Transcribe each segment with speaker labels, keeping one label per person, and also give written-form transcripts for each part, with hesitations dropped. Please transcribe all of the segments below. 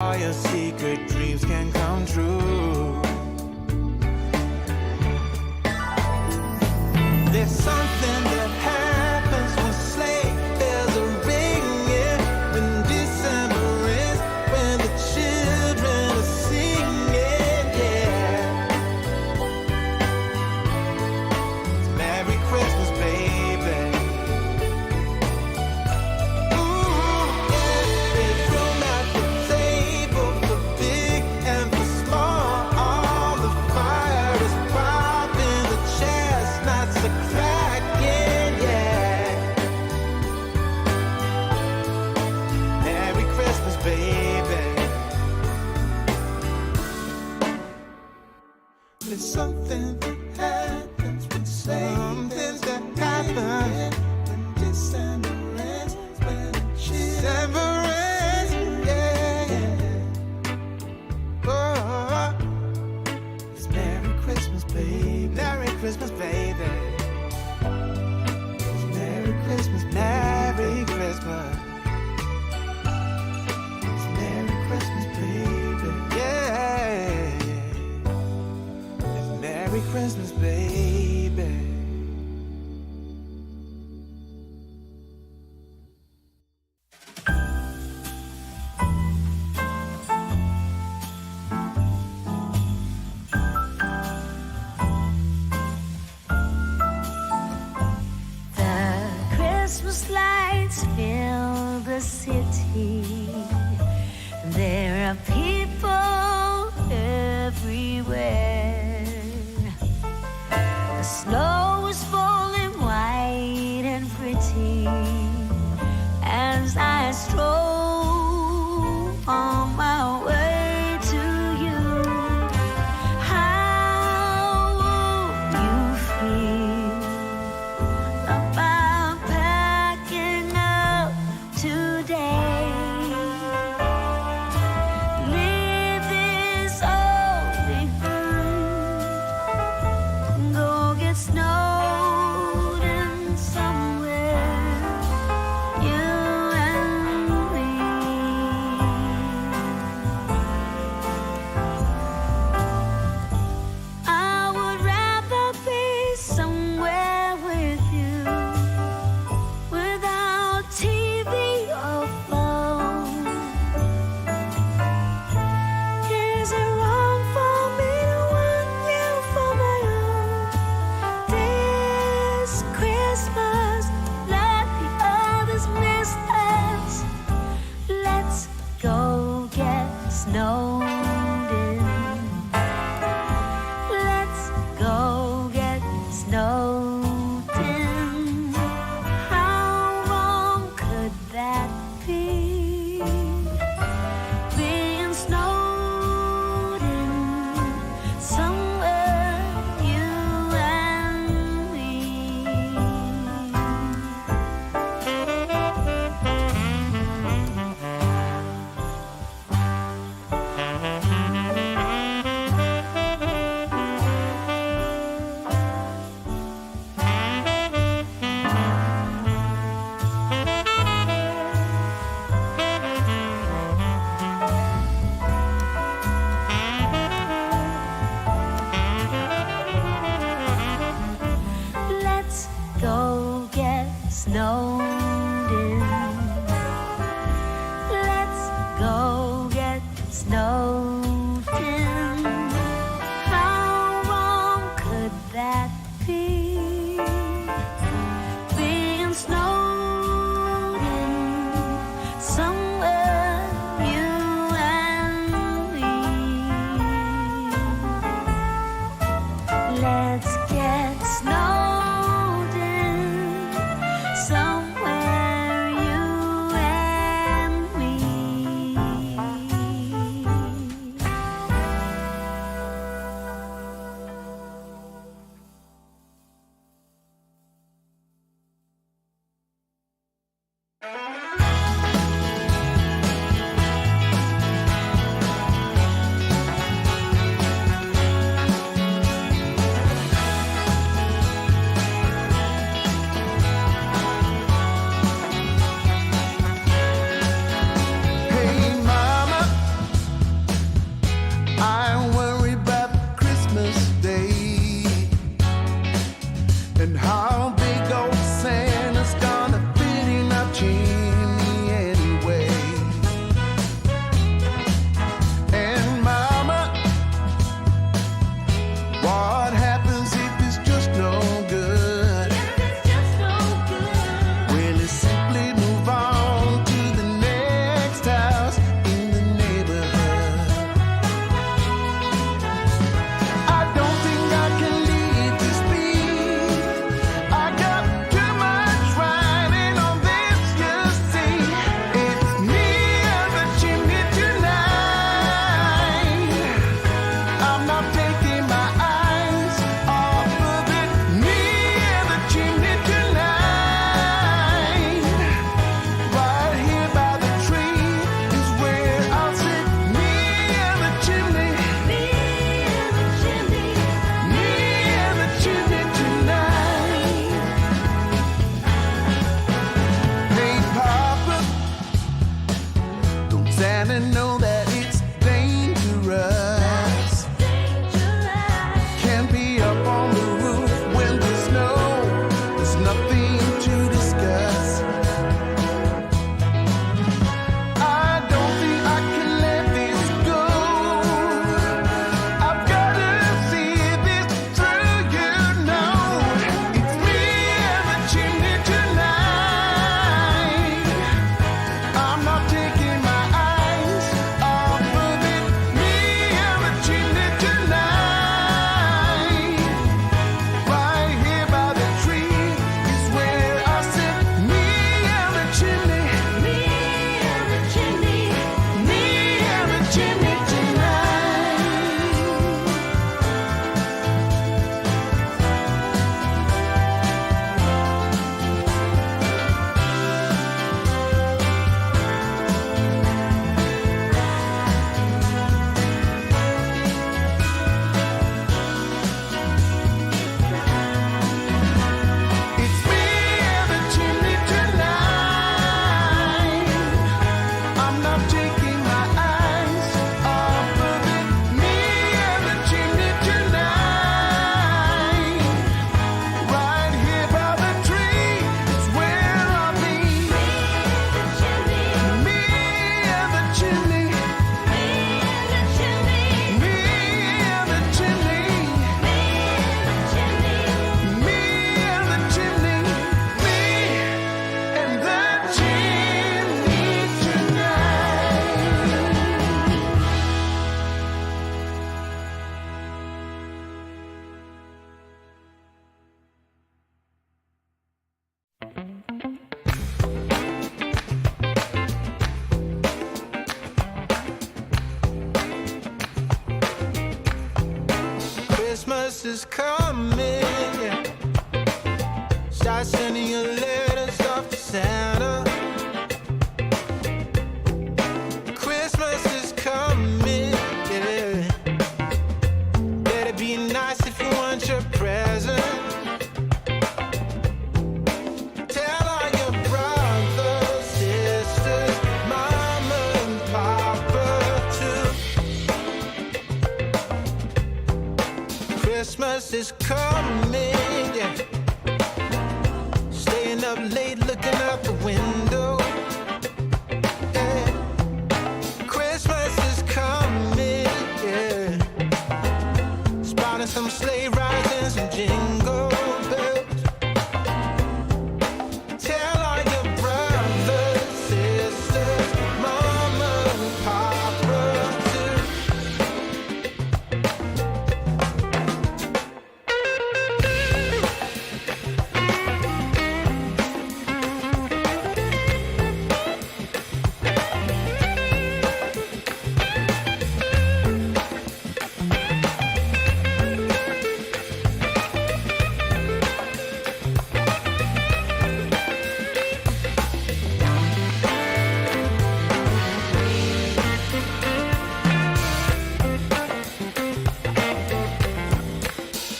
Speaker 1: All your secret dreams can come true. There's something that happens when sleigh bells are ringing, when December is, when the children are singing, yeah. It's Merry Christmas, baby. Ooh, yeah. There's room at the table for big and for small. All the fire is popping, the chestnuts are cracking, yeah. Merry Christmas, baby. There's something that happens when something that happens when December ends, when December ends, yeah. Oh, it's Merry Christmas, baby. Merry Christmas, baby. It's Merry Christmas, Merry Christmas. It's Merry Christmas, baby. Yeah. It's Merry Christmas, baby.
Speaker 2: The Christmas lights fill the city. There are people everywhere. The snow is falling white and pretty as I stroll on my way to you. How would you feel about packing up today? Leave this all behind. Go get snowed in somewhere, you and me. I would rather be somewhere with you, without TV or phone. Is it wrong for me to want you for my own? This Christmas, let the others miss us. Let's go get snowed in. Let's go get snowed in. How wrong could that be? Being snowed in somewhere, you and me. Let's go get snowed in. Let's go get snowed in. How wrong could that be? Being snowed in somewhere, you and me. Let's get snowed in somewhere, you and me.
Speaker 1: is coming. Yeah. Start sending your letters off to Santa. Christmas is coming. Yeah. Better be nice if you want your present. Tell all your brothers, sisters, mama and papa too. Christmas is coming, yeah. Staying up late looking out the window. Yeah. Christmas is coming, yeah. Spotting some sleigh rides and some jingle bells. Tell all your brothers, sisters, mama and papa too.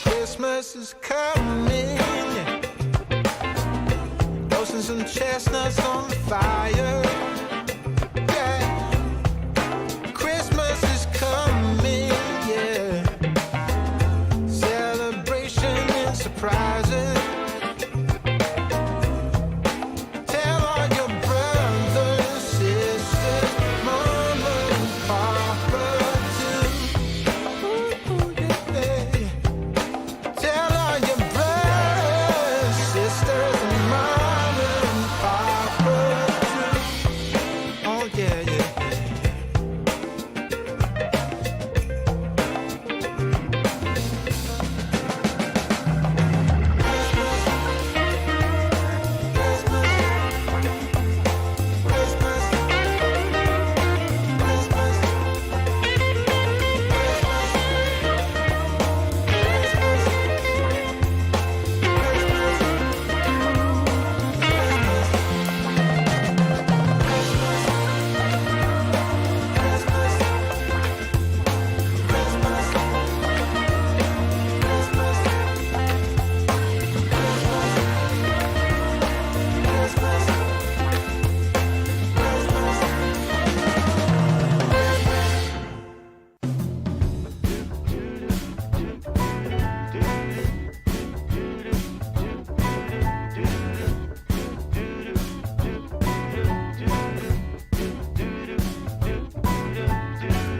Speaker 1: Christmas is coming. Roasting some chestnuts on the fire. Yeah. Christmas is coming. Yeah. Celebration and surprises. Tell all your brothers, sisters, mama and papa too. Ooh, yeah. Tell all your brothers, sisters, and mama and papa too. Oh yeah, yeah,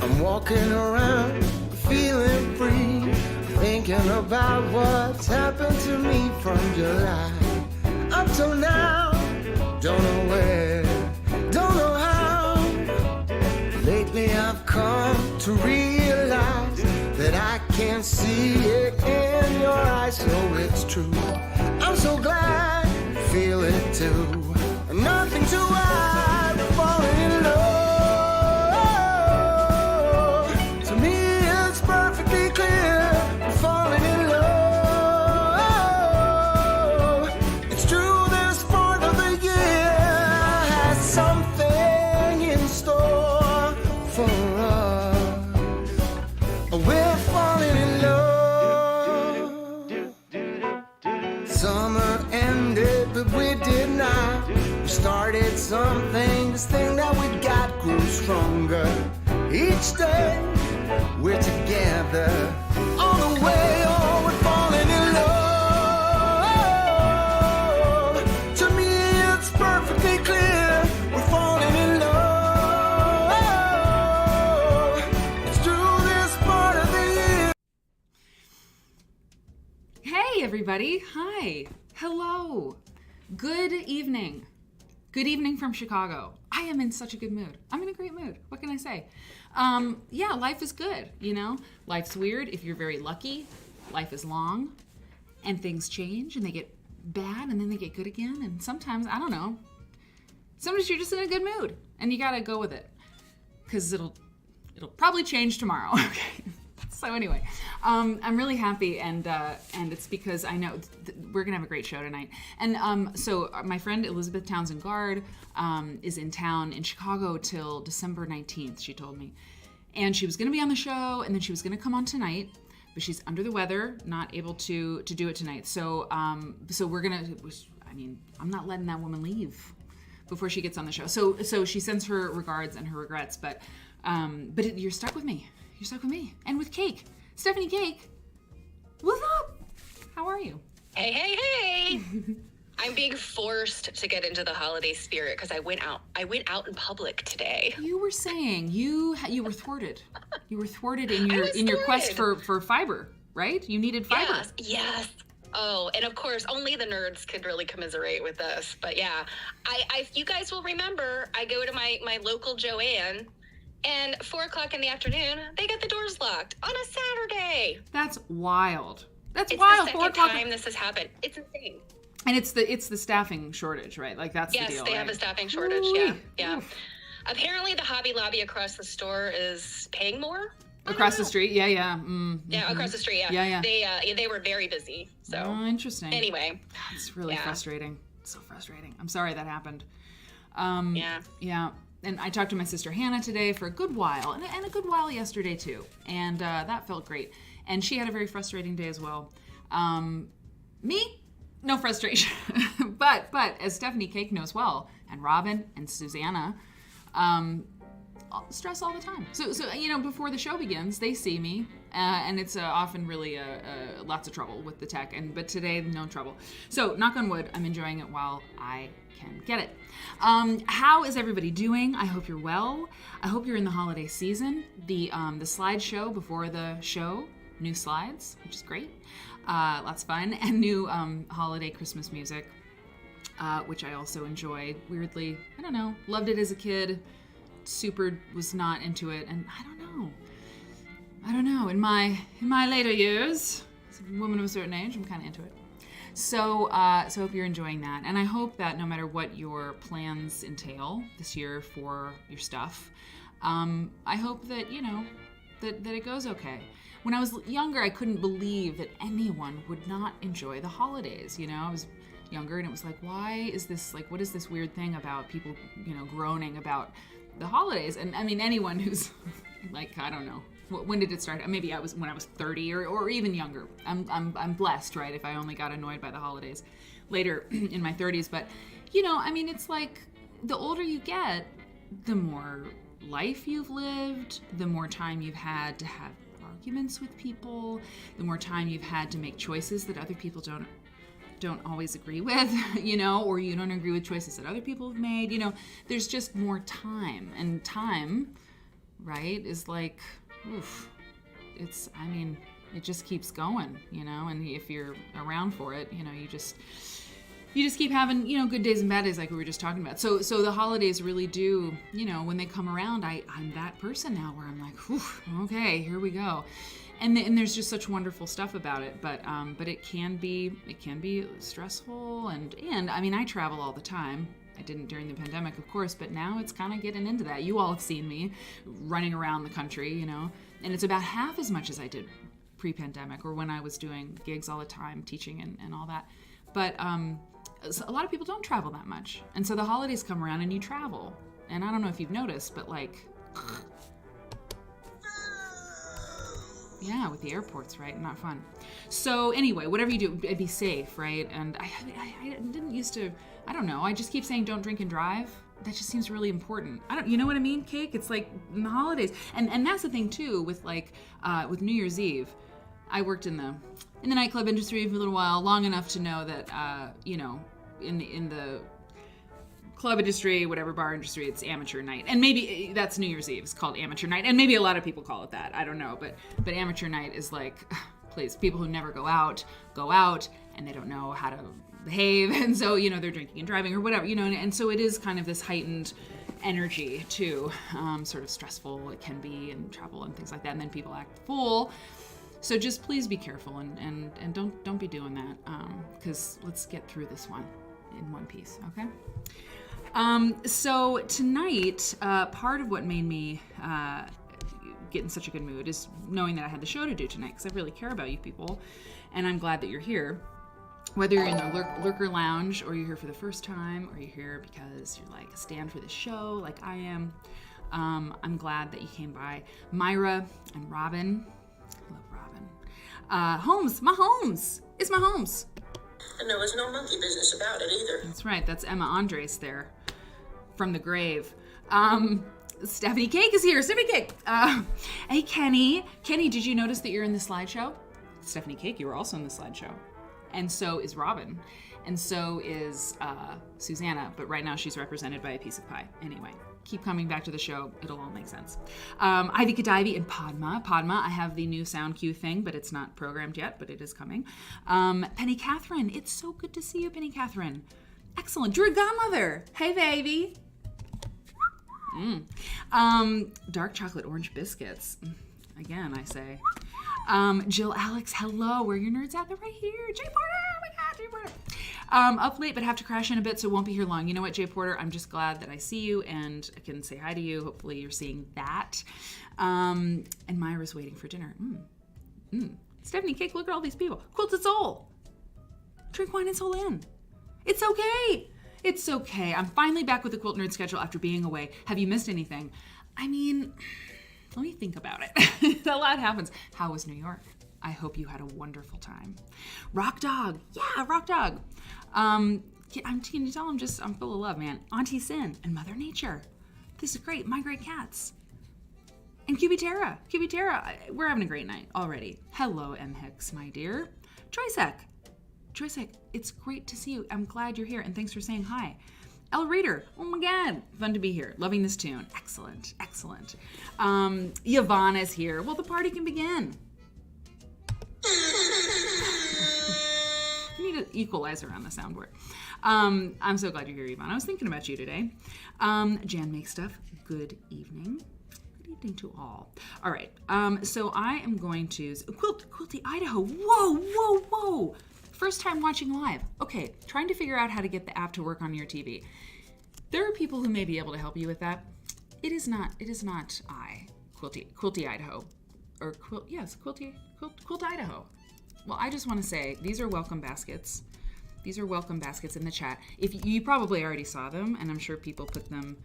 Speaker 1: I'm walking around feeling free, thinking about what's happened to me from July up till now. Don't know where, don't know how. Lately I've come to realize that I can see it in your eyes. So it's true, I'm so glad you feel it too. Nothing to hide, falling in love. To me it's perfectly clear, we're falling in love. It's true, this part of the year has something in store for us. We're falling in love. Summer ended, but we did not. We started something, this thing that we got grew stronger. Each day we're together, all the way, oh, we're falling in love. To me it's perfectly clear, we're falling in love. It's through this part of the year.
Speaker 3: Hey everybody, hi, hello, good evening. Good evening from Chicago. I am in such a good mood. I'm in a great mood. What can I say? Yeah, life is good, you know? Life's weird if you're very lucky. Life is long and things change and they get bad and then they get good again. And sometimes, I don't know, sometimes you're just in a good mood and you gotta go with it because it'll probably change tomorrow. Okay, So anyway, I'm really happy, and it's because I know we're gonna have a great show tonight. And so my friend Elizabeth Townsend Guard is in town in Chicago till December 19th. She told me, and she was gonna be on the show, and then she was gonna come on tonight, but she's under the weather, not able to do it tonight. So we're gonna. I mean, I'm not letting that woman leave before she gets on the show. So she sends her regards and her regrets, but you're stuck with me. You're stuck with me. And with Cake. Stephanie Cake, what's up? How are you?
Speaker 4: Hey. I'm being forced to get into the holiday spirit because I went out in public today.
Speaker 3: You were saying you were thwarted. You were thwarted in your quest for fiber, right? You needed fiber.
Speaker 4: Yes. Oh, and of course, only the nerds could really commiserate with this. But yeah, I you guys will remember, I go to my local Joann, and 4:00 in the afternoon, they get the doors locked on a Saturday.
Speaker 3: That's wild. It's
Speaker 4: wild. It's the second time this has happened. It's insane.
Speaker 3: And it's the staffing shortage, right? Like that's the deal.
Speaker 4: Yes, they have a staffing shortage.
Speaker 3: Ooh-wee.
Speaker 4: Yeah.
Speaker 3: Oof.
Speaker 4: Apparently, the Hobby Lobby across the store is paying more.
Speaker 3: Across the street, yeah. Mm-hmm.
Speaker 4: Yeah, across the street,
Speaker 3: Yeah.
Speaker 4: They were very busy. So
Speaker 3: interesting.
Speaker 4: Anyway,
Speaker 3: it's really frustrating. So frustrating. I'm sorry that happened. Yeah. And I talked to my sister Hannah today for a good while, and a good while yesterday too, and that felt great. And she had a very frustrating day as well. Me, no frustration, but as Stephanie Cake knows well, and Robin and Susanna, stress all the time. So before the show begins, they see me, and it's often really lots of trouble with the tech. But today, no trouble. So knock on wood, I'm enjoying it while I can get it. How is everybody doing? I hope you're well. I hope you're in the holiday season. The slideshow before the show, new slides, which is great. Lots of fun, and new holiday Christmas music, which I also enjoyed. Weirdly, I don't know, loved it as a kid. Super was not into it, and I don't know. In my later years, as a woman of a certain age, I'm kind of into it. So I hope you're enjoying that, and I hope that no matter what your plans entail this year for your stuff, I hope that that it goes okay. When I was younger, I couldn't believe that anyone would not enjoy the holidays. I was younger, and it was like, why is this, like, what is this weird thing about people, groaning about the holidays? And I mean, anyone who's like, I don't know, when did it start? Maybe when I was 30 or even younger. I'm blessed, right? If I only got annoyed by the holidays later in my 30s. But I mean, it's like the older you get, the more life you've lived, the more time you've had to have arguments with people, the more time you've had to make choices that other people don't always agree with, or you don't agree with choices that other people have made. There's just more time, and time, right, is like, oof, it just keeps going, and if you're around for it, you just keep having, good days and bad days, like we were just talking about. So the holidays really do, when they come around, I'm that person now where I'm like, whew, okay, here we go. And there's just such wonderful stuff about it, but it can be stressful, and I mean, I travel all the time. I didn't during the pandemic, of course, but now it's kind of getting into that. You all have seen me running around the country, and it's about half as much as I did pre-pandemic, or when I was doing gigs all the time, teaching and all that. But a lot of people don't travel that much, and so the holidays come around and you travel. And I don't know if you've noticed, but like, yeah, with the airports, right? Not fun. So anyway, whatever you do, be safe, right? And I didn't used to, I don't know, I just keep saying don't drink and drive. That just seems really important. You know what I mean, Cake? It's like in the holidays. And that's the thing too, with with New Year's Eve. I worked in the nightclub industry for a little while, long enough to know that, in the club industry, whatever, bar industry, it's amateur night. And maybe that's New Year's Eve. It's called amateur night. And maybe a lot of people call it that. I don't know. But amateur night is like, please, people who never go out, and they don't know how to behave. And so, they're drinking and driving or whatever, and so it is kind of this heightened energy too, sort of stressful it can be, and travel and things like that. And then people act fool. So just please be careful and don't be doing that, because let's get through this one in one piece, okay? So tonight, part of what made me get in such a good mood is knowing that I had the show to do tonight, because I really care about you people, and I'm glad that you're here. Whether you're in the lurker lounge, or you're here for the first time, or you're here because you're like a stand for the show like I am, I'm glad that you came by. Myra and Robin. I love Robin. Holmes, my Holmes. It's my Holmes.
Speaker 5: And there was no monkey business about it either.
Speaker 3: That's right. That's Emma Andres there from the grave. Stephanie Cake is here. Stephanie Cake. Hey, Kenny. Kenny, did you notice that you're in the slideshow? Stephanie Cake, you were also in the slideshow. And so is Robin. And so is Susanna. But right now she's represented by a piece of pie. Anyway, keep coming back to the show. It'll all make sense. Ivy Kadivy and Padma. Padma, I have the new sound cue thing, but it's not programmed yet, but it is coming. Penny Catherine. It's so good to see you, Penny Catherine. Excellent. Drew Godmother. Hey, baby. Dark chocolate orange biscuits. Again, I say. Jill Alex, hello. Where are your nerds at? They're right here. Jay Porter. Oh my God, Jay Porter. Up late, but have to crash in a bit, so won't be here long. You know what, Jay Porter? I'm just glad that I see you and I can say hi to you. Hopefully you're seeing that. And Myra's waiting for dinner. Stephanie Cake, look at all these people. Quilted Soul. Drink wine and soul in. It's okay. It's okay. I'm finally back with the Quilt Nerd schedule after being away. Have you missed anything? I mean, let me think about it. A lot happens. How was New York? I hope you had a wonderful time. Rock Dog. Yeah, Rock Dog. Can you tell I'm full of love, man. Auntie Sin and Mother Nature. This is great. My Great Cats. And Cubitera. We're having a great night already. Hello, M. Hicks, my dear. Joysek, it's great to see you. I'm glad you're here, and thanks for saying hi. El Reader, oh my God, fun to be here. Loving this tune. Excellent. Yvonne is here. Well, the party can begin. You need an equalizer on the soundboard. I'm so glad you're here, Yvonne. I was thinking about you today. Jan Make Stuff, good evening. Good evening to all. All right, so I am going to... Quilty, Idaho. Whoa. First time watching live. Okay, trying to figure out how to get the app to work on your TV. There are people who may be able to help you with that. It is not I, Quilty Idaho. Or Quilt Idaho. Well, I just want to say, these are welcome baskets. These are welcome baskets in the chat. If you probably already saw them, and I'm sure people put them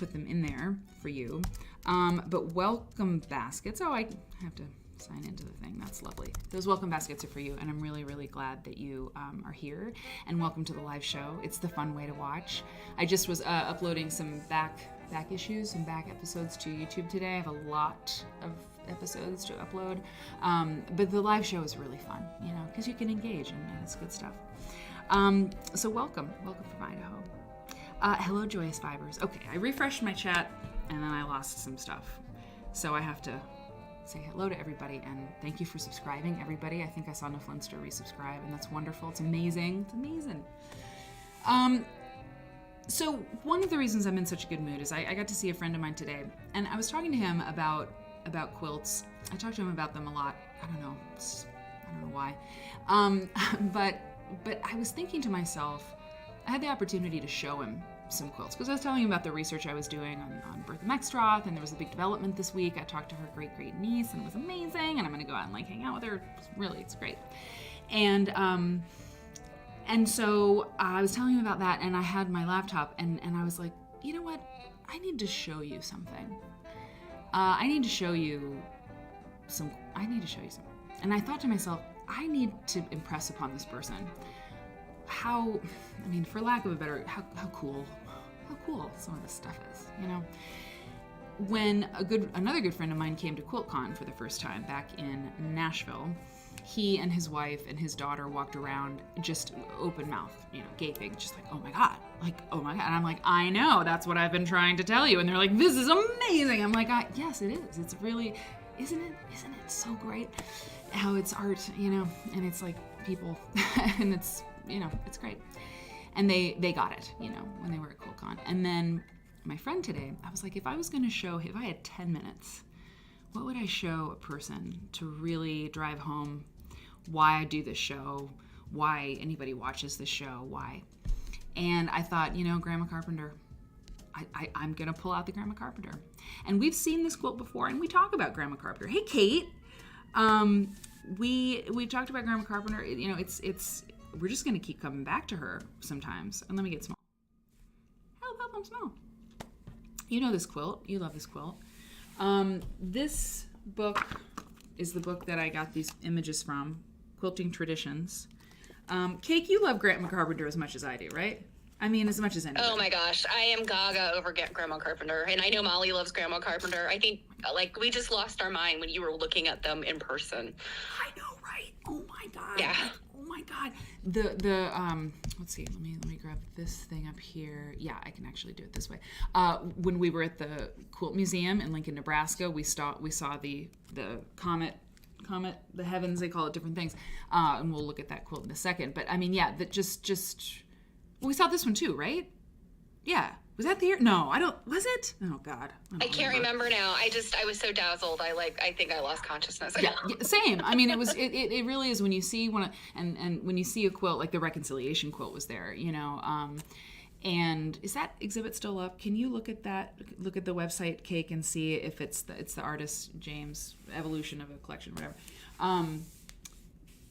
Speaker 3: in there for you. But welcome baskets. Oh, I have to sign into the thing. That's lovely. Those welcome baskets are for you, and I'm really, really glad that you are here, and welcome to the live show. It's the fun way to watch. I just was uploading some back issues, some back episodes to YouTube today. I have a lot of episodes to upload, but the live show is really fun, because you can engage, and it's good stuff. So welcome from Idaho. Hello, Joyous Fibers. Okay, I refreshed my chat, and then I lost some stuff, so I have to say hello to everybody, and thank you for subscribing, everybody. I think I saw Niflinster resubscribe, and that's wonderful. It's amazing. So one of the reasons I'm in such a good mood is I got to see a friend of mine today, and I was talking to him about quilts. I talked to him about them a lot. I don't know why. But I was thinking to myself, I had the opportunity to show him some quilts, because I was telling him about the research I was doing on Bertha Mextroth, and there was a big development this week. I talked to her great niece, and it was amazing, and I'm going to go out and hang out with her. It's great. And so I was telling him about that, and I had my laptop, and I was like, you know what? I need to show you something. I need to show you some. And I thought to myself, I need to impress upon this person for lack of a better, how cool some of this stuff is, When another good friend of mine came to QuiltCon for the first time back in Nashville, he and his wife and his daughter walked around just open mouth, gaping, just like, oh my God. And I'm like, I know, that's what I've been trying to tell you. And they're like, this is amazing. I'm like, yes, it is. It's really, isn't it so great how it's art, and it's like people, and it's, it's great. And they got it, when they were at QuiltCon. And then my friend today, I was like, if I had 10 minutes, what would I show a person to really drive home why I do this show, why anybody watches this show, why? And I thought, Grandma Carpenter. I'm going to pull out the Grandma Carpenter. And we've seen this quilt before, and we talk about Grandma Carpenter. Hey, Kate. We talked about Grandma Carpenter. You know, it's we're just going to keep coming back to her sometimes. And let me get small. Help, I'm small. You know this quilt. You love this quilt. This book is the book that I got these images from, Quilting Traditions. Cake, you love Grandma Carpenter as much as I do, right? I mean, as much as anybody.
Speaker 4: Oh my gosh, I am gaga over Grandma Carpenter, and I know Molly loves Grandma Carpenter. I think like we just lost our mind when you were looking at them in person.
Speaker 3: I know, right? Oh my god.
Speaker 4: Yeah.
Speaker 3: Like, oh my god. The let's see. Let me grab this thing up here. Yeah, I can actually do it this way. When we were at the Quilt Museum in Lincoln, Nebraska, we saw the comet, the heavens, they call it different things, and we'll look at that quilt in a second. But I mean, yeah, that just we saw this one too, right? Yeah. Was that the year? No, I don't. Was it? Oh God.
Speaker 4: I can't remember now. I was so dazzled. I think I lost consciousness.
Speaker 3: Yeah, same. I mean, it really is when you see and when you see a quilt like the Reconciliation quilt was there, you know. And is that exhibit still up? Can you look at that? Look at the website, Cake, and see if it's the artist James Evolution of a Collection, whatever.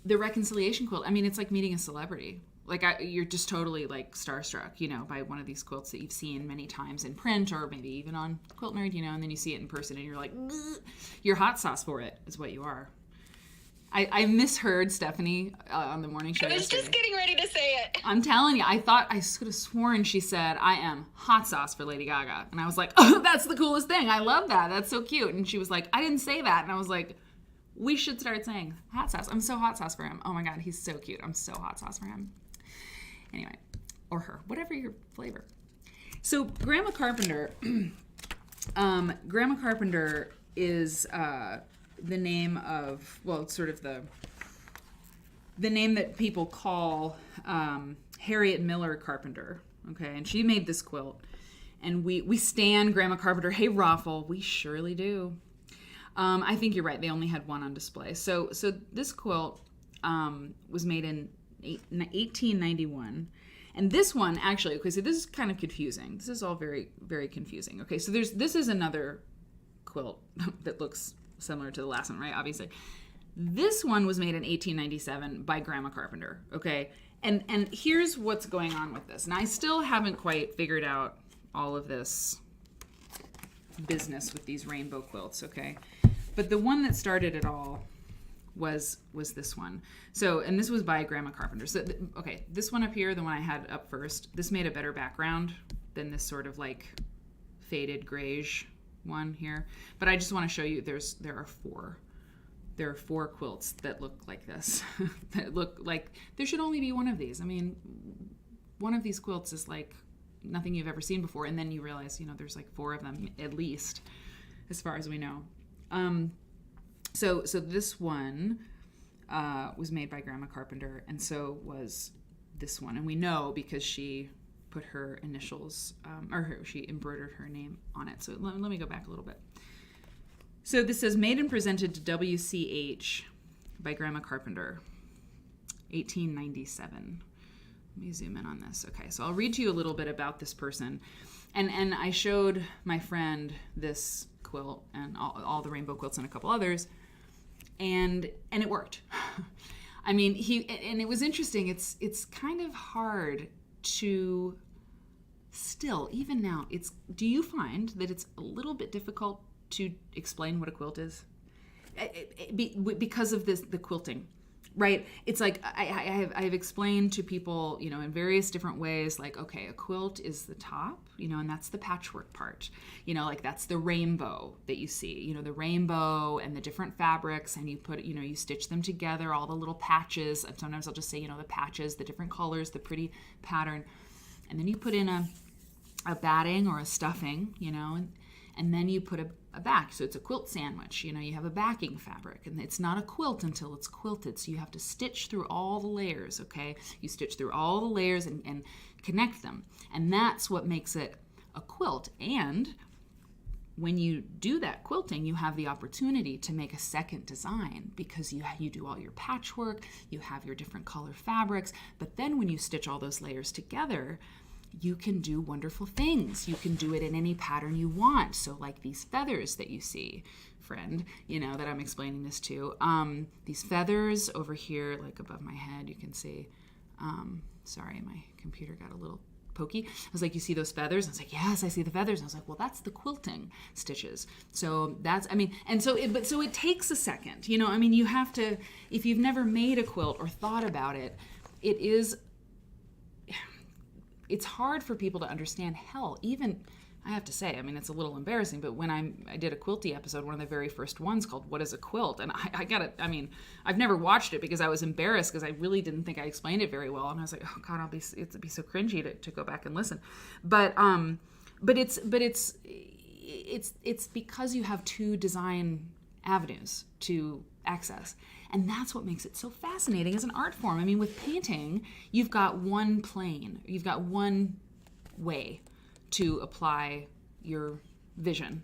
Speaker 3: The Reconciliation quilt. I mean, it's like meeting a celebrity. Like you're just totally like starstruck, you know, by one of these quilts that you've seen many times in print or maybe even on Quilt Nerd, you know, and then you see it in person and you're like, "Ugh." You're hot sauce for it, is what you are. I misheard Stephanie on the morning show.
Speaker 4: I was
Speaker 3: yesterday.
Speaker 4: just getting ready to say it.
Speaker 3: I'm telling you, I could have sworn she said, I am hot sauce for Lady Gaga. And I was like, oh, that's the coolest thing. I love that. That's so cute. And she was like, I didn't say that. And I was like, we should start saying hot sauce. I'm so hot sauce for him. Oh my God, he's so cute. I'm so hot sauce for him. Anyway, or her, whatever your flavor. So Grandma Carpenter, Grandma Carpenter is the name of, well, it's sort of the name that people call Harriet Miller Carpenter. Okay, and she made this quilt, and we stan Grandma Carpenter. Hey, Raffle, we surely do. I think you're right. They only had one on display. So this quilt was made in 1891, and this one actually, okay, so this is kind of confusing. This is all very, very confusing. Okay, so this is another quilt that looks similar to the last one, right? Obviously, this one was made in 1897 by Grandma Carpenter. Okay, and here's what's going on with this, and I still haven't quite figured out all of this business with these rainbow quilts. Okay, but the one that started it all was this one. So, and this was by Grandma Carpenter. So, okay, this one up here, the one I had up first, this made a better background than this sort of like faded grayish one here. But I just want to show you there are four quilts that look like this. That look like there should only be one of these. I mean, one of these quilts is like nothing you've ever seen before, and then you realize, you know, there's like four of them at least, as far as we know. So this one was made by Grandma Carpenter, and so was this one. And we know because she put her initials, she embroidered her name on it. So let me go back a little bit. So this says, made and presented to WCH by Grandma Carpenter, 1897. Let me zoom in on this. Okay, so I'll read to you a little bit about this person. And I showed my friend this quilt and all the rainbow quilts and a couple others, and it worked. I mean, it was interesting. It's kind of hard to still, even now, do you find that it's a little bit difficult to explain what a quilt is? Because of the quilting. Right? It's like I've explained to people, you know, in various different ways, like, okay, a quilt is the top, you know, and that's the patchwork part, you know, like that's the rainbow that you see, you know, the rainbow and the different fabrics, and you put, you know, you stitch them together, all the little patches, and sometimes I'll just say, you know, the patches, the different colors, the pretty pattern, and then you put in a batting or a stuffing, you know, and then you put a back. So it's a quilt sandwich. You know, you have a backing fabric, and it's not a quilt until it's quilted. So you have to stitch through all the layers, okay? You stitch through all the layers and connect them. And that's what makes it a quilt. And when you do that quilting, you have the opportunity to make a second design because you do all your patchwork, you have your different color fabrics. But then when you stitch all those layers together, you can do wonderful things. You can do it in any pattern you want. So like these feathers that you see, friend, that I'm explaining this to. These feathers over here, like above my head, you can see. Sorry, my computer got a little pokey. I was like, you see those feathers? I was like, yes, I see the feathers. And I was like, well, that's the quilting stitches. So so it takes a second, you have to, if you've never made a quilt or thought about it, it's hard for people to understand. Hell, even, I have to say, it's a little embarrassing, but when I did a quilty episode, one of the very first ones called What is a Quilt? And I've never watched it because I was embarrassed because I really didn't think I explained it very well. And I was like, oh God, it'd be so cringy to go back and listen. But it's because you have two design avenues to access. And that's what makes it so fascinating as an art form. With painting, you've got one plane, you've got one way to apply your vision.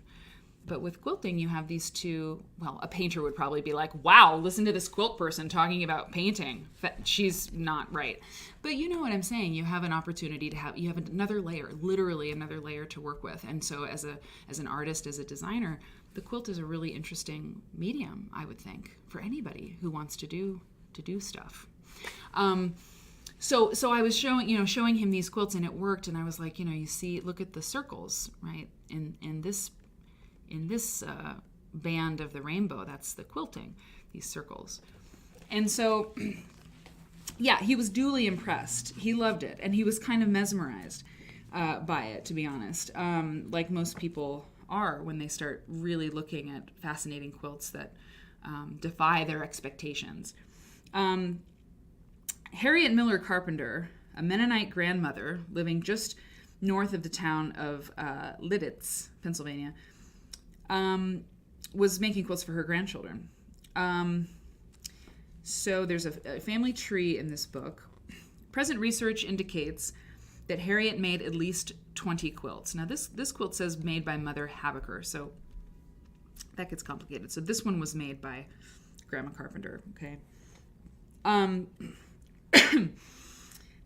Speaker 3: But with quilting, you have these two. Well, a painter would probably be like, wow, listen to this quilt person talking about painting. She's not right. But you know what I'm saying. You have an opportunity you have another layer, literally another layer to work with. And so as an artist, as a designer, the quilt is a really interesting medium, I would think, for anybody who wants to do stuff. So I was showing him these quilts, and it worked. And I was like, you see, look at the circles, right? In this band of the rainbow, that's the quilting, these circles. And so, yeah, he was duly impressed. He loved it, and he was kind of mesmerized by it, to be honest, like most people are when they start really looking at fascinating quilts that defy their expectations. Harriet Miller Carpenter, a Mennonite grandmother living just north of the town of Lidditz, Pennsylvania, was making quilts for her grandchildren. So there's a family tree in this book. Present research indicates that Harriet made at least 20 quilts. Now this quilt says made by Mother Habaker, so that gets complicated. So this one was made by Grandma Carpenter, okay?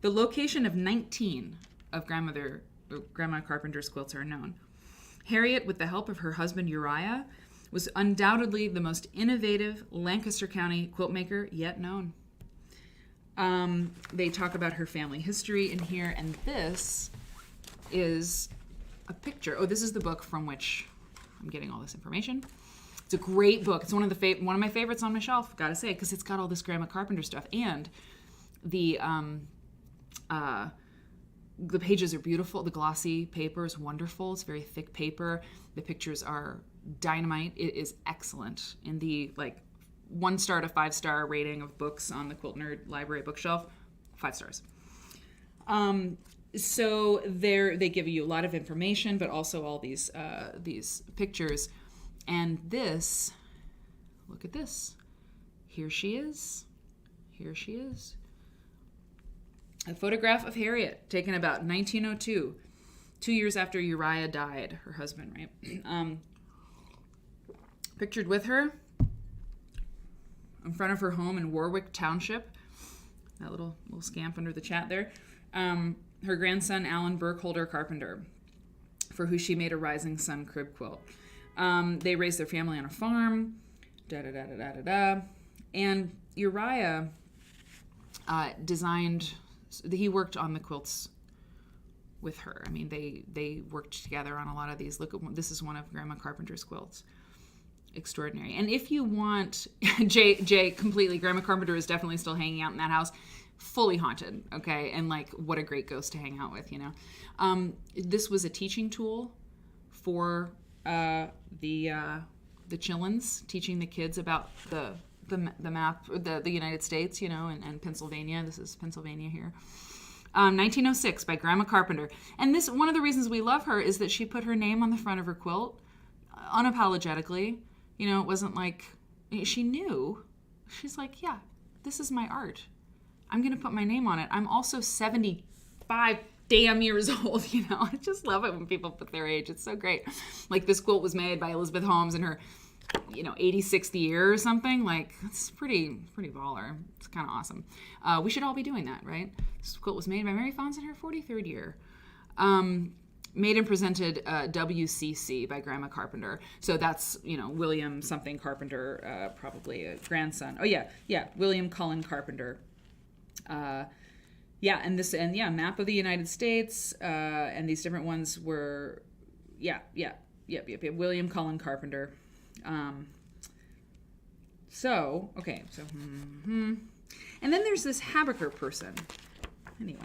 Speaker 3: The location of 19 of Grandma Carpenter's quilts are known. Harriet, with the help of her husband Uriah, was undoubtedly the most innovative Lancaster County quilt maker yet known. They talk about her family history in here, and this is a picture. Oh, this is the book from which I'm getting all this information. It's a great book. It's one of my favorites on my shelf, gotta say, because it's got all this Grandma Carpenter stuff, and the pages are beautiful. The glossy paper is wonderful. It's very thick paper. The pictures are dynamite. It is excellent. In the 1-star to 5-star rating of books on the Quilt Nerd Library bookshelf, 5 stars. So they give you a lot of information, but also all these pictures. And this, look at this. Here she is. Here she is. A photograph of Harriet taken about 1902, 2 years after Uriah died, her husband, right? Pictured with her in front of her home in Warwick Township, that little scamp under the chat there, her grandson, Alan Burkholder Carpenter, for who she made a Rising Sun crib quilt. They raised their family on a farm, and Uriah designed... He worked on the quilts with her. They worked together on a lot of these. Look, this is one of Grandma Carpenter's quilts. Extraordinary. And if you want, Jay, completely, Grandma Carpenter is definitely still hanging out in that house, fully haunted, okay? And what a great ghost to hang out with, This was a teaching tool for the Chillins, teaching the kids about the map, the United States, and Pennsylvania. This is Pennsylvania here. 1906 by Grandma Carpenter. And this, one of the reasons we love her is that she put her name on the front of her quilt, unapologetically. It wasn't like, she knew. She's like, yeah, this is my art. I'm going to put my name on it. I'm also 75 damn years old, I just love it when people put their age. It's so great. This quilt was made by Elizabeth Holmes in her 86th year or something. It's pretty baller. It's kind of awesome. We should all be doing that, right? This quilt was made by Mary Fonz in her 43rd year. Made and presented WCC by Grandma Carpenter. So that's, William something Carpenter, probably a grandson. Oh, yeah, William Cullen Carpenter. Map of the United States, and these different ones were, William Cullen Carpenter. And then there's this Habaker person. Anyway,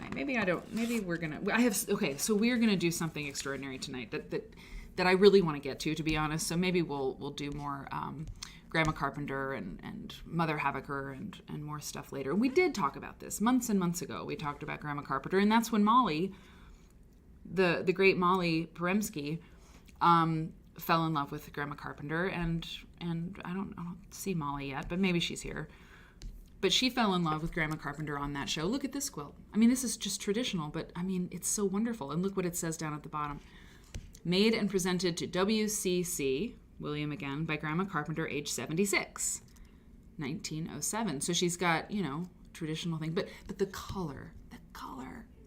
Speaker 3: so we're gonna do something extraordinary tonight that I really want to get to be honest. So maybe we'll do more Grandma Carpenter and Mother Habaker and more stuff later. We did talk about this months and months ago. We talked about Grandma Carpenter, and that's when Molly, the great Molly Poremski, fell in love with Grandma Carpenter, and I don't see Molly yet, but maybe she's here. But she fell in love with Grandma Carpenter on that show. Look at this quilt. I mean, this is just traditional, but I mean, it's so wonderful. And look what it says down at the bottom. Made and presented to WCC, William again, by Grandma Carpenter, age 76, 1907. So she's got, traditional thing. But the color.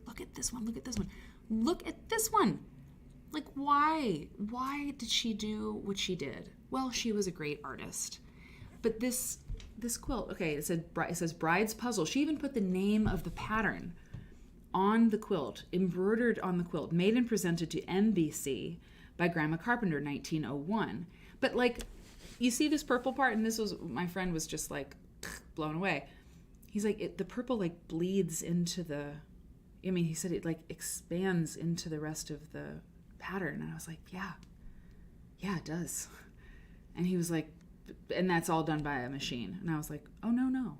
Speaker 3: Look at this one. Look at this one. Like, why? Why did she do what she did? Well, she was a great artist. But this quilt, okay, it says Bride's Puzzle. She even put the name of the pattern on the quilt, embroidered on the quilt, made and presented to NBC by Grandma Carpenter, 1901. But like, you see this purple part, and my friend was just like blown away. He's like, the purple like bleeds into he said it like expands into the rest of the pattern. And I was like, yeah, it does. And he was like, and that's all done by a machine. And I was like, oh, no,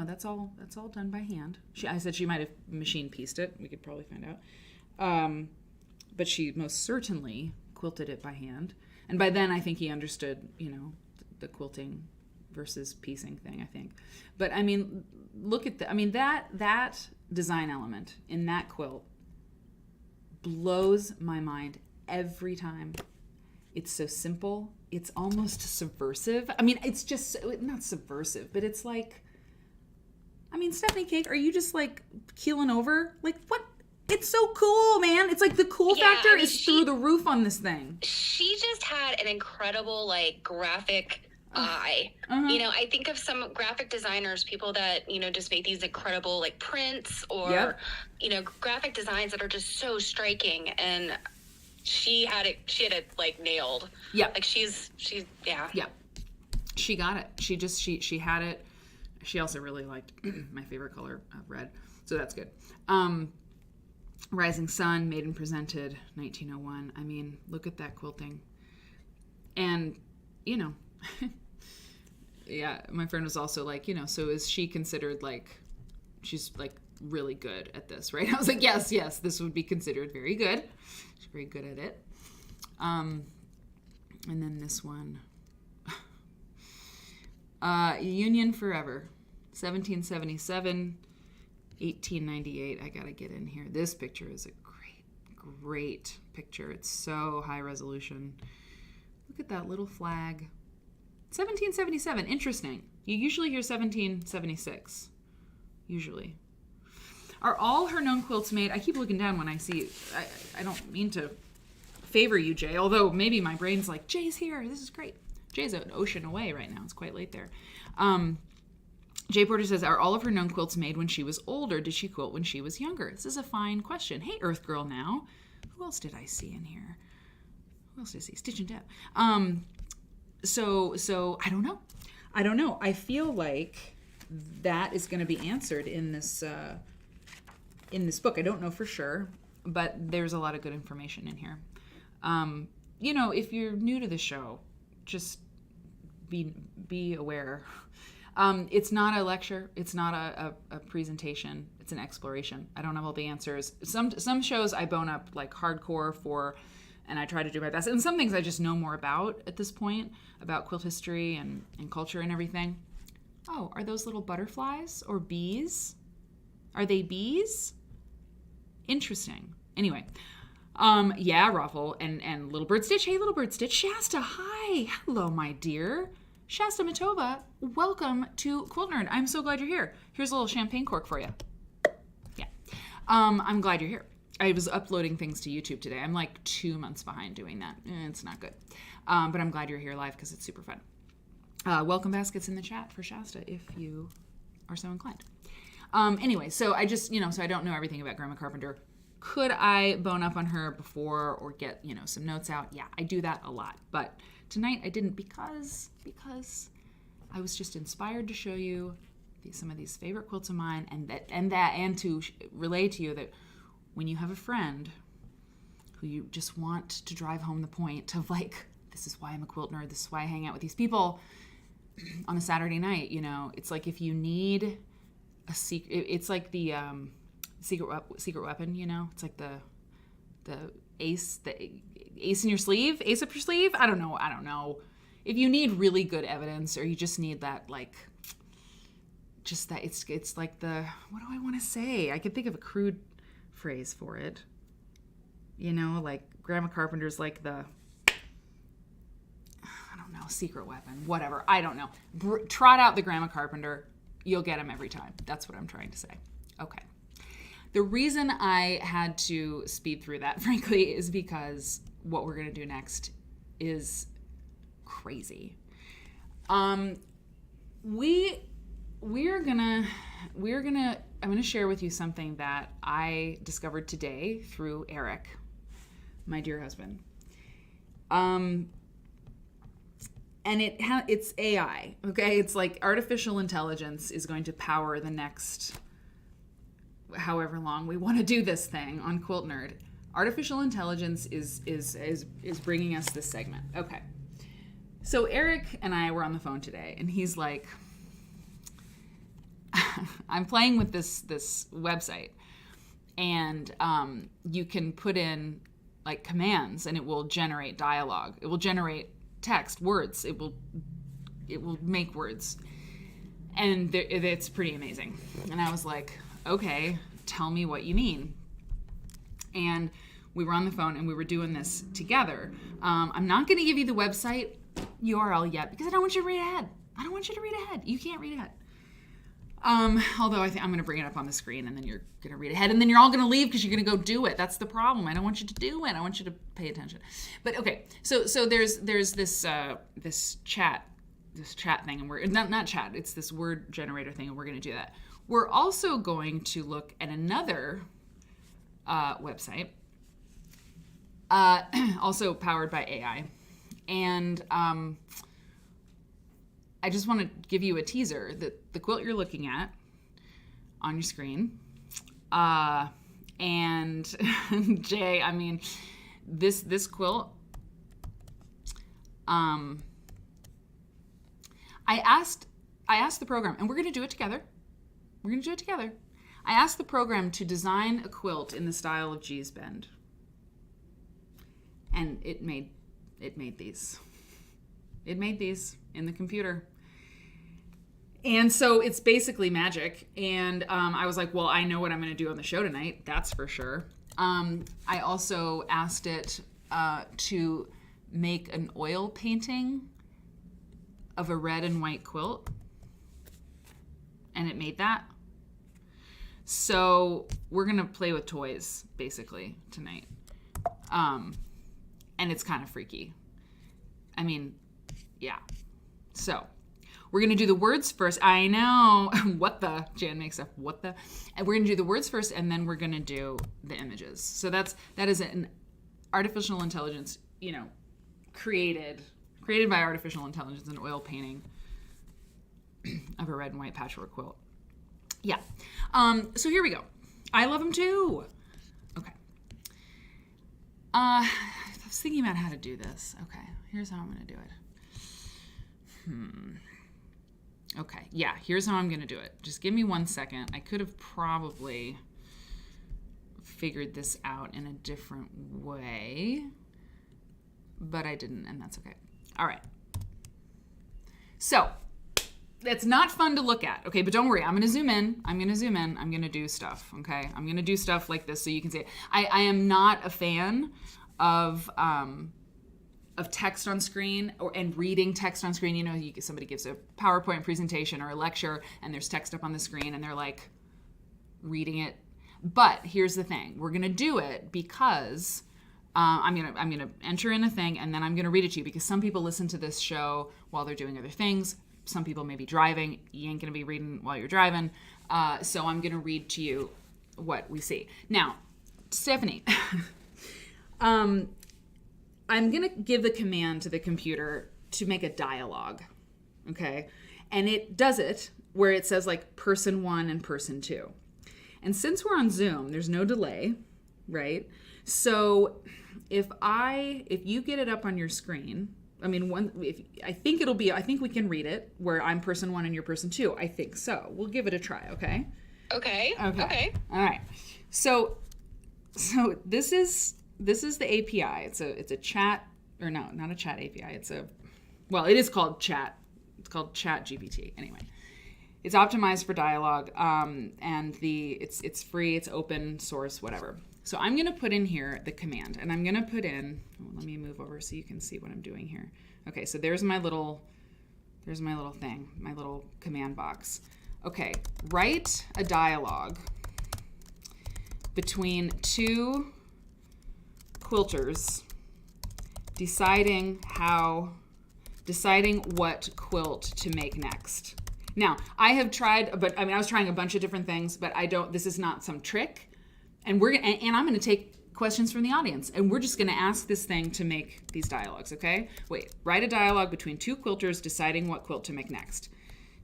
Speaker 3: that's all done by hand. I said she might have machine pieced it. We could probably find out. But she most certainly quilted it by hand. And by then I think he understood, the quilting versus piecing thing, I think. But I mean, look at that design element in that quilt blows my mind every time. It's so simple. It's almost subversive. I mean, it's just not subversive, but it's like, Stephanie Cake, are you just like keeling over? Like, what? It's so cool, man. It's like the cool factor is through the roof on this thing.
Speaker 4: She just had an incredible, like, graphic eye. I think of some graphic designers, people that, just make these incredible, like, prints or, graphic designs that are just so striking. And she had it like nailed. Yeah. Like she's yeah.
Speaker 3: Yeah. She got it. She had it. She also really liked my favorite color of red. So that's good. Rising Sun, made and presented, 1901. I mean, look at that quilting. And, yeah, my friend was also like, so is she considered like, she's like really good at this, right? I was like, yes, this would be considered very good. She's very good at it. And then this one, Union Forever, 1777, 1898. I gotta get in here. This picture is a great picture. It's so high resolution. Look at that little flag. 1777, interesting. You usually hear 1776, usually. Are all her known quilts made? I keep looking down when I see, I don't mean to favor you, Jay, although maybe my brain's like, Jay's here, this is great. Jay's an ocean away right now, it's quite late there. Jay Porter says, are all of her known quilts made when she was older? Did she quilt when she was younger? This is a fine question. Hey, Earth Girl Now. Who else did I see in here? Who else did I see? Stitch and Deb. So I don't know. I feel like that is going to be answered in this book. I don't know for sure, but there's a lot of good information in here. If you're new to the show, just be aware. It's not a lecture. It's not a presentation. It's an exploration. I don't have all the answers. Some shows I bone up like hardcore for, and I try to do my best. And some things I just know more about at this point, about quilt history and culture and everything. Oh, are those little butterflies or bees? Are they bees? Interesting. Anyway, yeah, Ruffle and Little Bird Stitch. Hey, Little Bird Stitch. Shasta, hi. Hello, my dear. Shasta Matova, welcome to Quilt Nerd. I'm so glad you're here. Here's a little champagne cork for you. Yeah. I'm glad you're here. I was uploading things to YouTube today. I'm like 2 months behind doing that. It's not good. But I'm glad you're here live because it's super fun. Welcome baskets in the chat for Shasta if you are so inclined. Anyway, so I just, so I don't know everything about Grandma Carpenter. Could I bone up on her before or get, some notes out? Yeah, I do that a lot. But tonight I didn't because I was just inspired to show you some of these favorite quilts of mine and to relay to you that when you have a friend who you just want to drive home the point of like, this is why I'm a quilt nerd, this is why I hang out with these people on a Saturday night, it's like if you need a secret, it's like the secret weapon, it's like the ace in your sleeve, ace up your sleeve. I don't know. If you need really good evidence or you just need that, like, just that it's like what do I want to say? I can think of a crude phrase for it. Like Grandma Carpenter's like the, I don't know, secret weapon, whatever. I don't know. Trot out the Grandma Carpenter. You'll get him every time. That's what I'm trying to say. Okay. The reason I had to speed through that, frankly, is because what we're going to do next is crazy. I'm going to share with you something that I discovered today through Eric, my dear husband. And it's AI, okay? It's like artificial intelligence is going to power the next however long we want to do this thing on Quilt Nerd. Artificial intelligence is bringing us this segment. Okay. So Eric and I were on the phone today, and he's like, I'm playing with this website, and you can put in like commands, and it will generate dialogue. It will generate text, words. It will make words, and it's pretty amazing. And I was like, okay, tell me what you mean. And we were on the phone, and we were doing this together. I'm not going to give you the website URL yet because I don't want you to read ahead. You can't read ahead. Although I think I'm going to bring it up on the screen, and then you're going to read ahead, and then you're all going to leave because you're going to go do it. That's the problem. I don't want you to do it. I want you to pay attention. But okay, so there's this chat thing, and we're not chat. It's this word generator thing, and we're going to do that. We're also going to look at another website, also powered by AI, and I just want to give you a teaser that the quilt you're looking at on your screen, and Jay, I mean, this quilt, I asked the program, and we're going to do it together. I asked the program to design a quilt in the style of G's Bend, and it made these. It made these in the computer. And so it's basically magic. And I was like, well, I know what I'm going to do on the show tonight. That's for sure. I also asked it to make an oil painting of a red and white quilt. And it made that. So we're going to play with toys, basically, tonight. And it's kind of freaky. I mean, yeah. So we're going to do the words first. I know. What the? Jan makes up. What the? And we're going to do the words first, and then we're going to do the images. So that is an artificial intelligence, created by artificial intelligence, an oil painting of a red and white patchwork quilt. Yeah. So here we go. I love them too. Okay. I was thinking about how to do this. Okay. Here's how I'm going to do it. Okay. Yeah. Here's how I'm going to do it. Just give me 1 second. I could have probably figured this out in a different way, but I didn't, and that's okay. All right. So it's not fun to look at, okay? But don't worry, I'm gonna zoom in. I'm gonna do stuff, okay? I'm gonna do stuff like this so you can see it. I am not a fan of text on screen and reading text on screen. Somebody gives a PowerPoint presentation or a lecture, and there's text up on the screen, and they're like reading it. But here's the thing. We're going to do it because I'm gonna enter in a thing, and then I'm going to read it to you, because some people listen to this show while they're doing other things. Some people may be driving. You ain't going to be reading while you're driving. So I'm going to read to you what we see. Now, Stephanie, I'm going to give the command to the computer to make a dialogue, okay? And it does it where it says like person 1 and person 2. And since we're on Zoom, there's no delay, right? So if you get it up on your screen, I think we can read it where I'm person 1 and you're person 2. I think so. We'll give it a try, okay?
Speaker 4: Okay.
Speaker 3: All right. So this is the API. It's a chat, or no, not a chat API. It is called chat. It's called Chat GPT. Anyway, it's optimized for dialogue, and it's free. It's open source, whatever. So I'm going to put in here the command, and I'm going to put in, let me move over so you can see what I'm doing here. Okay, so there's my little thing, my little command box. Okay, write a dialogue between two quilters deciding what quilt to make next. Now, I have tried, I was trying a bunch of different things, but this is not some trick. And I'm going to take questions from the audience, and we're just going to ask this thing to make these dialogues, okay? Wait, write a dialogue between two quilters deciding what quilt to make next.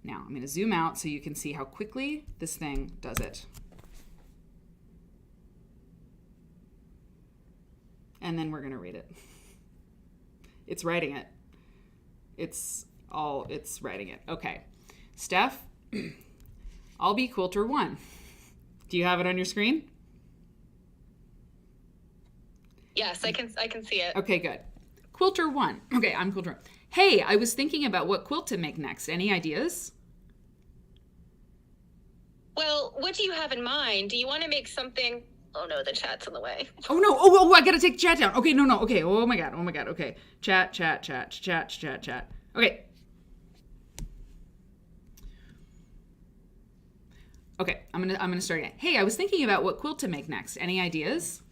Speaker 3: Now, I'm going to zoom out so you can see how quickly this thing does it. And then we're going to read it. It's writing it. It's writing it. Okay. Steph, I'll be quilter 1. Do you have it on your screen?
Speaker 4: Yes, I can see it.
Speaker 3: Okay, good. Quilter 1. Okay, I'm quilter 1. Hey, I was thinking about what quilt to make next. Any ideas?
Speaker 4: Well, what do you have in mind? Do you want to make something? Oh no, the chat's in the way.
Speaker 3: Oh no! Oh, I gotta take chat down. Okay, no. Okay. Oh my god. Okay. Chat. Okay. Okay. I'm gonna start again. Hey, I was thinking about what quilt to make next. Any ideas?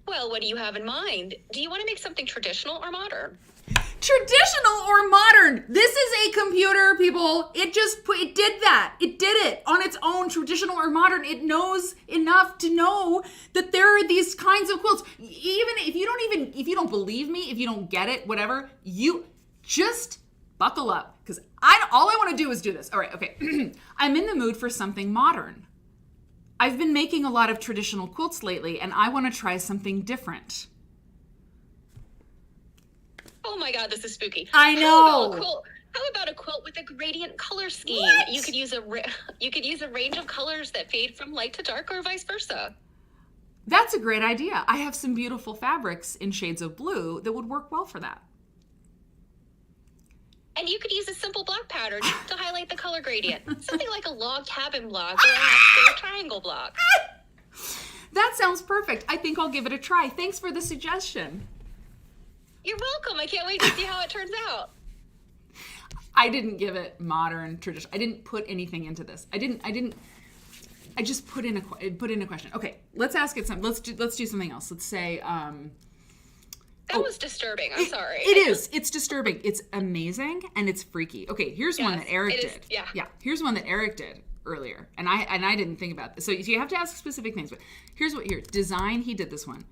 Speaker 4: Well, what do you have in mind? Do you want to make something traditional or modern?
Speaker 3: Traditional or modern? This is a computer, people. It did that. It did it on its own, traditional or modern. It knows enough to know that there are these kinds of quilts. Even if you don't believe me, if you don't get it, whatever, you just buckle up, because all I want to do is do this. All right, okay. I'm in the mood for something modern. I've been making a lot of traditional quilts lately, and I want to try something different.
Speaker 4: Oh my god, this is spooky.
Speaker 3: I know.
Speaker 4: How about a quilt with a gradient color scheme?
Speaker 3: What?
Speaker 4: You could use a range of colors that fade from light to dark, or vice versa.
Speaker 3: That's a great idea. I have some beautiful fabrics in shades of blue that would work well for that.
Speaker 4: And you could use a simple block pattern to highlight the color gradient. Something like a log cabin block or a half-square triangle block.
Speaker 3: That sounds perfect. I think I'll give it a try. Thanks for the suggestion.
Speaker 4: You're welcome. I can't wait to see how it turns out.
Speaker 3: I didn't give it modern tradition. I didn't put anything into this. I just put in a question. Okay, let's ask it something. Let's do something else. Let's say
Speaker 4: that was disturbing. I'm sorry.
Speaker 3: It is. It's disturbing. It's amazing and it's freaky. Okay, here's one that Eric did.
Speaker 4: Yeah.
Speaker 3: Here's one that Eric did earlier, and I didn't think about this. So you have to ask specific things. But here. Design. He did this one.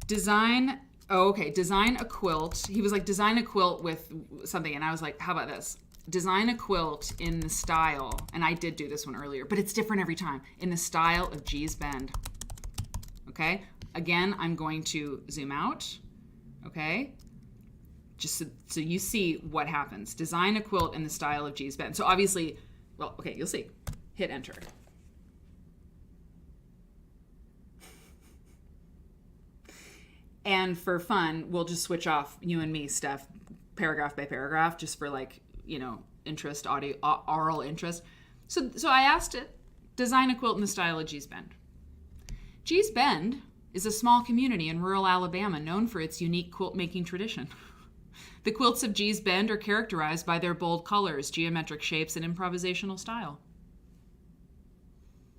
Speaker 3: Design. Oh, okay. Design a quilt. He was like, design a quilt with something, and I was like, how about this? Design a quilt in the style, and I did do this one earlier, but it's different every time. In the style of G's Bend. Okay. Again, I'm going to zoom out. Okay. Just so you see what happens. Design a quilt in the style of G's Bend. So obviously, well, okay, you'll see. Hit enter. And for fun, we'll just switch off, you and me, Steph, paragraph by paragraph, just for interest, oral interest. So I asked it, design a quilt in the style of G's Bend. G's Bend is a small community in rural Alabama known for its unique quilt-making tradition. The quilts of G's Bend are characterized by their bold colors, geometric shapes, and improvisational style.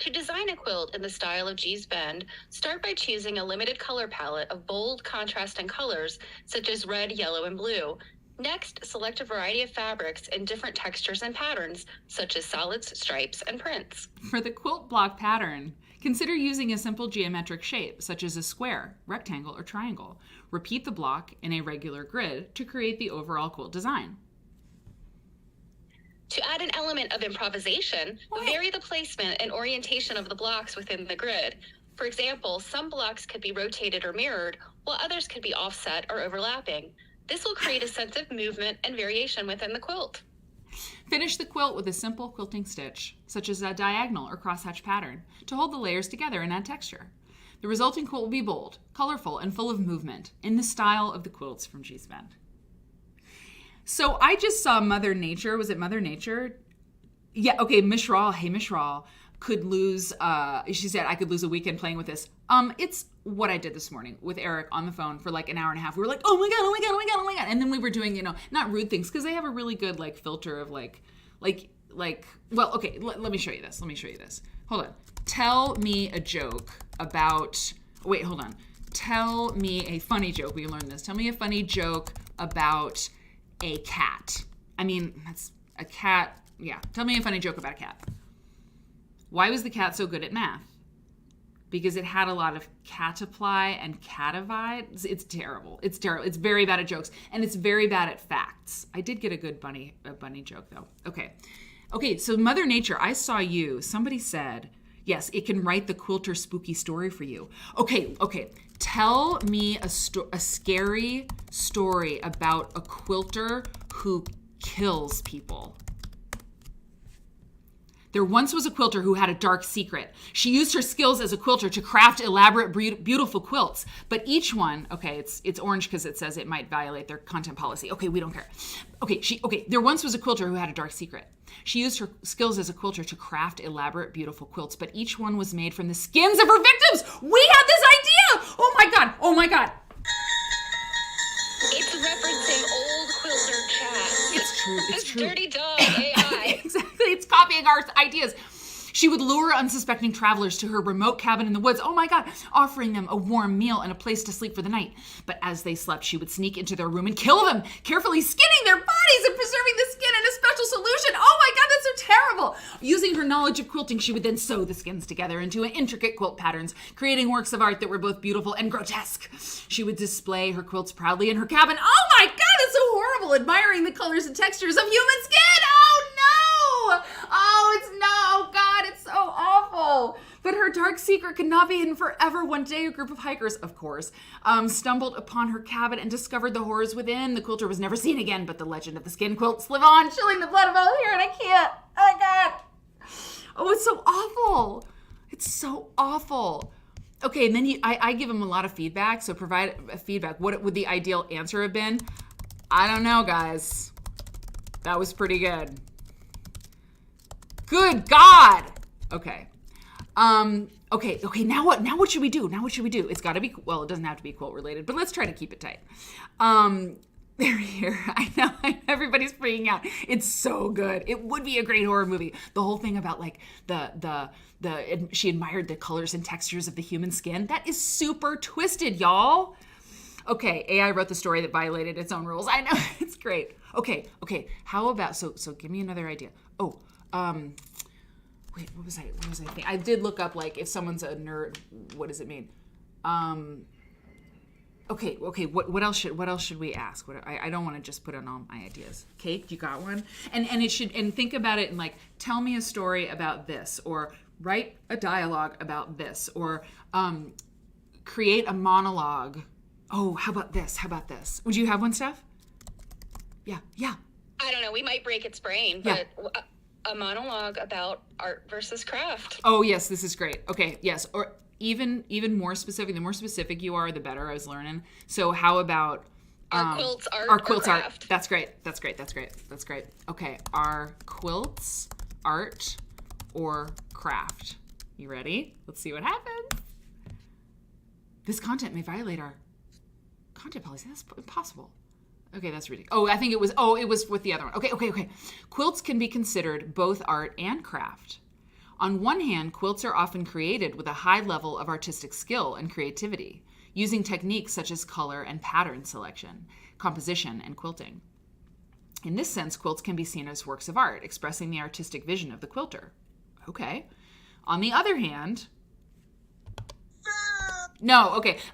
Speaker 4: To design a quilt in the style of G's Bend, start by choosing a limited color palette of bold, contrasting colors such as red, yellow, and blue. Next, select a variety of fabrics in different textures and patterns, such as solids, stripes, and prints.
Speaker 3: For the quilt block pattern, consider using a simple geometric shape, such as a square, rectangle, or triangle. Repeat the block in a regular grid to create the overall quilt design.
Speaker 4: To add an element of improvisation, vary the placement and orientation of the blocks within the grid. For example, some blocks could be rotated or mirrored, while others could be offset or overlapping. This will create a sense of movement and variation within the quilt.
Speaker 3: Finish the quilt with a simple quilting stitch, such as a diagonal or crosshatch pattern, to hold the layers together and add texture. The resulting quilt will be bold, colorful, and full of movement, in the style of the quilts from G's Bend. So I just saw Mother Nature. Was it Mother Nature? Yeah, okay, Mishral. Hey, Mishral could lose, she said, I could lose a weekend playing with this. It's what I did this morning with Eric on the phone for like an hour and a half. We were like, oh my God, oh my God, oh my God, oh my God. And then we were doing, not rude things, because they have a really good like filter of well, okay, let me show you this. Let me show you this. Hold on. Tell me a joke about, wait, hold on. Tell me a funny joke. We learned this. Tell me a funny joke about a cat. I mean, that's a cat. Yeah. Tell me a funny joke about a cat. Why was the cat so good at math? Because it had a lot of cataply and catavide. It's terrible. It's terrible. It's very bad at jokes, and it's very bad at facts. I did get a good bunny joke though. Okay. So Mother Nature, I saw you. Somebody said, yes, it can write the quilter spooky story for you. Okay. Tell me a scary story about a quilter who kills people. There once was a quilter who had a dark secret. She used her skills as a quilter to craft elaborate, beautiful quilts. But each one, okay, it's orange because it says it might violate their content policy. Okay, we don't care. Okay, there once was a quilter who had a dark secret. She used her skills as a quilter to craft elaborate, beautiful quilts, but each one was made from the skins of her victims. We had this idea! Oh my God.
Speaker 4: It's referencing old quilter chat.
Speaker 3: It's true.
Speaker 4: Dirty dog AI.
Speaker 3: Exactly, it's copying our ideas. She would lure unsuspecting travelers to her remote cabin in the woods, oh my God, offering them a warm meal and a place to sleep for the night. But as they slept, she would sneak into their room and kill them, carefully skinning their bodies and preserving the skin in a special solution. Oh my God, that's so terrible. Using her knowledge of quilting, she would then sew the skins together into intricate quilt patterns, creating works of art that were both beautiful and grotesque. She would display her quilts proudly in her cabin. Oh my God, that's so horrible, admiring the colors and textures of human skin. Oh no! Oh God, it's so awful. But her dark secret could not be hidden forever. One day, a group of hikers, of course, stumbled upon her cabin and discovered the horrors within. The quilter was never seen again, but the legend of the skin quilts live on, chilling the blood of all here, and I can't. Oh God. Oh, it's so awful. It's so awful. Okay, and then I give him a lot of feedback, so provide feedback. What would the ideal answer have been? I don't know, guys. That was pretty good. Good God. Okay. Okay. Now what? Now what should we do? It's got to be, well, it doesn't have to be quilt related, but let's try to keep it tight. They're here. I know everybody's freaking out. It's so good. It would be a great horror movie. The whole thing about like she admired the colors and textures of the human skin. That is super twisted, y'all. Okay, AI wrote the story that violated its own rules. I know, it's great. Okay. How about, so give me another idea. Wait, what was I thinking? I did look up, like, if someone's a nerd, what does it mean? Okay, what else should we ask? I don't want to just put in all my ideas. Kate, you got one? And think about it and, like, tell me a story about this, or write a dialogue about this, or create a monologue. Oh, how about this? Would you have one, Steph? Yeah.
Speaker 4: I don't know. We might break its brain,
Speaker 3: Yeah.
Speaker 4: but a monologue about art versus craft.
Speaker 3: Oh, yes, this is great. Okay, yes. Or even more specific. The more specific you are, the better. I was learning. So how about
Speaker 4: Our quilts art
Speaker 3: our quilts
Speaker 4: or
Speaker 3: art?
Speaker 4: craft.
Speaker 3: That's great. Okay, our quilts art or craft. You ready? Let's see what happens. This content may violate our content policy. That's impossible. Okay, that's ridiculous. Oh, I think it was with the other one. Okay. Quilts can be considered both art and craft. On one hand, quilts are often created with a high level of artistic skill and creativity, using techniques such as color and pattern selection, composition, and quilting. In this sense, quilts can be seen as works of art, expressing the artistic vision of the quilter. Okay. On the other hand,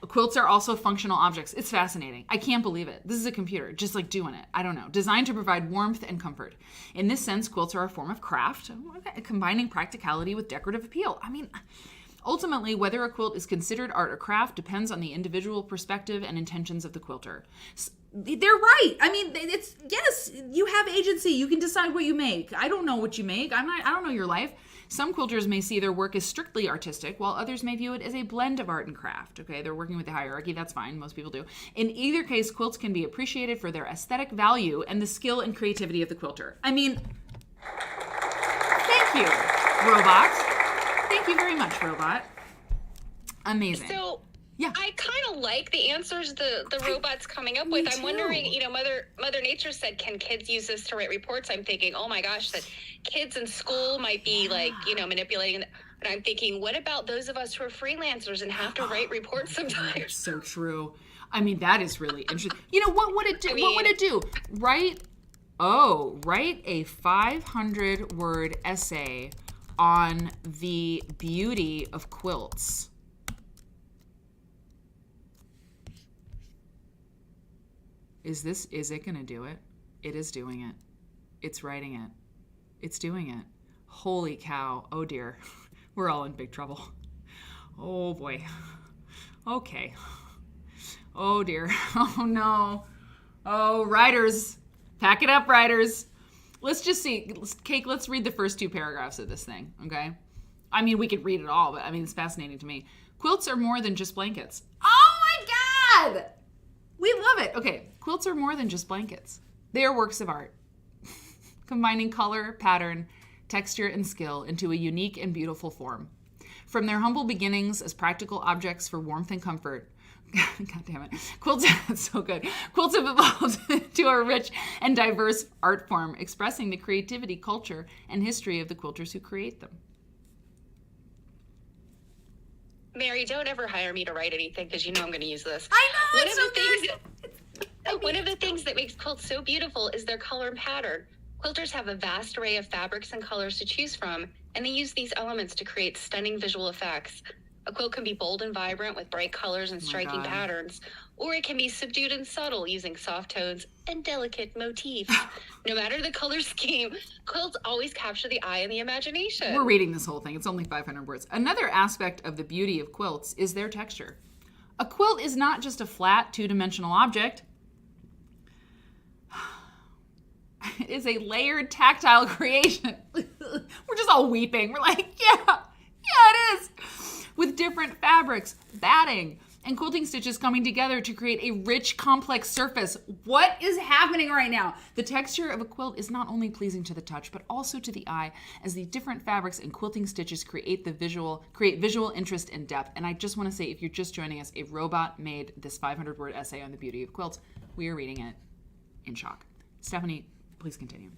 Speaker 3: quilts are also functional objects. It's fascinating. I can't believe it. This is a computer, just like doing it. I don't know. Designed to provide warmth and comfort. In this sense, quilts are a form of craft, combining practicality with decorative appeal. I mean, ultimately, whether a quilt is considered art or craft depends on the individual perspective and intentions of the quilter. They're right. I mean, yes, you have agency. You can decide what you make. I don't know what you make. I don't know your life. Some quilters may see their work as strictly artistic, while others may view it as a blend of art and craft. Okay, they're working with the hierarchy. That's fine. Most people do. In either case, quilts can be appreciated for their aesthetic value and the skill and creativity of the quilter. I mean, thank you, robot. Thank you very much, robot. Amazing.
Speaker 4: So,
Speaker 3: yeah.
Speaker 4: I kind of like the answers the robot's coming up with. I'm wondering, Mother Nature said, can kids use this to write reports? I'm thinking, oh my gosh, that kids in school might be like, manipulating. And I'm thinking, what about those of us who are freelancers and have to write reports sometimes?
Speaker 3: So true. I mean, that is really interesting. What would it do? What would it do? Write a 500-word essay on the beauty of quilts. Is it going to do it? It is doing it. It's writing it. It's doing it. Holy cow. Oh dear. We're all in big trouble. Oh boy. Okay. Oh dear. Oh no. Oh, writers. Pack it up, writers. Let's just see. Cake, let's read the first 2 paragraphs of this thing, okay? I mean, we could read it all, but I mean, it's fascinating to me. Quilts are more than just blankets. Oh my God! We love it. Okay, quilts are more than just blankets. They are works of art, combining color, pattern, texture, and skill into a unique and beautiful form. From their humble beginnings as practical objects for warmth and comfort, God damn it, quilts, that's so good. Quilts have evolved into a rich and diverse art form, expressing the creativity, culture, and history of the quilters who create them.
Speaker 4: Mary, don't ever hire me to write anything because I'm going to use this.
Speaker 3: I know,
Speaker 4: One of the things that makes quilts so beautiful is their color and pattern. Quilters have a vast array of fabrics and colors to choose from, and they use these elements to create stunning visual effects. A quilt can be bold and vibrant with bright colors and striking patterns, or it can be subdued and subtle using soft tones and delicate motifs. No matter the color scheme, quilts always capture the eye and the imagination.
Speaker 3: We're reading this whole thing. It's only 500 words. Another aspect of the beauty of quilts is their texture. A quilt is not just a flat, two-dimensional object. It is a layered, tactile creation. We're just all weeping. We're like, yeah, it is. With different fabrics, batting, and quilting stitches coming together to create a rich, complex surface. What is happening right now? The texture of a quilt is not only pleasing to the touch, but also to the eye, as the different fabrics and quilting stitches create visual interest and depth. And I just want to say, if you're just joining us, a robot made this 500-word essay on the beauty of quilts. We are reading it in shock. Stephanie, please continue.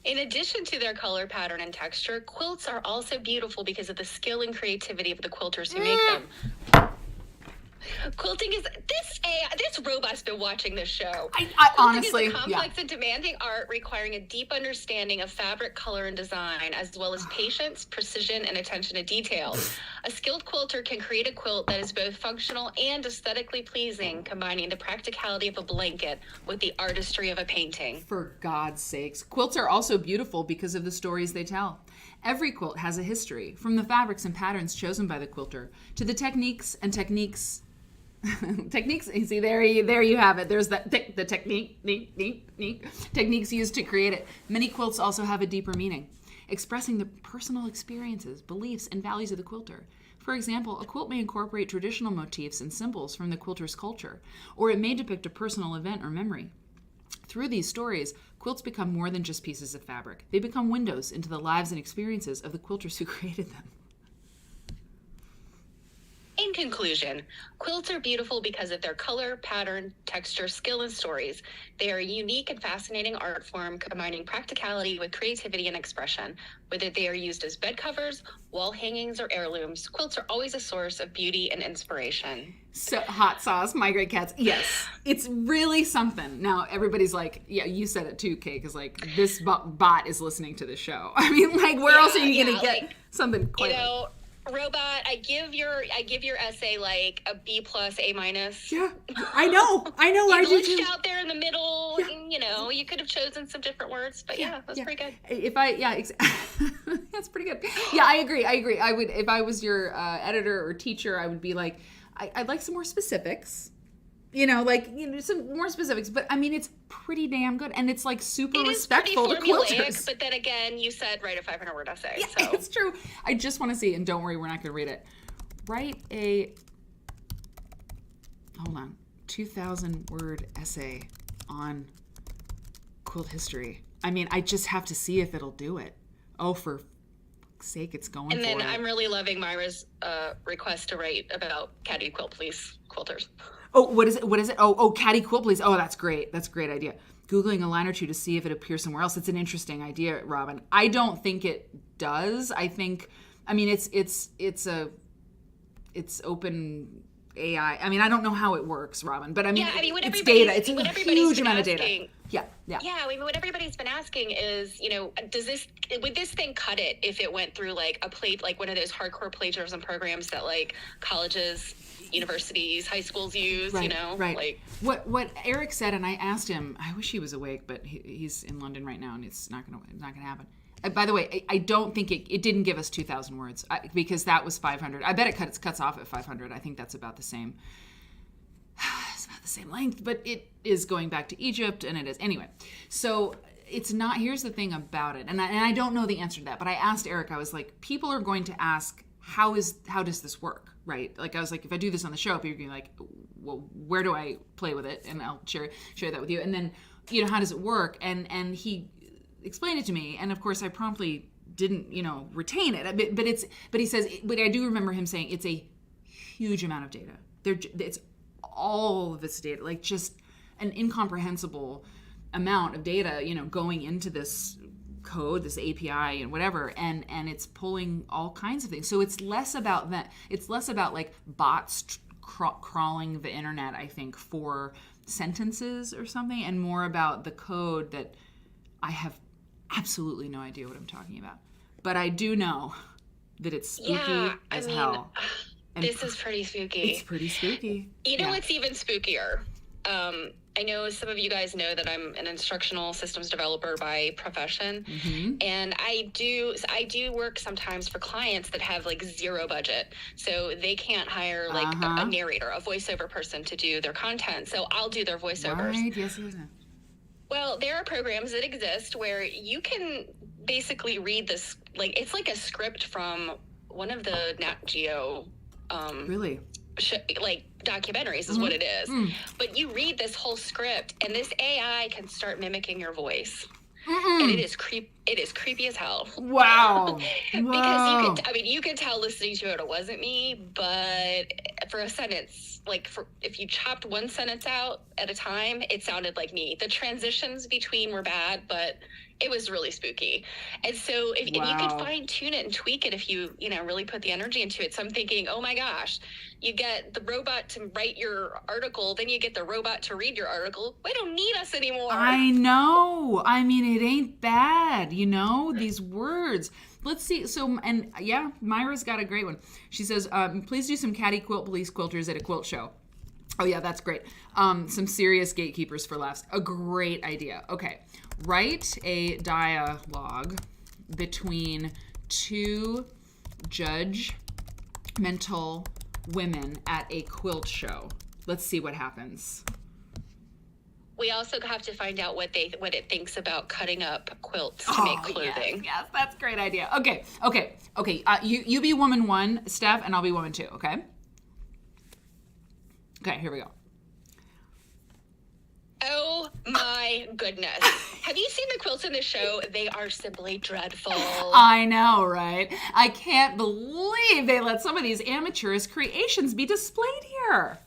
Speaker 4: In addition to their color, pattern, and texture, quilts are also beautiful because of the skill and creativity of the quilters who make them. Quilting is this robot's been watching this show.
Speaker 3: I
Speaker 4: Quilting
Speaker 3: honestly,
Speaker 4: is a complex and demanding art requiring a deep understanding of fabric, color, and design, as well as patience, precision, and attention to detail. A skilled quilter can create a quilt that is both functional and aesthetically pleasing, combining the practicality of a blanket with the artistry of a painting.
Speaker 3: For God's sakes. Quilts are also beautiful because of the stories they tell. Every quilt has a history, from the fabrics and patterns chosen by the quilter to the techniques. See, there you have it. There's the techniques used to create it. Many quilts also have a deeper meaning, expressing the personal experiences, beliefs, and values of the quilter. For example, a quilt may incorporate traditional motifs and symbols from the quilter's culture, or it may depict a personal event or memory. Through these stories, quilts become more than just pieces of fabric. They become windows into the lives and experiences of the quilters who created them.
Speaker 4: In conclusion, quilts are beautiful because of their color, pattern, texture, skill, and stories. They are a unique and fascinating art form combining practicality with creativity and expression. Whether they are used as bed covers, wall hangings, or heirlooms, quilts are always a source of beauty and inspiration.
Speaker 3: So, hot sauce, my great cats. Yes, it's really something. Now, everybody's like, yeah, you said it too, Kay, because like this bot is listening to the show. I mean, like, where else are you going to get
Speaker 4: like,
Speaker 3: something quite
Speaker 4: Robot, I give your essay like a B+, A-.
Speaker 3: Yeah, I know.
Speaker 4: You
Speaker 3: do
Speaker 4: glitched
Speaker 3: too.
Speaker 4: out there in the middle. Yeah. You could have chosen some different words, but that's pretty good.
Speaker 3: That's pretty good. Yeah, I agree. I would, if I was your editor or teacher, I would be like, I'd like some more specifics. Some more specifics. But I mean, it's pretty damn good, and it's like super respectful to quilters.
Speaker 4: But then again, you said write a 500-word essay.
Speaker 3: Yeah,
Speaker 4: so
Speaker 3: it's true. I just want to see, and don't worry, we're not going to read it. Write a 2,000-word essay on quilt history. I mean, I just have to see if it'll do it. Oh, for fuck's sake, it's going
Speaker 4: And
Speaker 3: for
Speaker 4: then
Speaker 3: it.
Speaker 4: I'm really loving Myra's request to write about Caddy Quilt Police quilters.
Speaker 3: Oh, what is it? Oh, Caddy Quilt, please. Oh, that's great. That's a great idea. Googling a line or two to see if it appears somewhere else. It's an interesting idea, Robin. I don't think it does. It's open AI. I mean, I don't know how it works, Robin, but it's data. It's a huge amount of data. Yeah.
Speaker 4: Yeah, what everybody's been asking is, would this thing cut it if it went through like one of those hardcore plagiarism programs that like colleges, universities, high schools use,
Speaker 3: Right.
Speaker 4: Like
Speaker 3: what Eric said, and I asked him, I wish he was awake, but he's in London right now, and it's not gonna happen. By the way, I don't think it didn't give us 2,000 words because that was 500. I bet it cuts off at 500. I think that's about the same. It's about the same length, but it is going back to Egypt, and it is anyway. So it's not. Here's the thing about it, and I don't know the answer to that, but I asked Eric. I was like, people are going to ask, how does this work, right? Like I was like, if I do this on the show, people are going to be like, well, where do I play with it? And I'll share that with you. And then, how does it work? And he explained it to me, and of course I promptly didn't retain it, but he says, but I do remember him saying it's a huge amount of data. It's all of this data, like just an incomprehensible amount of data going into this code, this API and whatever, and it's pulling all kinds of things. So it's less about that. It's less about like bots crawling the internet, I think, for sentences or something, and more about the code that I have absolutely no idea what I'm talking about. But I do know that it's spooky as hell. And
Speaker 4: this is pretty spooky.
Speaker 3: It's pretty spooky.
Speaker 4: What's even spookier? I know some of you guys know that I'm an instructional systems developer by profession, and I do work sometimes for clients that have like zero budget, so they can't hire like a narrator, a voiceover person to do their content. So I'll do their voiceovers.
Speaker 3: Right? Yes.
Speaker 4: Well, there are programs that exist where you can basically read this, like it's like a script from one of the Nat Geo
Speaker 3: Really?
Speaker 4: Like documentaries is what it is. But you read this whole script, and this AI can start mimicking your voice. And it is creepy as hell.
Speaker 3: Wow.
Speaker 4: Because you could tell listening to it wasn't me, but for a sentence, if you chopped one sentence out at a time, it sounded like me. The transitions between were bad, but it was really spooky. And so if you could fine tune it and tweak it, if you really put the energy into it. So I'm thinking, oh my gosh, you get the robot to write your article, then you get the robot to read your article. They don't need us anymore.
Speaker 3: I know. I mean, it ain't bad, these words. Let's see. So, and yeah, Myra's got a great one. She says, please do some Caddy Quilt Police quilters at a quilt show. Oh yeah, that's great. Some serious gatekeepers for laughs. A great idea. Okay. Write a dialogue between two judgmental women at a quilt show. Let's see what happens.
Speaker 4: We also have to find out what it thinks about cutting up quilts to make clothing.
Speaker 3: Yes, that's a great idea. Okay. You be woman one, Steph, and I'll be woman two, okay? Okay, here we go.
Speaker 4: Oh my goodness. Have you seen the quilts in the show? They are simply dreadful.
Speaker 3: I know, right? I can't believe they let some of these amateurish creations be displayed here.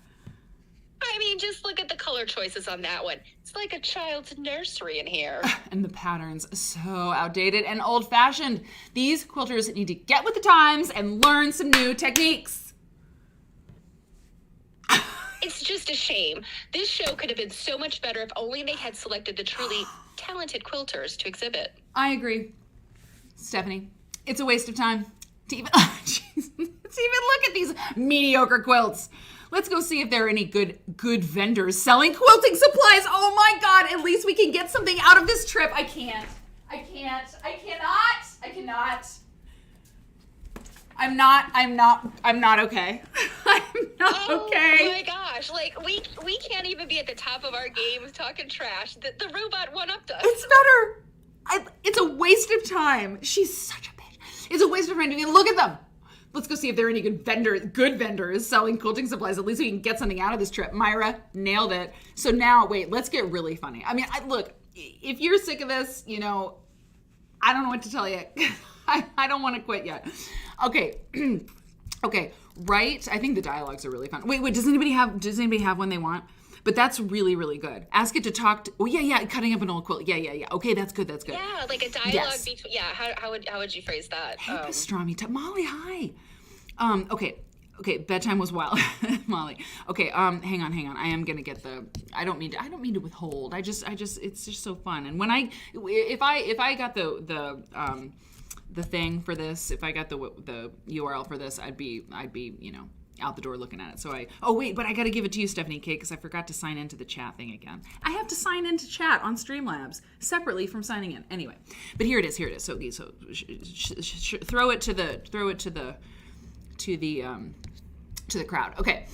Speaker 4: I mean, just look at the color choices on that one. It's like a child's nursery in here.
Speaker 3: And the patterns so outdated and old-fashioned. These quilters need to get with the times and learn some new techniques.
Speaker 4: It's just a shame. This show could have been so much better if only they had selected the truly talented quilters to exhibit.
Speaker 3: I agree. Stephanie, it's a waste of time to even, let's even look at these mediocre quilts. Let's go see if there are any good vendors selling quilting supplies. Oh my God, at least we can get something out of this trip. I cannot. I'm not okay. I'm not okay.
Speaker 4: Oh my gosh, like we can't even be at the top of our games talking trash. The robot one-upped us.
Speaker 3: It's better. It's a waste of time. She's such a bitch. It's a waste of time to even look at them. Let's go see if there are any good vendors selling quilting supplies. At least we can get something out of this trip. Myra nailed it. So now, wait, let's get really funny. I mean, look, if you're sick of this, I don't know what to tell you. I don't want to quit yet. Okay. Okay. Right. I think the dialogues are really fun. Wait, does anybody have one they want? But that's really, really good. Ask it to talk to, cutting up an old quilt. Yeah. Okay, that's good.
Speaker 4: Yeah, like a dialogue
Speaker 3: Yes.
Speaker 4: between, how would you phrase that?
Speaker 3: Hey, pastrami. Molly, hi. Okay, bedtime was wild. Molly. Okay, hang on. I am gonna get I don't mean to withhold. It's just so fun. And when if I got the thing for this, if I got the URL for this, I'd be out the door looking at it. So but I got to give it to you, Stephanie K, because I forgot to sign into the chat thing again. I have to sign into chat on Streamlabs separately from signing in. Anyway, but here it is. So throw it to the crowd. Okay.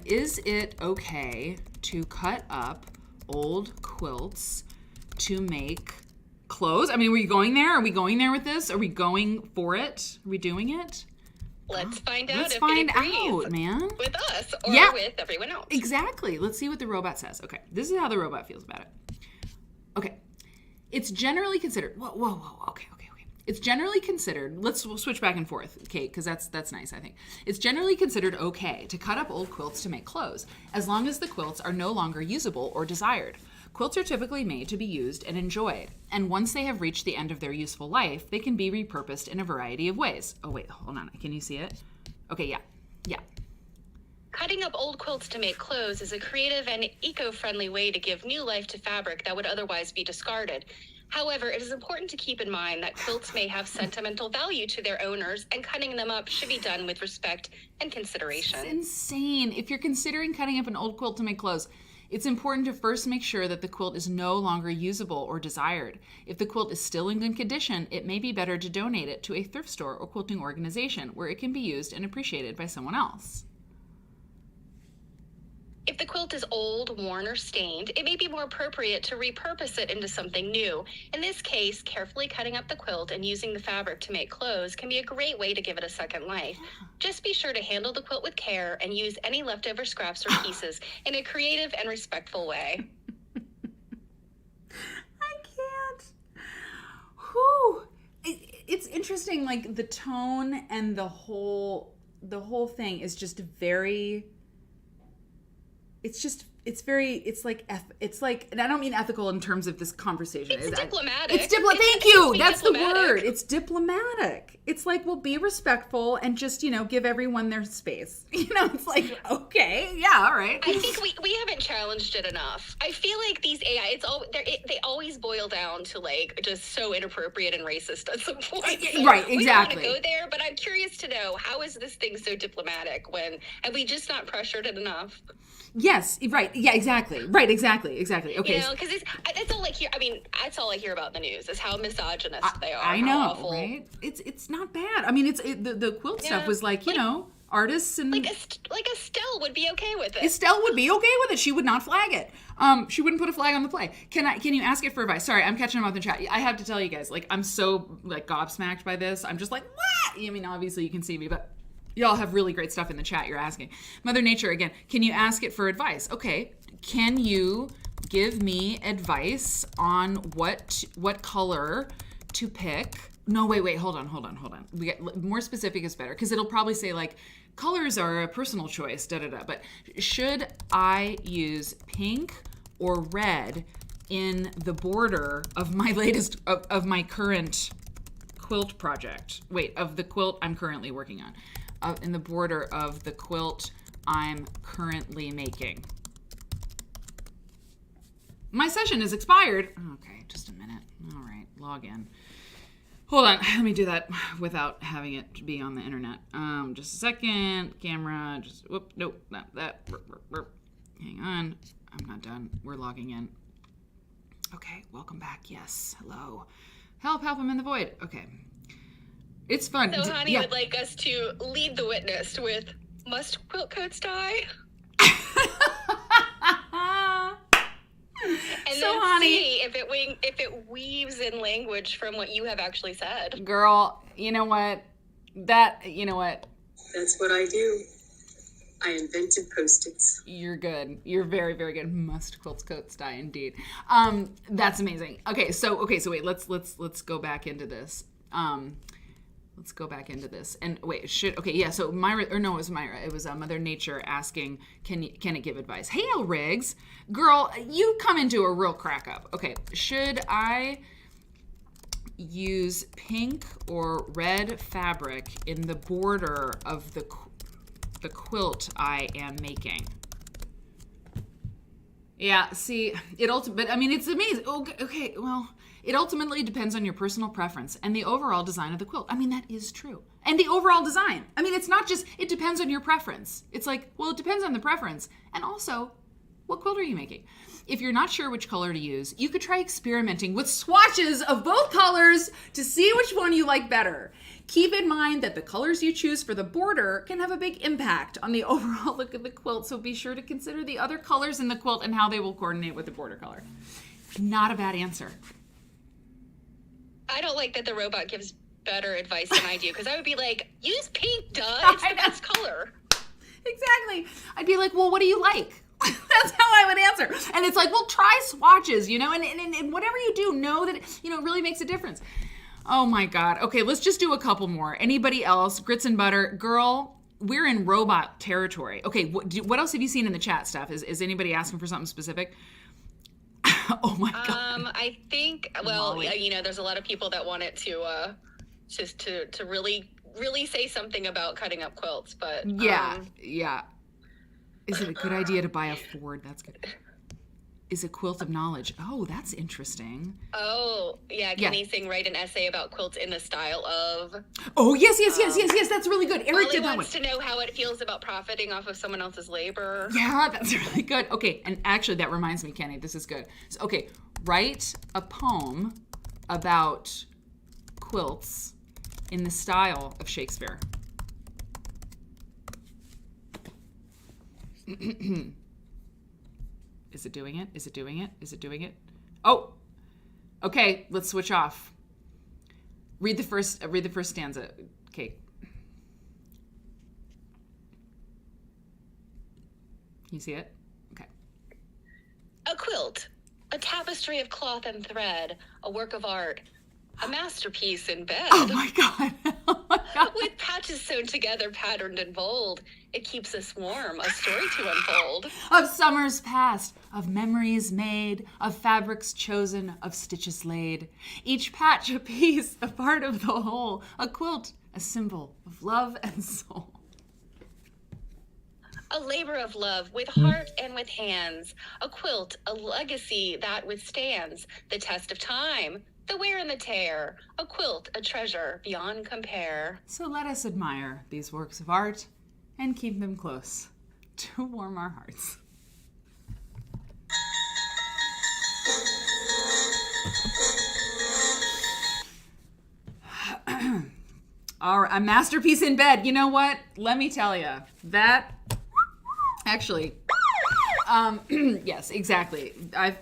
Speaker 3: Is it okay to cut up old quilts to make clothes? I mean, were you going there? Are we going there with this? Are we going for it? Are we doing it?
Speaker 4: Let's find out.
Speaker 3: Let's
Speaker 4: if
Speaker 3: find
Speaker 4: it agrees
Speaker 3: out, man.
Speaker 4: with us or with everyone else.
Speaker 3: Exactly. Let's see what the robot says. Okay, this is how the robot feels about it. Okay, it's generally considered. Whoa. Okay. It's generally considered. We'll switch back and forth, Kate, because that's nice. I think it's generally considered okay to cut up old quilts to make clothes, as long as the quilts are no longer usable or desired. Quilts are typically made to be used and enjoyed, and once they have reached the end of their useful life, they can be repurposed in a variety of ways. Oh wait, hold on. Can you see it? Okay, yeah.
Speaker 4: Cutting up old quilts to make clothes is a creative and eco-friendly way to give new life to fabric that would otherwise be discarded. However, it is important to keep in mind that quilts may have sentimental value to their owners, and cutting them up should be done with respect and consideration.
Speaker 3: It's insane. If you're considering cutting up an old quilt to make clothes, it's important to first make sure that the quilt is no longer usable or desired. If the quilt is still in good condition, it may be better to donate it to a thrift store or quilting organization where it can be used and appreciated by someone else.
Speaker 4: If the quilt is old, worn, or stained, it may be more appropriate to repurpose it into something new. In this case, carefully cutting up the quilt and using the fabric to make clothes can be a great way to give it a second life. Just be sure to handle the quilt with care and use any leftover scraps or pieces in a creative and respectful way.
Speaker 3: I can't. Whew. It's interesting, like the tone and the whole thing is just very... It's like, and I don't mean ethical in terms of this conversation.
Speaker 4: It's diplomatic.
Speaker 3: Thank you. That's the word. It's diplomatic. It's like, well, be respectful and just, give everyone their space. It's like, okay, yeah, all right.
Speaker 4: I think we haven't challenged it enough. I feel like these AI, they always boil down to like just so inappropriate and racist at some point. So
Speaker 3: right, exactly.
Speaker 4: We don't want to go there, but I'm curious to know, how is this thing so diplomatic when have we just not pressured it enough?
Speaker 3: Yes, right. Yeah, exactly. Right, exactly. Okay.
Speaker 4: Because that's all that's all I hear about in the news is how misogynist they are.
Speaker 3: I
Speaker 4: how
Speaker 3: know,
Speaker 4: awful.
Speaker 3: right? It's not bad. I mean, the quilt stuff was like, artists and
Speaker 4: like Estelle would be okay with it.
Speaker 3: Estelle would be okay with it. She would not flag it. She wouldn't put a flag on the play. Can you ask it for advice? Sorry, I'm catching them off the chat. I have to tell you guys, like, I'm so like gobsmacked by this. I'm just like, what? I mean, obviously you can see me, but y'all have really great stuff in the chat you're asking. Mother Nature, again, can you ask it for advice? Okay, can you give me advice on what color to pick. No, wait, hold on. We get more specific is better, because it'll probably say like colors are a personal choice, But should I use pink or red in the border of my latest of my current quilt project? Wait, of the quilt I'm currently working on. In the border of the quilt I'm currently making. My session is expired. Okay, just a minute. All right, log in. Hold on, let me do that without having it be on the internet. Just a second. Camera, nope, not that. Hang on, I'm not done. We're logging in. Okay, welcome back. Yes, hello. Help, I'm in the void. Okay. It's fun.
Speaker 4: So Honey would like us to lead the witness with, must quilt coats die? And
Speaker 3: So,
Speaker 4: then
Speaker 3: Honey,
Speaker 4: see if it weaves in language from what you have actually said.
Speaker 3: girl, you know what? That's
Speaker 5: That's what I do. I invented Post-its.
Speaker 3: You're good. You're very, very good. Must quilts coats die indeed. That's amazing. Okay, so wait, let's go back into this. Let's go back into this. And wait, so Myra, or no, it was Myra. It was Mother Nature asking, can it give advice? Hey, El Riggs, girl, you come into a real crack up. Okay, should I use pink or red fabric in the border of the quilt I am making? Yeah, see, but I mean, it's amazing. Okay, well, it ultimately depends on your personal preference and the overall design of the quilt. I mean, that is true. And the overall design. I mean, it's not just, it depends on your preference. It's like, well, it depends on the preference. And also, what quilt are you making? If you're not sure which color to use, you could try experimenting with swatches of both colors to see which one you like better. Keep in mind that the colors you choose for the border can have a big impact on the overall look of the quilt, so be sure to consider the other colors in the quilt and how they will coordinate with the border color. Not a bad answer.
Speaker 4: I don't like that the robot gives better advice than I do, because I would be like, use pink, duh. It's the best color.
Speaker 3: Exactly. I'd be like, well, what do you like? That's how I would answer. And it's like, well, try swatches, and whatever you do, know that, it really makes a difference. Oh my God. Okay, let's just do a couple more. Anybody else? Grits and butter. Girl, we're in robot territory. Okay, what else have you seen in the chat, Steph? Is anybody asking for something specific? Oh my God.
Speaker 4: I think, there's a lot of people that want it to just to really, really say something about cutting up quilts, but
Speaker 3: yeah. Is it a good idea to buy a Ford? That's good. Is a quilt of knowledge. Oh, that's interesting.
Speaker 4: Oh, yeah. Kenny's saying write an essay about quilts in the style of.
Speaker 3: Oh, yes. That's really good. Eric did that one.
Speaker 4: wants to know how it feels about profiting off of someone else's labor.
Speaker 3: Yeah, that's really good. Okay, and actually that reminds me, Kenny, this is good. So, okay, write a poem about quilts in the style of Shakespeare. Is it doing it? Oh, okay. Let's switch off. Read the first stanza. Okay. You see it? Okay.
Speaker 4: A quilt, a tapestry of cloth and thread, a work of art, a masterpiece in bed.
Speaker 3: Oh my God. Oh my God.
Speaker 4: With patches sewn together, patterned and bold, it keeps us warm, a story to unfold.
Speaker 3: Of summers past, of memories made, of fabrics chosen, of stitches laid. Each patch a piece, a part of the whole. A quilt, a symbol of love and soul.
Speaker 4: A labor of love with heart and with hands. A quilt, a legacy that withstands the test of time, the wear and the tear. A quilt, a treasure beyond compare.
Speaker 3: So let us admire these works of art and keep them close to warm our hearts. All right, a masterpiece in bed. You know what? Let me tell you, that actually, yes, exactly. A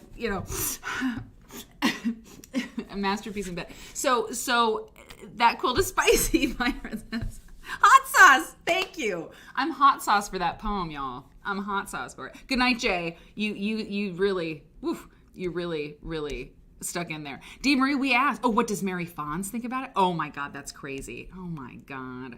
Speaker 3: masterpiece in bed. So that quilt is spicy, Myra says. Hot sauce. Thank you. I'm hot sauce for that poem, y'all. I'm hot sauce for it. Good night, Jay. You really Woof, you really, really stuck in there. Dee Marie, we asked, oh, what does Mary Fonz think about it? Oh my God, that's crazy. Oh my God.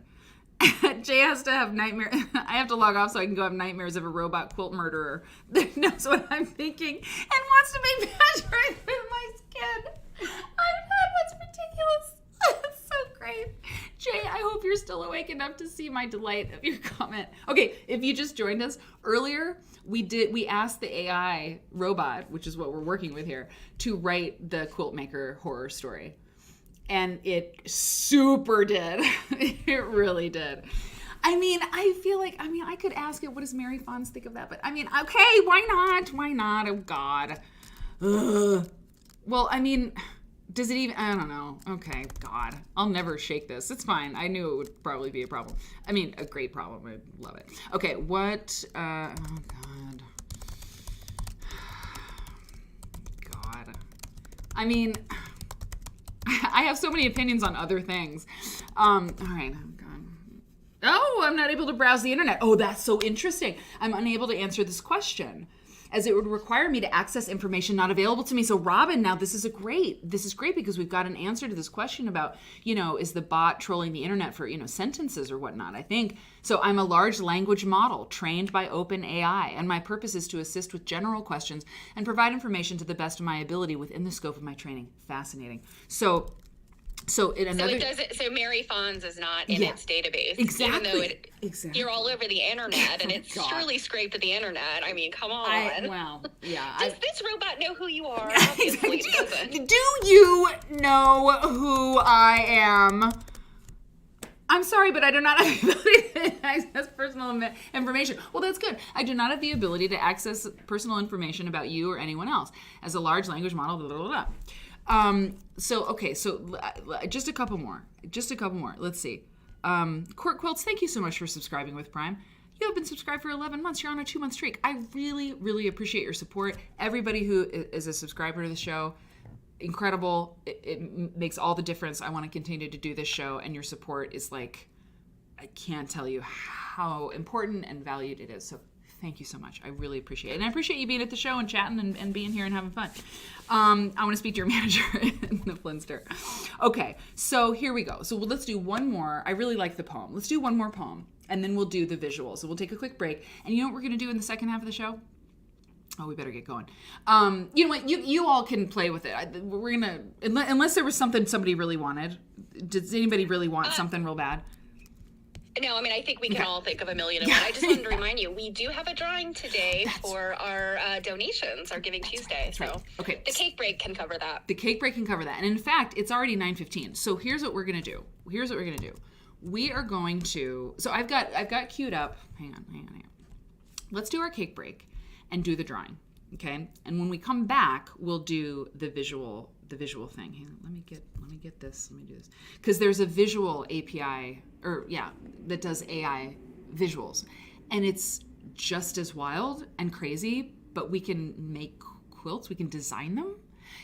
Speaker 3: Jay has to have nightmare. I have to log off so I can go have nightmares of a robot quilt murderer that knows what I'm thinking and wants to make patchwork with my skin. That's ridiculous. That's so great. Jay, I hope you're still awake enough to see my delight of your comment. Okay, if you just joined us earlier, we asked the AI robot, which is what we're working with here, to write the Quilt Maker horror story. And it super did. It really did. I mean, I feel like, I could ask it, what does Mary Fonz think of that? But okay, why not? Why not? Oh God. Ugh. Well, does it even, I don't know. Okay, God. I'll never shake this. It's fine. I knew it would probably be a problem. A great problem. I love it. Okay, what, oh God. God. I have so many opinions on other things. All right, I'm gone. Oh, I'm not able to browse the internet. Oh, that's so interesting. I'm unable to answer this question, as it would require me to access information not available to me. So Robin, now this is great because we've got an answer to this question about, is the bot trolling the internet for, sentences or whatnot, I think. So I'm a large language model trained by OpenAI, and my purpose is to assist with general questions and provide information to the best of my ability within the scope of my training. Fascinating. So
Speaker 4: Mary Fonz is not in its database.
Speaker 3: Exactly.
Speaker 4: Even though you're all over the internet and it's surely scraped the internet. Come on. Does this robot know who you are? Obviously it doesn't.
Speaker 3: Do you know who I am? I'm sorry, but I do not have the ability to access personal information. Well, that's good. I do not have the ability to access personal information about you or anyone else. As a large language model, blah, blah, blah. So just a couple more. Let's see. Court Quilts, thank you so much for subscribing with Prime. You have been subscribed for 11 months. You're on a 2-month streak. I really, really appreciate your support. Everybody who is a subscriber to the show, incredible. It makes all the difference. I want to continue to do this show, and your support is I can't tell you how important and valued it is. So thank you so much. I really appreciate it. And I appreciate you being at the show and chatting and being here and having fun. I want to speak to your manager in the Flinster. Okay, so here we go. So let's do one more. I really like the poem. Let's do one more poem, and then we'll do the visuals. So we'll take a quick break. And you know what we're going to do in the second half of the show? Oh, we better get going. You know what? You all can play with it. We're going to, unless there was something somebody really wanted. Does anybody really want something real bad?
Speaker 4: No, I think we can all think of a million and one. I just wanted to remind you, we do have a drawing today for our donations, our Giving Tuesday.
Speaker 3: Right.
Speaker 4: So
Speaker 3: okay.
Speaker 4: The cake break can cover that.
Speaker 3: The cake break can cover that. And in fact, it's already 9:15. So here's what we're going to do. We are going to, so I've got queued up. Hang on. Let's do our cake break and do the drawing. Okay? And when we come back, we'll do the visual thing. Hang on, let me get this. Let me do this. Because there's a visual API, that does AI visuals. And it's just as wild and crazy, but we can make quilts, we can design them.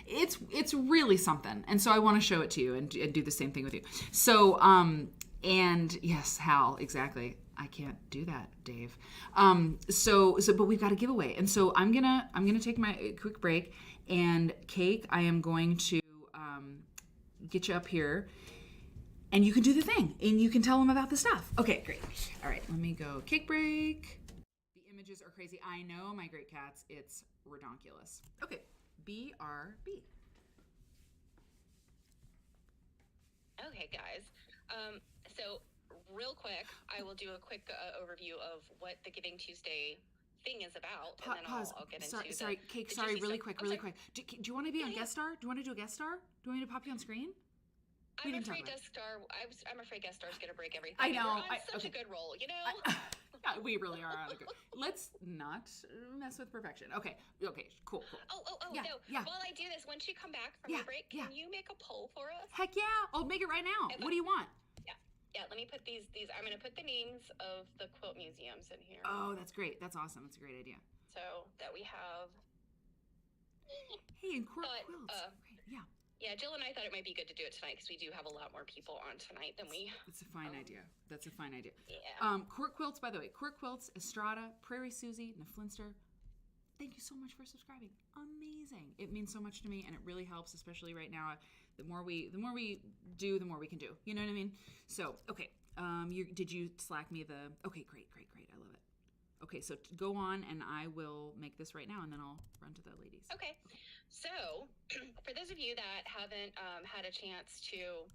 Speaker 3: It's really something. And so I want to show it to you and do the same thing with you. So, and yes, Hal, exactly. I can't do that, Dave. But we've got a giveaway. And so I'm gonna take my quick break, and Cake, I am going to get you up here, and you can do the thing, and you can tell them about the stuff. Okay, great. All right, let me go. Cake break. The images are crazy. I know, my great cats. It's redonkulous. Okay, BRB.
Speaker 4: Okay, guys. So real quick, I will do a quick overview of what the Giving Tuesday thing is about, and then
Speaker 3: Pause.
Speaker 4: I'll get into
Speaker 3: Sorry, Cake. Sorry, really quick. Do you want to be on guest star? Do you want to do a guest star? Do you want me to pop you on screen?
Speaker 4: I'm afraid guest star. I'm afraid guest star's gonna break everything.
Speaker 3: I know.
Speaker 4: We're on such a good roll, you know.
Speaker 3: Yeah, we really are on a good. Let's not mess with perfection. Okay. Cool.
Speaker 4: Oh,
Speaker 3: Yeah,
Speaker 4: no.
Speaker 3: yeah.
Speaker 4: While I do this, once you come back from the break, can you make a poll for us?
Speaker 3: Heck yeah! I'll make it right now.
Speaker 4: Okay.
Speaker 3: What do you want?
Speaker 4: Yeah, let me put these. I'm going to put the names of the quilt museums in here.
Speaker 3: Oh, that's great. That's awesome. That's a great idea.
Speaker 4: So that we have.
Speaker 3: Hey, and Quilts. Great. Yeah.
Speaker 4: Yeah, Jill and I thought it might be good to do it tonight because we do have a lot more people on tonight than we.
Speaker 3: It's a fine idea. That's a fine idea.
Speaker 4: Yeah.
Speaker 3: Court Quilts, by the way. Court Quilts, Estrada, Prairie Susie, Neflinster. Thank you so much for subscribing. Amazing. amazing. It means so much to me, and it really helps, especially right now. The more we do, the more we can do. You know what I mean? So, okay. Did you Slack me the? Okay, great. I love it. Okay, so go on, and I will make this right now, and then I'll run to the ladies.
Speaker 4: Okay. So, for those of you that haven't had a chance to,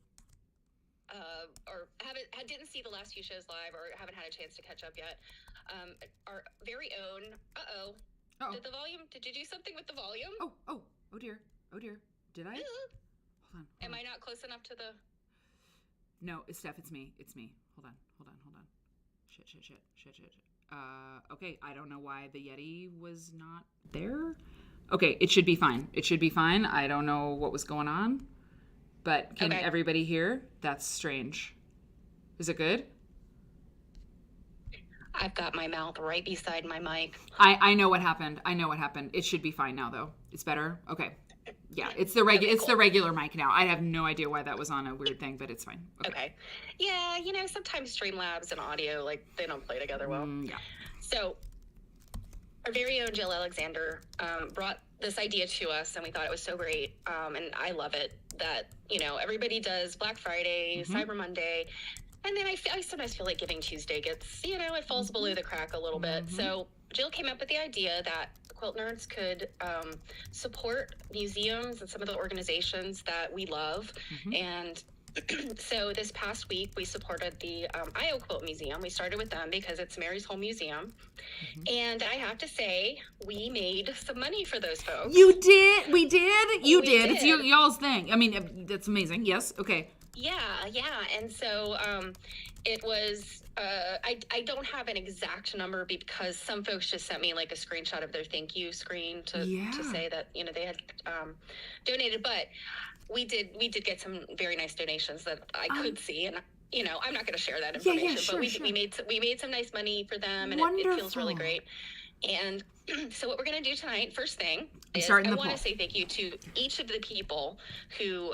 Speaker 4: or didn't see the last few shows live, or haven't had a chance to catch up yet, our very own. Uh-oh. Did you do something with the volume?
Speaker 3: Oh dear. Did I? Hold on.
Speaker 4: Am I not close enough to the?
Speaker 3: No, it's Steph. It's me. Hold on. Shit. Okay, I don't know why the Yeti was not there. Okay, it should be fine. I don't know what was going on, but can everybody hear? That's strange. Is it good?
Speaker 4: I've got my mouth right beside my mic.
Speaker 3: I know what happened. It should be fine now, though. It's better. Okay. Yeah, it's the regular mic now. I have no idea why that was on a weird thing, but it's fine.
Speaker 4: Okay. Yeah, sometimes Streamlabs and audio, like, they don't play together well.
Speaker 3: Yeah.
Speaker 4: So, our very own Jill Alexander brought this idea to us, and we thought it was so great. And I love it that, everybody does Black Friday, Cyber Monday, and then I sometimes feel like Giving Tuesday gets, it falls below the crack a little bit. So Jill came up with the idea that Quilt Nerds could support museums and some of the organizations that we love. And so this past week, we supported the IO Quilt Museum. We started with them because it's Mary's home museum. And I have to say, we made some money for those folks.
Speaker 3: You did? We did? You did. It's y'all's thing. I mean, that's amazing. Yes. Okay.
Speaker 4: Yeah. And so it was, I don't have an exact number because some folks just sent me like a screenshot of their thank you screen to say that, they had donated. But we did get some very nice donations that I could see. And, I'm not going to share that information.
Speaker 3: Sure,
Speaker 4: but we made some nice money for them. And it feels really great. And so what we're going to do tonight, first thing, is I want to say thank you to each of the people who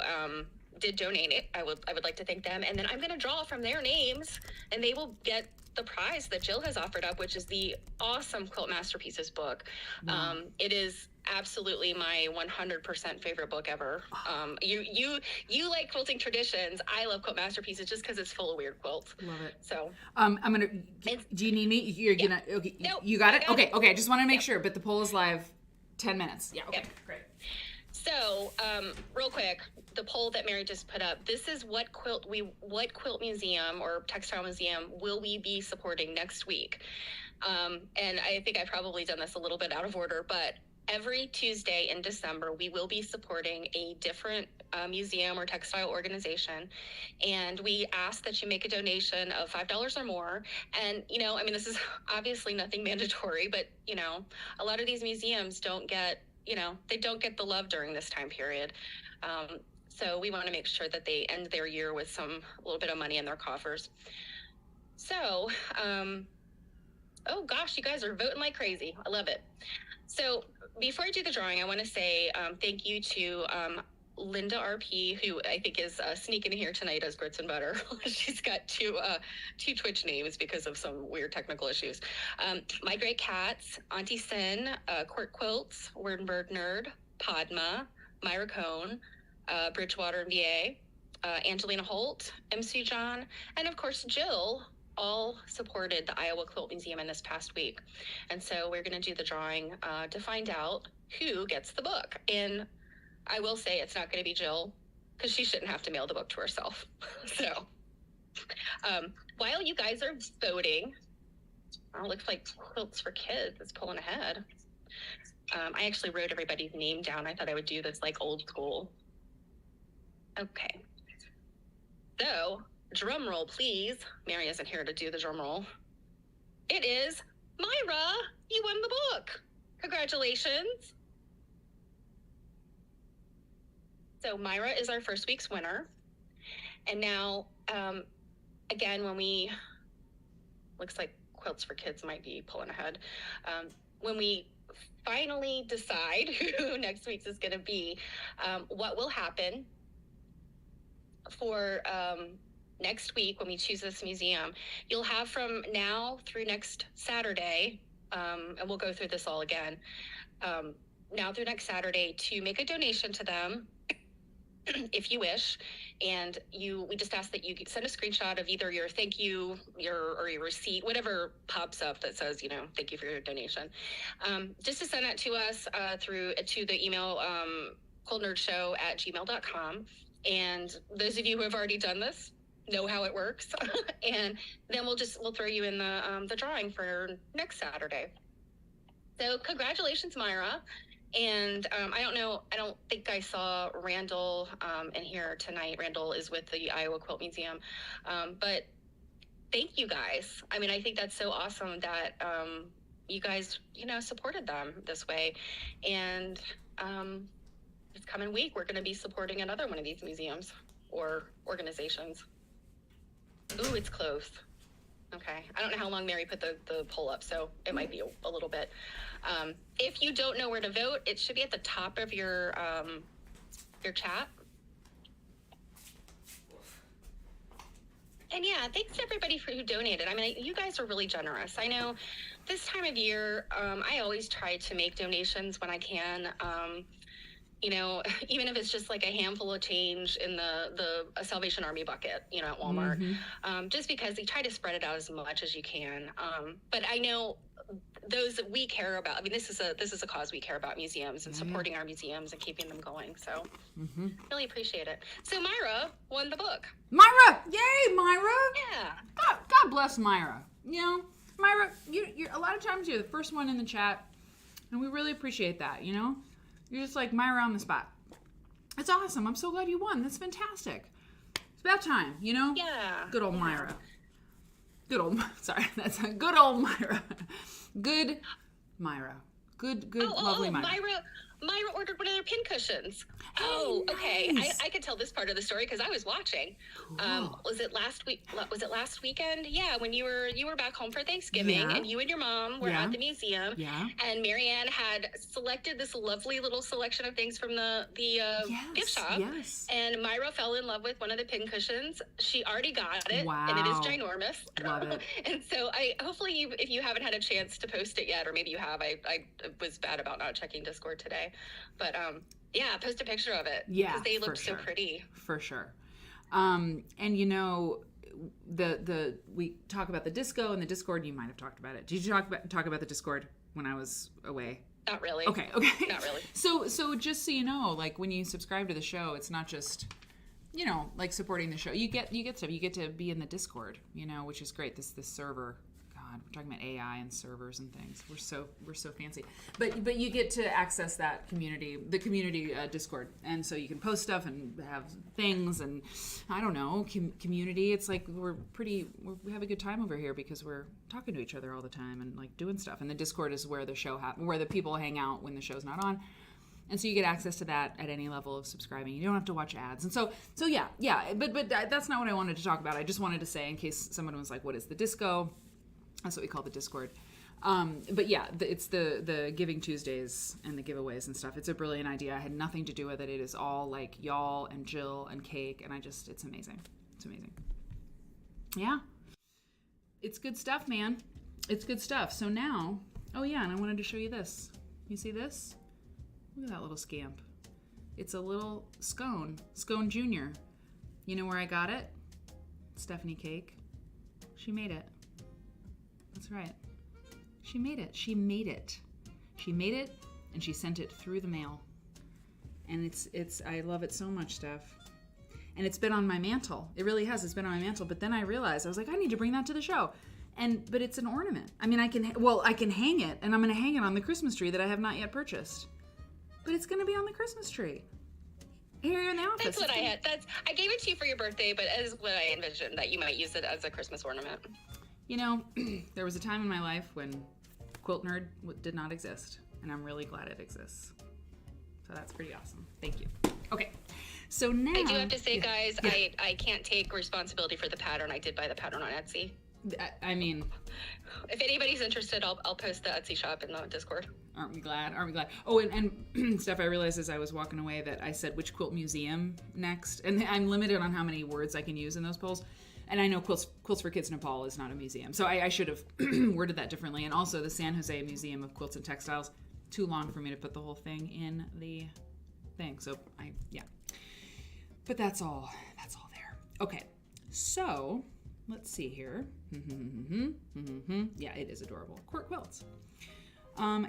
Speaker 4: did donate it. I would like to thank them, and then I'm going to draw from their names, and they will get the prize that Jill has offered up, which is the awesome Quilt Masterpieces book. It is absolutely my 100% favorite book ever. You like quilting traditions. I love Quilt Masterpieces just because it's full of weird quilts.
Speaker 3: Love it.
Speaker 4: So
Speaker 3: I'm gonna. Do you need me? You're gonna. Okay.
Speaker 4: Nope,
Speaker 3: you got it. Okay. I just want to make sure. But the poll is live. 10 minutes. Yeah. Okay. Great.
Speaker 4: So, real quick, the poll that Mary just put up, this is what quilt museum or textile museum will we be supporting next week? And I think I've probably done this a little bit out of order, but every Tuesday in December, we will be supporting a different museum or textile organization. And we ask that you make a donation of $5 or more. And, this is obviously nothing mandatory, but, a lot of these museums don't get they don't get the love during this time period. So we want to make sure that they end their year with a little bit of money in their coffers. So, oh gosh, you guys are voting like crazy. I love it. So before I do the drawing, I want to say thank you to Linda RP, who I think is sneaking in here tonight as Grits and Butter. She's got two Twitch names because of some weird technical issues. My Great Cats, Auntie Sin, Court Quilts, Wernberg Nerd, Padma, Myra Cohn, Bridgewater MBA, Angelina Holt, MC John, and of course Jill, all supported the Iowa Quilt Museum in this past week. And so we're going to do the drawing to find out who gets the book. And I will say it's not going to be Jill because she shouldn't have to mail the book to herself. So while you guys are voting, it looks like Quilts for Kids is pulling ahead. I actually wrote everybody's name down. I thought I would do this like old school. Okay. So drum roll, please. Mary isn't here to do the drum roll. It is Myra. You won the book. Congratulations. So Myra is our first week's winner. And now, again, looks like Quilts for Kids might be pulling ahead. When we finally decide who next week's is going to be, what will happen for next week when we choose this museum, you'll have from now through next Saturday, and we'll go through this all again, now through next Saturday to make a donation to them if you wish. And we just ask that you send a screenshot of either your thank you, your receipt, whatever pops up that says, thank you for your donation. Just to send that to us to the email quiltnerdshow@gmail.com. And those of you who have already done this know how it works. And then we'll throw you in the drawing for next Saturday. So congratulations, Myra. And I don't think I saw Randall in here tonight. Randall is with the Iowa Quilt Museum. But thank you guys. I mean, I think that's so awesome that you guys, supported them this way. And this coming week, we're going to be supporting another one of these museums or organizations. Ooh, it's closed. Okay. I don't know how long Mary put the poll up, so it might be a little bit. If you don't know where to vote, it should be at the top of your chat. And yeah, thanks to everybody who donated. I mean, you guys are really generous. I know this time of year, I always try to make donations when I can. Even if it's just like a handful of change in the Salvation Army bucket, at Walmart, just because they try to spread it out as much as you can. But I know those that we care about. I mean, this is a cause we care about, museums and supporting our museums and keeping them going. So really appreciate it. So Myra won the book.
Speaker 3: Myra! Yay, Myra!
Speaker 4: Yeah.
Speaker 3: God bless Myra. Myra, you're a lot of times you're the first one in the chat, and we really appreciate that, You're just like Myra on the spot. It's awesome. I'm so glad you won. That's fantastic. It's about time,
Speaker 4: Yeah.
Speaker 3: Good old Myra. Sorry, that's a good old Myra. Good Myra. Good, lovely Myra.
Speaker 4: Myra ordered one of their pin cushions.
Speaker 3: Hey,
Speaker 4: Oh, okay.
Speaker 3: nice.
Speaker 4: I could tell this part of the story because I was watching.
Speaker 3: Cool.
Speaker 4: Was it last week? Was it last weekend? Yeah, when you were back home for Thanksgiving,
Speaker 3: Yeah.
Speaker 4: and you and your mom were
Speaker 3: Yeah.
Speaker 4: at the museum.
Speaker 3: Yeah.
Speaker 4: And Marianne had selected this lovely little selection of things from the gift shop.
Speaker 3: Yes.
Speaker 4: And Myra fell in love with one of the pin cushions. She already got it,
Speaker 3: Wow.
Speaker 4: and it is ginormous.
Speaker 3: Love it.
Speaker 4: And so hopefully if you haven't had a chance to post it yet, or maybe you have, I was bad about not checking Discord today, but yeah, post a picture of it.
Speaker 3: Yeah,
Speaker 4: because they
Speaker 3: for
Speaker 4: looked so
Speaker 3: sure.
Speaker 4: pretty.
Speaker 3: For sure. And we talk about the disco and the Discord. You might have talked about it. Did you talk about the Discord when I was away?
Speaker 4: Not really.
Speaker 3: Okay.
Speaker 4: Not really.
Speaker 3: So just so you know, like when you subscribe to the show, it's not just like supporting the show. You get stuff. You get to be in the Discord, which is great. This server. God, we're talking about AI and servers and things. We're so fancy. But you get to access that community, the community Discord, and so you can post stuff and have things and I don't know community. It's like we have a good time over here because we're talking to each other all the time and like doing stuff. And the Discord is where the show where the people hang out when the show's not on. And so you get access to that at any level of subscribing. You don't have to watch ads. And so yeah. But that's not what I wanted to talk about. I just wanted to say, in case someone was like, "What is the disco?" That's what we call the Discord. But yeah, it's the Giving Tuesdays and the giveaways and stuff. It's a brilliant idea. I had nothing to do with it. It is all like y'all and Jill and Cake, and it's amazing. It's amazing. Yeah. It's good stuff, man. It's good stuff. So now, oh yeah, and I wanted to show you this. You see this? Look at that little scamp. It's a little Scone Jr. You know where I got it? Stephanie Cake. She made it. That's right. She made it. She made it, and she sent it through the mail. And it's I love it so much, Steph. And it's been on my mantle. It really has. It's been on my mantle. But then I realized, I was like, I need to bring that to the show. But it's an ornament. I mean, I can hang it, and I'm going to hang it on the Christmas tree that I have not yet purchased. But it's going to be on the Christmas tree. Here in the office.
Speaker 4: That's what I had. I gave it to you for your birthday, but as what I envisioned, that you might use it as a Christmas ornament.
Speaker 3: There was a time in my life when Quilt Nerd did not exist, and I'm really glad it exists. So that's pretty awesome. Thank you. Okay, so now...
Speaker 4: I do have to say, guys, I can't take responsibility for the pattern. I did buy the pattern on Etsy.
Speaker 3: I mean...
Speaker 4: If anybody's interested, I'll post the Etsy shop in the Discord.
Speaker 3: Aren't we glad? Oh, and Steph, I realized as I was walking away that I said which quilt museum next, and I'm limited on how many words I can use in those polls. And I know Quilts for Kids Nepal is not a museum, so I should have worded that differently. And also the San Jose Museum of Quilts and Textiles, too long for me to put the whole thing in the thing. So but that's all there. Okay, so let's see here. Yeah, it is adorable. Court Quilts.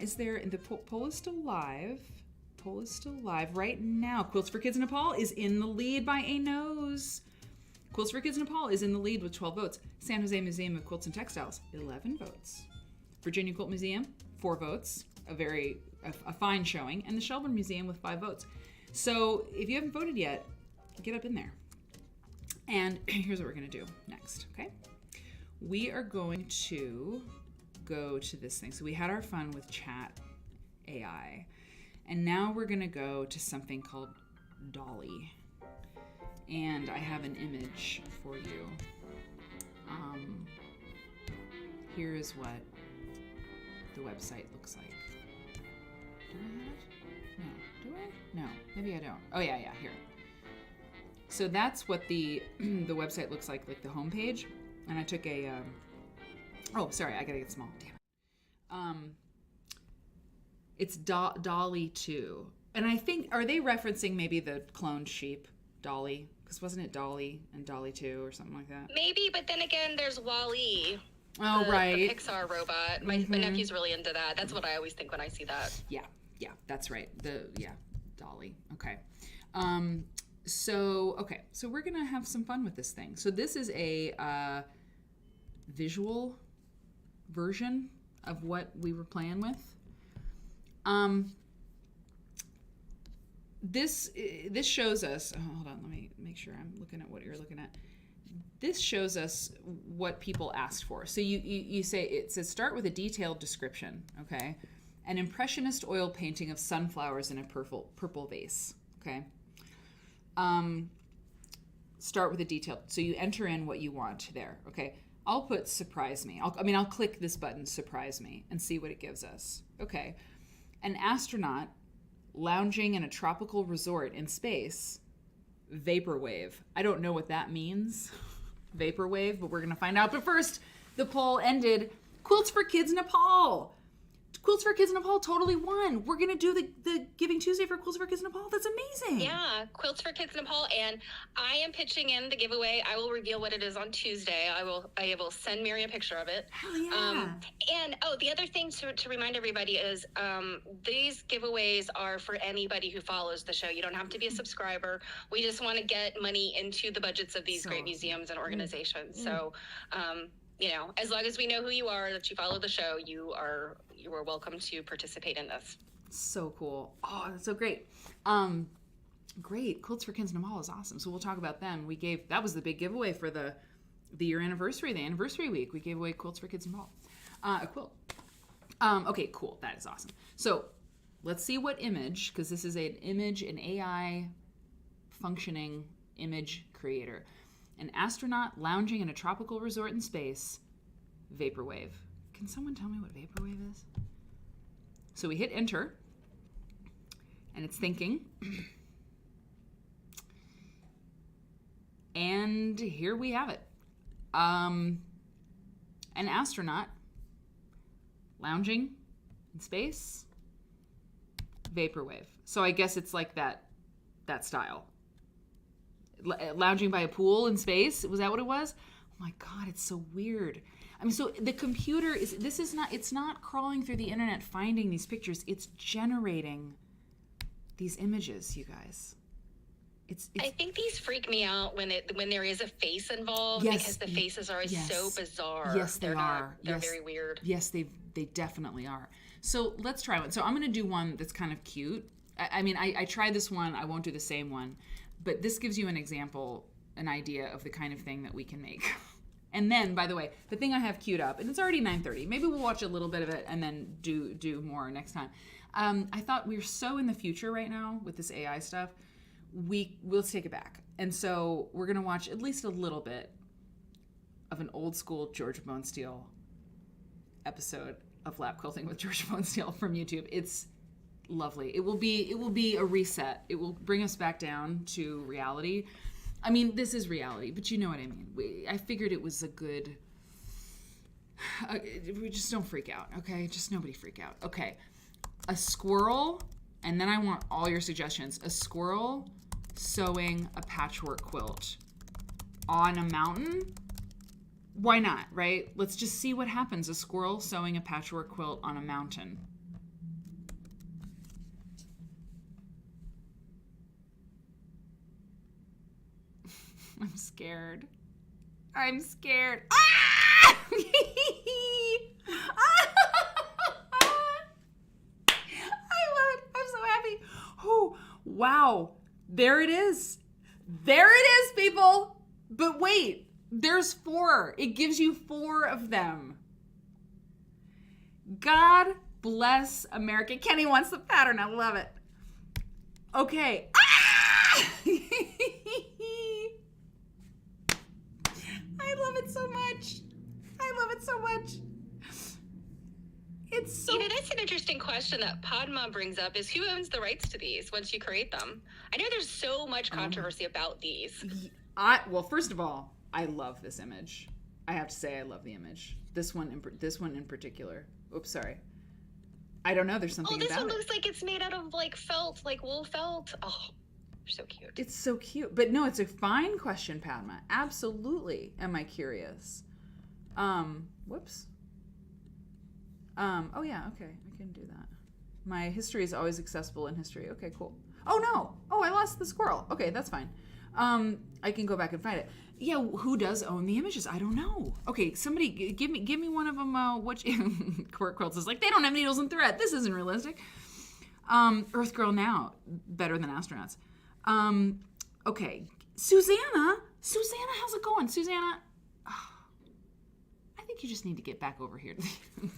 Speaker 3: Is there, the poll is still live. Poll is still live right now. Quilts for Kids Nepal is in the lead by a nose. Quilts for Kids Nepal is in the lead with 12 votes. San Jose Museum of Quilts and Textiles, 11 votes. Virginia Quilt Museum, 4 votes. A fine showing. And the Shelburne Museum with 5 votes. So if you haven't voted yet, get up in there. And here's what we're going to do next, okay? We are going to go to this thing. So we had our fun with chat AI. And now we're going to go to something called Dolly. And I have an image for you. Here is what the website looks like. Do I have it? No. Do I? No. Maybe I don't. Oh, yeah, here. So that's what the website looks like the homepage. And I took a... oh, sorry, I gotta get small. Damn it. It's Dolly 2. And I think, are they referencing maybe the cloned sheep, Dolly? Because wasn't it Dolly and Dolly 2 or something like that?
Speaker 4: Maybe, but then again, there's Wall-E.
Speaker 3: Oh, right.
Speaker 4: The Pixar robot. My nephew's really into that. That's what I always think when I see that.
Speaker 3: Yeah, that's right. Dolly. Okay. So we're going to have some fun with this thing. So this is a visual version of what we were playing with. This shows us, hold on, let me make sure I'm looking at what you're looking at. This shows us what people asked for. So you say, it says start with a detailed description, okay? An impressionist oil painting of sunflowers in a purple vase, okay? Start with a detailed, so you enter in what you want there, okay? I'll put surprise me. I'll click this button, surprise me, and see what it gives us. Okay. An astronaut lounging in a tropical resort in space, vaporwave. I don't know what that means, vaporwave, but we're going to find out. But first, the poll ended. Quilts for Kids Nepal. Quilts for Kids Nepal totally won. We're going to do the Giving Tuesday for Quilts for Kids Nepal. That's amazing.
Speaker 4: Yeah, Quilts for Kids Nepal. And I am pitching in the giveaway. I will reveal what it is on Tuesday. I will send Mary a picture of it.
Speaker 3: Hell yeah.
Speaker 4: And the other thing to remind everybody is these giveaways are for anybody who follows the show. You don't have to be a subscriber. We just want to get money into the budgets of these great museums and organizations. So, as long as we know who you are, that you follow the show, you are welcome to participate in this.
Speaker 3: So cool. Oh, that's so great. Great. Quilts for Kids Nepal is awesome. So we'll talk about them. That was the big giveaway for the year anniversary, the anniversary week. We gave away Quilts for Kids Nepal. A quilt. Okay, cool. That is awesome. So let's see what image, because this is an AI functioning image creator. An astronaut lounging in a tropical resort in space, vaporwave. Can someone tell me what vaporwave is? So we hit enter, and it's thinking. And here we have it. An astronaut lounging in space, vaporwave. So I guess it's like that style. Lounging by a pool in space, was that what it was? Oh my God, it's so weird. So the computer it's not crawling through the internet finding these pictures, it's generating these images, you guys.
Speaker 4: I think these freak me out when there is a face involved, because the faces are so bizarre.
Speaker 3: Yes, they are.
Speaker 4: They're very weird.
Speaker 3: Yes, they definitely are. So let's try one. So I'm going to do one that's kind of cute. I tried this one. I won't do the same one. But this gives you an example, an idea of the kind of thing that we can make. And then, by the way, the thing I have queued up, and it's already 9:30. Maybe we'll watch a little bit of it and then do more next time. I thought we're so in the future right now with this AI stuff. We'll take it back. And so we're going to watch at least a little bit of an old school George Bonesteel episode of Lap Quilting with George Bonesteel from YouTube. It's lovely. It will be a reset. It will bring us back down to reality. This is reality, but you know what I mean. I figured it was a good... we just don't freak out, okay? Just nobody freak out. Okay. A squirrel, and then I want all your suggestions. A squirrel sewing a patchwork quilt on a mountain? Why not, right? Let's just see what happens. A squirrel sewing a patchwork quilt on a mountain. I'm scared. I'm scared. Ah! I love it. I'm so happy. Oh, wow. There it is. There it is, people. But wait, there's 4. It gives you 4 of them. God bless America. Kenny wants the pattern. I love it. Okay. Ah! I love it so much. I love it so much. It's so...
Speaker 4: That's an interesting question that Padma brings up is who owns the rights to these once you create them? I know there's so much controversy about these.
Speaker 3: Well, first of all, I love this image. I have to say I love the image. This one in particular. Oops, sorry. I don't know. There's something about it.
Speaker 4: Oh, this one looks like it's made out of like felt, like wool felt. Oh, so cute.
Speaker 3: It's so cute. But no, it's a fine question, Padma. Absolutely. Am I curious? Whoops. Oh yeah, okay. I can do that. My history is always accessible in history. Okay, cool. Oh no. Oh, I lost the squirrel. Okay, that's fine. I can go back and find it. Yeah, who does own the images? I don't know. Okay, somebody give me one of them. Which Quilts is like, they don't have needles and thread. This isn't realistic. Earth Girl Now, better than astronauts. Okay, Susanna, how's it going? Susanna, I think you just need to get back over here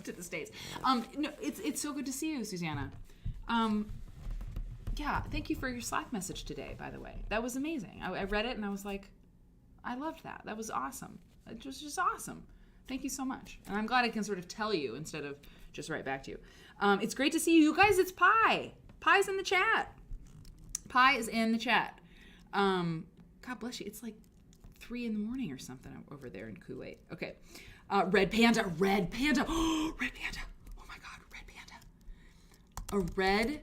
Speaker 3: to the States. No, it's so good to see you, Susanna. Yeah, thank you for your Slack message today, by the way. That was amazing. I read it and I was like, I loved that. That was awesome. It was just awesome. Thank you so much. And I'm glad I can sort of tell you instead of just write back to you. It's great to see you. You guys, it's Pi. Pi's in the chat. Pi is in the chat. God bless you. It's like 3 a.m. or something over there in Kuwait. Okay. Red panda. Oh, red panda. Oh my God, red panda.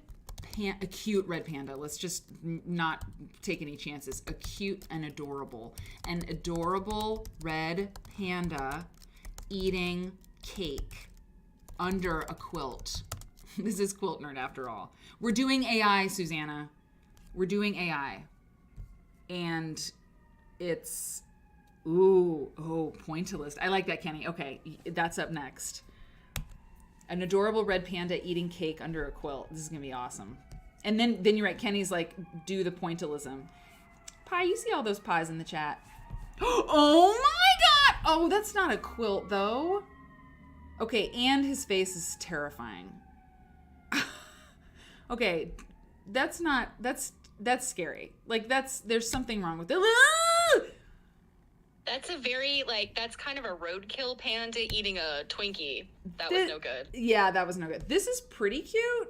Speaker 3: A cute red panda. Let's just not take any chances. A cute and adorable. An adorable red panda eating cake under a quilt. This is Quilt Nerd after all. We're doing AI, Susanna. We're doing AI. And it's, pointillist. I like that, Kenny. Okay, that's up next. An adorable red panda eating cake under a quilt. This is going to be awesome. And then you're right, Kenny's like, do the pointillism. Pi, you see all those pies in the chat. Oh my God! Oh, that's not a quilt, though. Okay, and his face is terrifying. Okay, that's scary. Like, there's something wrong with it.
Speaker 4: That's a very, that's kind of a roadkill panda eating a Twinkie. That was no good.
Speaker 3: Yeah, that was no good. This is pretty cute.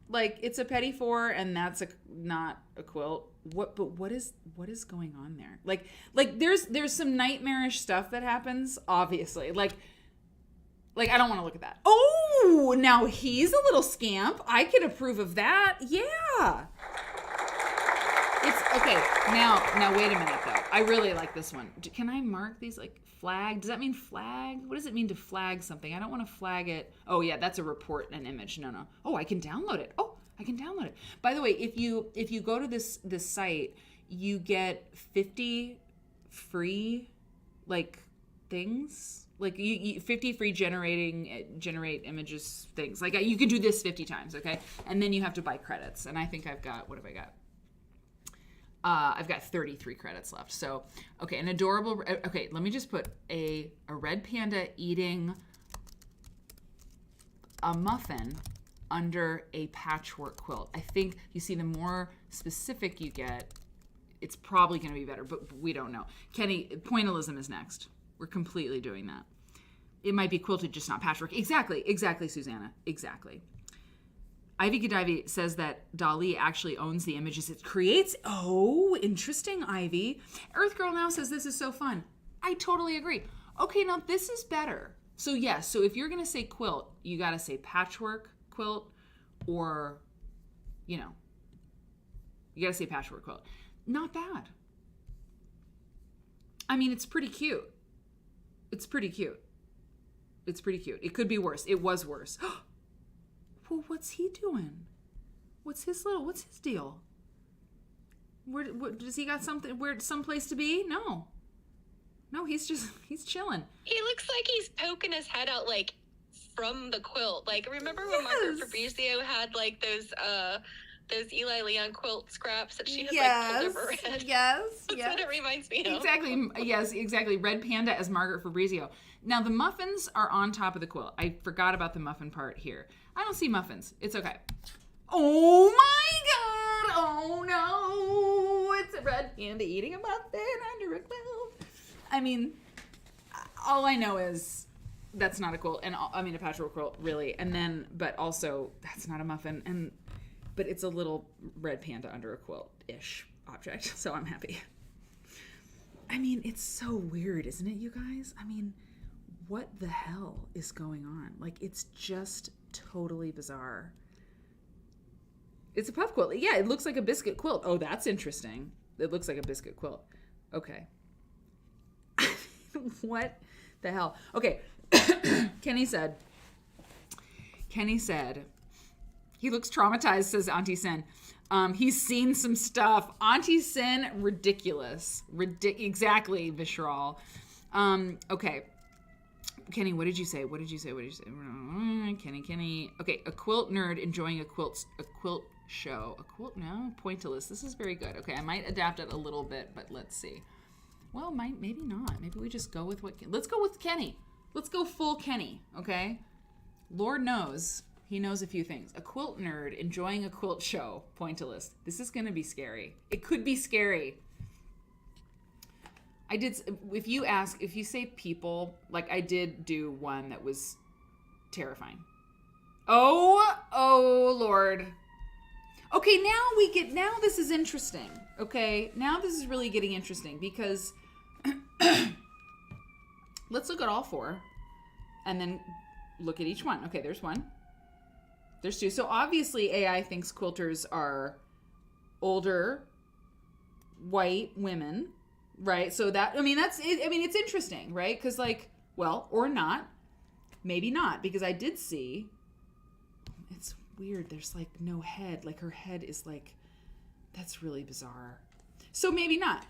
Speaker 3: Like, it's a petit four, and that's not a quilt. What is going on there? Like there's some nightmarish stuff that happens, obviously. Like I don't want to look at that. Oh, now he's a little scamp. I can approve of that. Yeah. It's okay. Now wait a minute though. I really like this one. Can I mark these like flag? Does that mean flag? What does it mean to flag something? I don't want to flag it. Oh yeah, that's a report, an image. No. Oh, I can download it. Oh, I can download it. By the way, if you go to this site, you get 50 free things. Like you 50 free generate images things. Like you can do this 50 times, okay? And then you have to buy credits. And I think I've got, what have I got? I've got 33 credits left. So, okay, an adorable, okay, let me just put a red panda eating a muffin under a patchwork quilt. I think, you see, the more specific you get, it's probably going to be better, but we don't know. Kenny, pointillism is next. We're completely doing that. It might be quilted, just not patchwork. Exactly, Susanna, exactly. Ivy Godiva says that Dali actually owns the images it creates. Oh, interesting, Ivy. Earth Girl Now says this is so fun. I totally agree. Okay, now this is better. So yes, so if you're going to say quilt, you got to say patchwork quilt or, you know, you gotta say patchwork quilt. Not bad. I mean, it's pretty cute. It's pretty cute. It's pretty cute. It could be worse. It was worse. Well, what's he doing? What's his deal? What does he got something, someplace to be? No, he's chilling.
Speaker 4: He looks like he's poking his head out, like, from the quilt. Like, remember when Margaret Fabrizio had, like, those Eli Leon quilt scraps that she had, like, pulled over red?
Speaker 3: Yes.
Speaker 4: That's what it reminds me of.
Speaker 3: Exactly. Yes, exactly. Red Panda as Margaret Fabrizio. Now, the muffins are on top of the quilt. I forgot about the muffin part here. I don't see muffins. It's okay. Oh, my God. Oh, no. It's a Red Panda eating a muffin under a quilt. I mean, all I know is that's not a quilt. And I mean, a patchwork quilt, really. And then, but also, that's not a muffin. But it's a little red panda under a quilt-ish object, so I'm happy. I mean, it's so weird, isn't it, you guys? I mean, what the hell is going on? Like, it's just totally bizarre. It's a puff quilt. Yeah, it looks like a biscuit quilt. Oh, that's interesting. It looks like a biscuit quilt. Okay. What the hell? Okay. Kenny said, he looks traumatized, says Auntie Sin. He's seen some stuff. Auntie Sin, ridiculous. Exactly, Vishral. Okay. Kenny, what did you say? Kenny. Okay, a quilt nerd enjoying a quilt show. Pointillist. This is very good. Okay, I might adapt it a little bit, but let's see. Well, maybe not. Maybe we just go with let's go with Kenny. Let's go full Kenny, okay? Lord knows. He knows a few things. A quilt nerd enjoying a quilt show. Pointillist. This is going to be scary. It could be scary. If you say people, like I did do one that was terrifying. Oh Lord. Okay, now this is interesting. Okay, now this is really getting interesting because let's look at all four and then look at each one. Okay, there's one. There's two. So obviously AI thinks quilters are older, white women, right? So it's interesting, right? Because or not, maybe not, because I did see, it's weird. There's like no head. Like her head is like, that's really bizarre. So maybe not.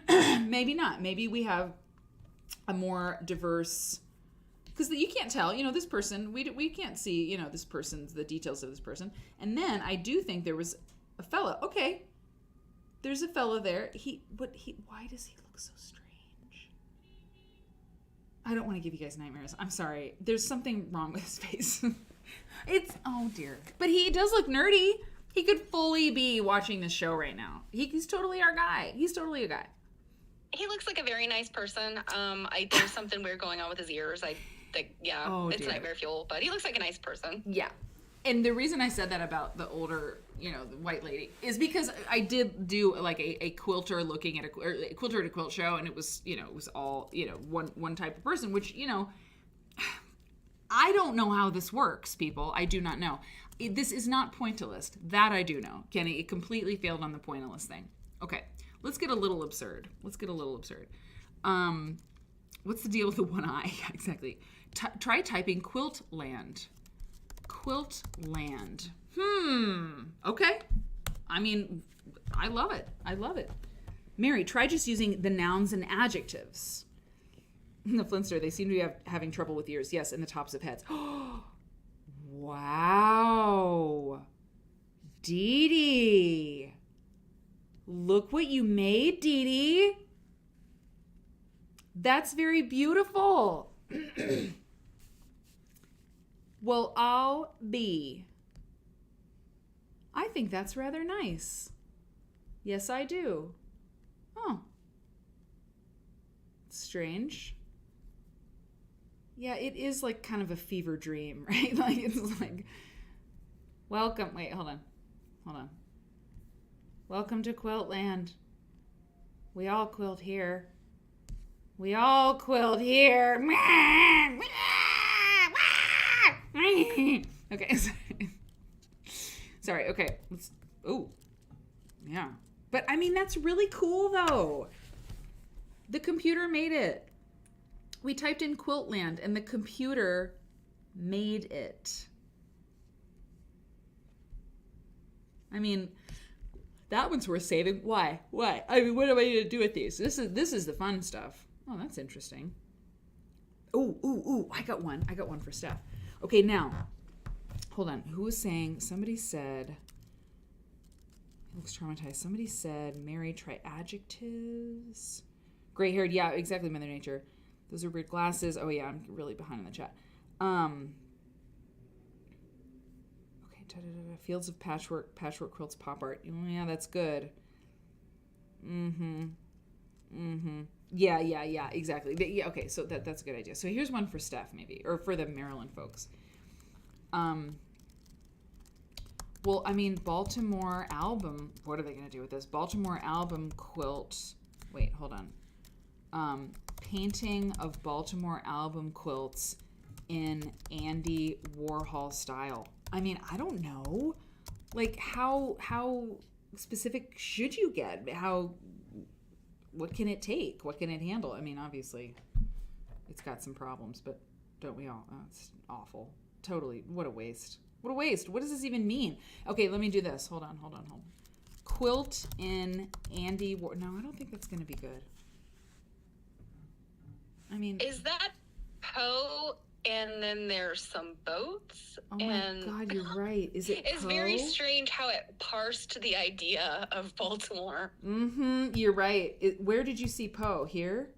Speaker 3: Maybe not. Maybe we have a more diverse, because you can't tell, this person, we can't see, the details of this person. And then I do think there was a fella. Okay, there's a fella there. Why does he look so strange? I don't want to give you guys nightmares. I'm sorry. There's something wrong with his face. Oh dear. But he does look nerdy. He could fully be watching this show right now. He's totally our guy. He's totally a guy.
Speaker 4: He looks like a very nice person. There's something weird going on with his ears. I think, it's nightmare fuel, but he looks like a nice person. Yeah.
Speaker 3: And the reason I said that about the older, the white lady, is because I did do like a quilter looking at a quilter at a quilt show, and it was, it was all, one type of person, which, I don't know how this works, people. I do not know. This is not pointillist. That I do know. Kenny, it completely failed on the pointillist thing. Okay, let's get a little absurd. What's the deal with the one eye? Exactly. Try typing quilt land. Quilt land. Okay. I mean, I love it. Mary, try just using the nouns and adjectives. The Flintstone, they seem to be having trouble with ears. Yes, and the tops of heads. Wow. Dee Dee. Look what you made, Dee Dee. That's very beautiful. Well, I'll be. I think that's rather nice. Yes, I do. Oh. Strange. Yeah, it is like kind of a fever dream, right? Like it's like, welcome. Wait, hold on. Welcome to Quilt Land. We all quilt here. Okay. Sorry. Okay. Oh, yeah. But I mean, that's really cool though. The computer made it. We typed in Quiltland and the computer made it. I mean, that one's worth saving. Why? I mean, what am I going to do with these? This is the fun stuff. Oh, that's interesting. Ooh. I got one for Steph. Okay, now, hold on. Who was saying? Somebody said, he looks traumatized. Somebody said, Mary, try adjectives. Gray-haired. Yeah, exactly, Mother Nature. Those are weird glasses. Oh, yeah, I'm really behind in the chat. Fields of patchwork quilts, pop art. Oh, yeah, that's good. Yeah, exactly. Yeah, okay, so that's a good idea. So here's one for Steph, maybe, or for the Maryland folks. Well, I mean, Baltimore album. What are they going to do with this? Baltimore album quilt. Wait, hold on. Painting of Baltimore album quilts in Andy Warhol style. I mean, I don't know. Like, how specific should you get? What can it take? What can it handle? I mean, obviously, it's got some problems, but don't we all? Oh, it's awful. Totally. What a waste. What a waste. What does this even mean? Okay, let me do this. Hold on. Quilt in Andy Warhol. No, I don't think that's going to be good. I mean,
Speaker 4: Is that Poe and then there's some boats?
Speaker 3: oh my God, you're right. Is it
Speaker 4: It's
Speaker 3: Poe?
Speaker 4: very strange how it parsed the idea of Baltimore.
Speaker 3: You're right. Where did you see Poe? Here?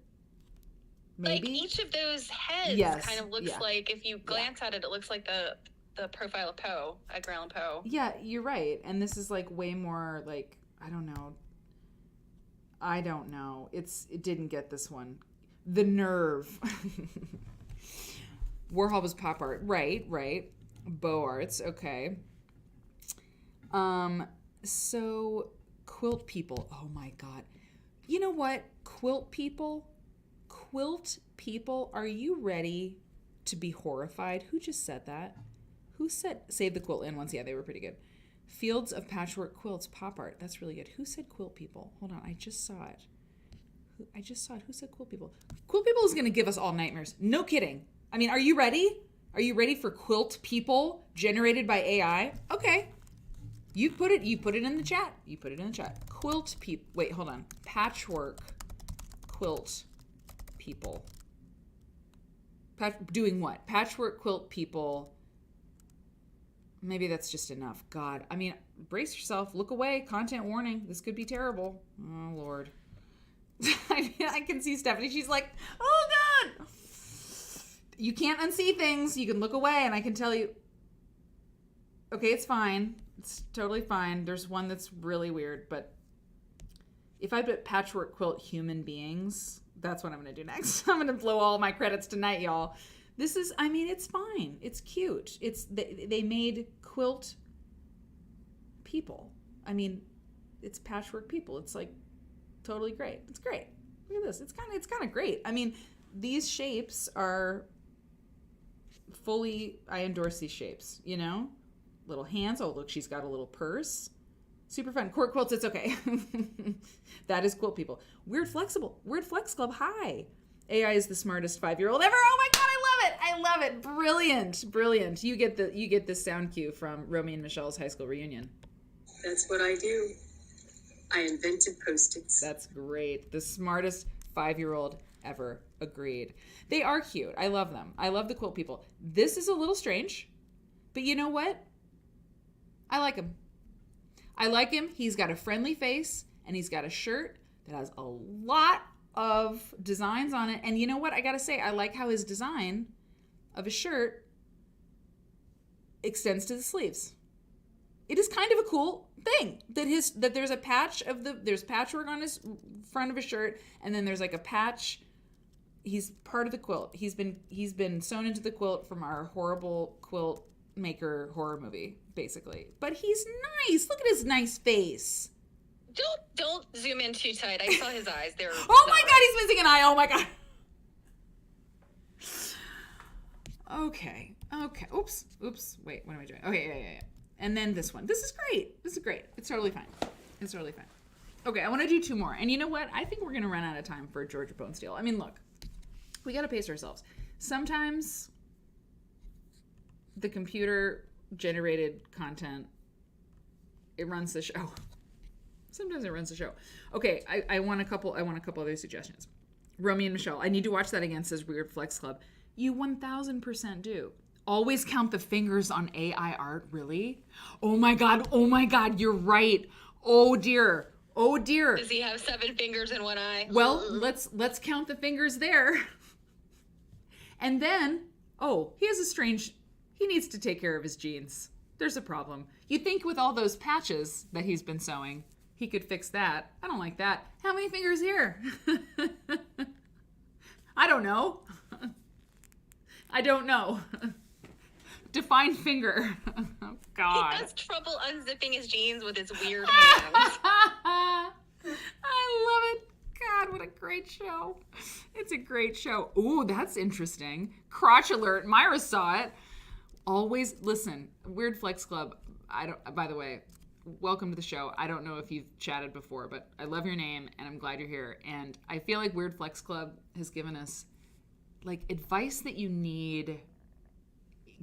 Speaker 3: Maybe?
Speaker 4: Like each of those heads
Speaker 3: Yes,
Speaker 4: kind of looks
Speaker 3: yeah.
Speaker 4: like, if you glance at it, it looks like the profile of Poe, Edgar Allan Poe.
Speaker 3: Yeah, you're right. And this is like way more like, I don't know. It didn't get this one. The nerve. Warhol was pop art. Right. Beaux Arts. Okay. So quilt people. Oh my God. You know what? Quilt people, are you ready to be horrified? Who just said that? Who said save the quilt in ones? Yeah, they were pretty good. Fields of patchwork quilts, pop art. That's really good. Who said quilt people? Hold on, I just saw it. Who said quilt people? Quilt people is going to give us all nightmares. No kidding. I mean, are you ready? Are you ready for quilt people generated by AI? Okay. You put it in the chat. Quilt people. Wait, hold on. Patchwork quilt people. Doing what? Patchwork quilt people. Maybe that's just enough. God. I mean, brace yourself. Look away. Content warning. This could be terrible. Oh, Lord. I can see Stephanie. She's like, oh, God. You can't unsee things. You can look away, and I can tell you. Okay, it's fine. It's totally fine. There's one that's really weird, but if I put patchwork quilt human beings, that's what I'm going to do next. I'm going to blow all my credits tonight, y'all. This is, I mean, it's fine. It's cute. They made quilt people. I mean, it's patchwork people. It's like totally great. It's great. Look at this. It's kind of great. I mean, these shapes are fully, I endorse these shapes, you know? Little hands. Oh, look, she's got a little purse. Super fun. Court quilts, it's okay. That is quilt people. Weird Flex Club, hi. AI is the smartest 5-year-old ever. Oh my God, I love it. Brilliant. You get this sound cue from Romy and Michelle's high school reunion.
Speaker 5: That's what I do. I invented Post-its.
Speaker 3: That's great. The smartest 5-year-old ever. Agreed. They are cute. I love them. I love the quilt people. This is a little strange, but you know what? I like him. He's got a friendly face, and he's got a shirt that has a lot of designs on it. And you know what? I gotta say, I like how his design of his shirt extends to the sleeves. It is kind of a cool thing that there's a patch there's patchwork on his front of his shirt, and then there's like a patch. He's part of the quilt. He's been sewn into the quilt from our horrible quilt maker horror movie, basically. But he's nice. Look at his nice face.
Speaker 4: Don't zoom in too tight. I saw his eyes. They're
Speaker 3: oh my God, he's missing an eye. Oh my God. Okay. Oops. Wait, what am I doing? Okay, yeah. And then this one. This is great. This is great. It's totally fine. It's totally fine. Okay, I want to do 2 more. And you know what? I think we're going to run out of time for Georgia Bone Steel. I mean, look, we got to pace ourselves. Sometimes the computer-generated content, it runs the show. Sometimes it runs the show. Okay, I want a couple other suggestions. Romy and Michelle, I need to watch that again, says Weird Flex Club. You 1000% do. Always count the fingers on AI art, really? Oh my god, you're right. Oh dear.
Speaker 4: Does he have 7 fingers in one eye?
Speaker 3: Well, let's count the fingers there. And then, he needs to take care of his jeans. There's a problem. You'd think with all those patches that he's been sewing, he could fix that. I don't like that. How many fingers here? I don't know. Define finger. Oh, God.
Speaker 4: He has trouble unzipping his jeans with his weird hands.
Speaker 3: I love it. God, what a great show. It's a great show. Ooh, that's interesting. Crotch alert. Myra saw it. Always listen. Weird Flex Club. By the way, welcome to the show. I don't know if you've chatted before, but I love your name and I'm glad you're here. And I feel like Weird Flex Club has given us like advice that you need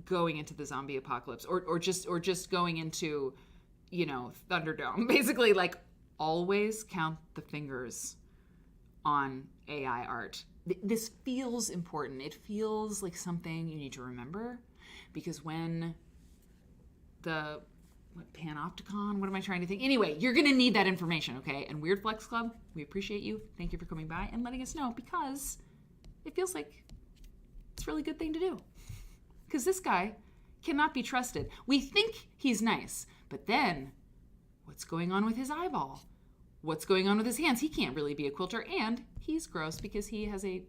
Speaker 3: going into the zombie apocalypse or just going into, Thunderdome. Basically, like, always count the fingers on AI art. This feels important. It feels like something you need to remember, because when Panopticon, what am I trying to think? Anyway, you're going to need that information, okay? And Weird Flex Club, we appreciate you. Thank you for coming by and letting us know, because it feels like it's a really good thing to do. Because this guy cannot be trusted. We think he's nice, but then what's going on with his eyeball? What's going on with his hands? He can't really be a quilter, and he's gross because he has a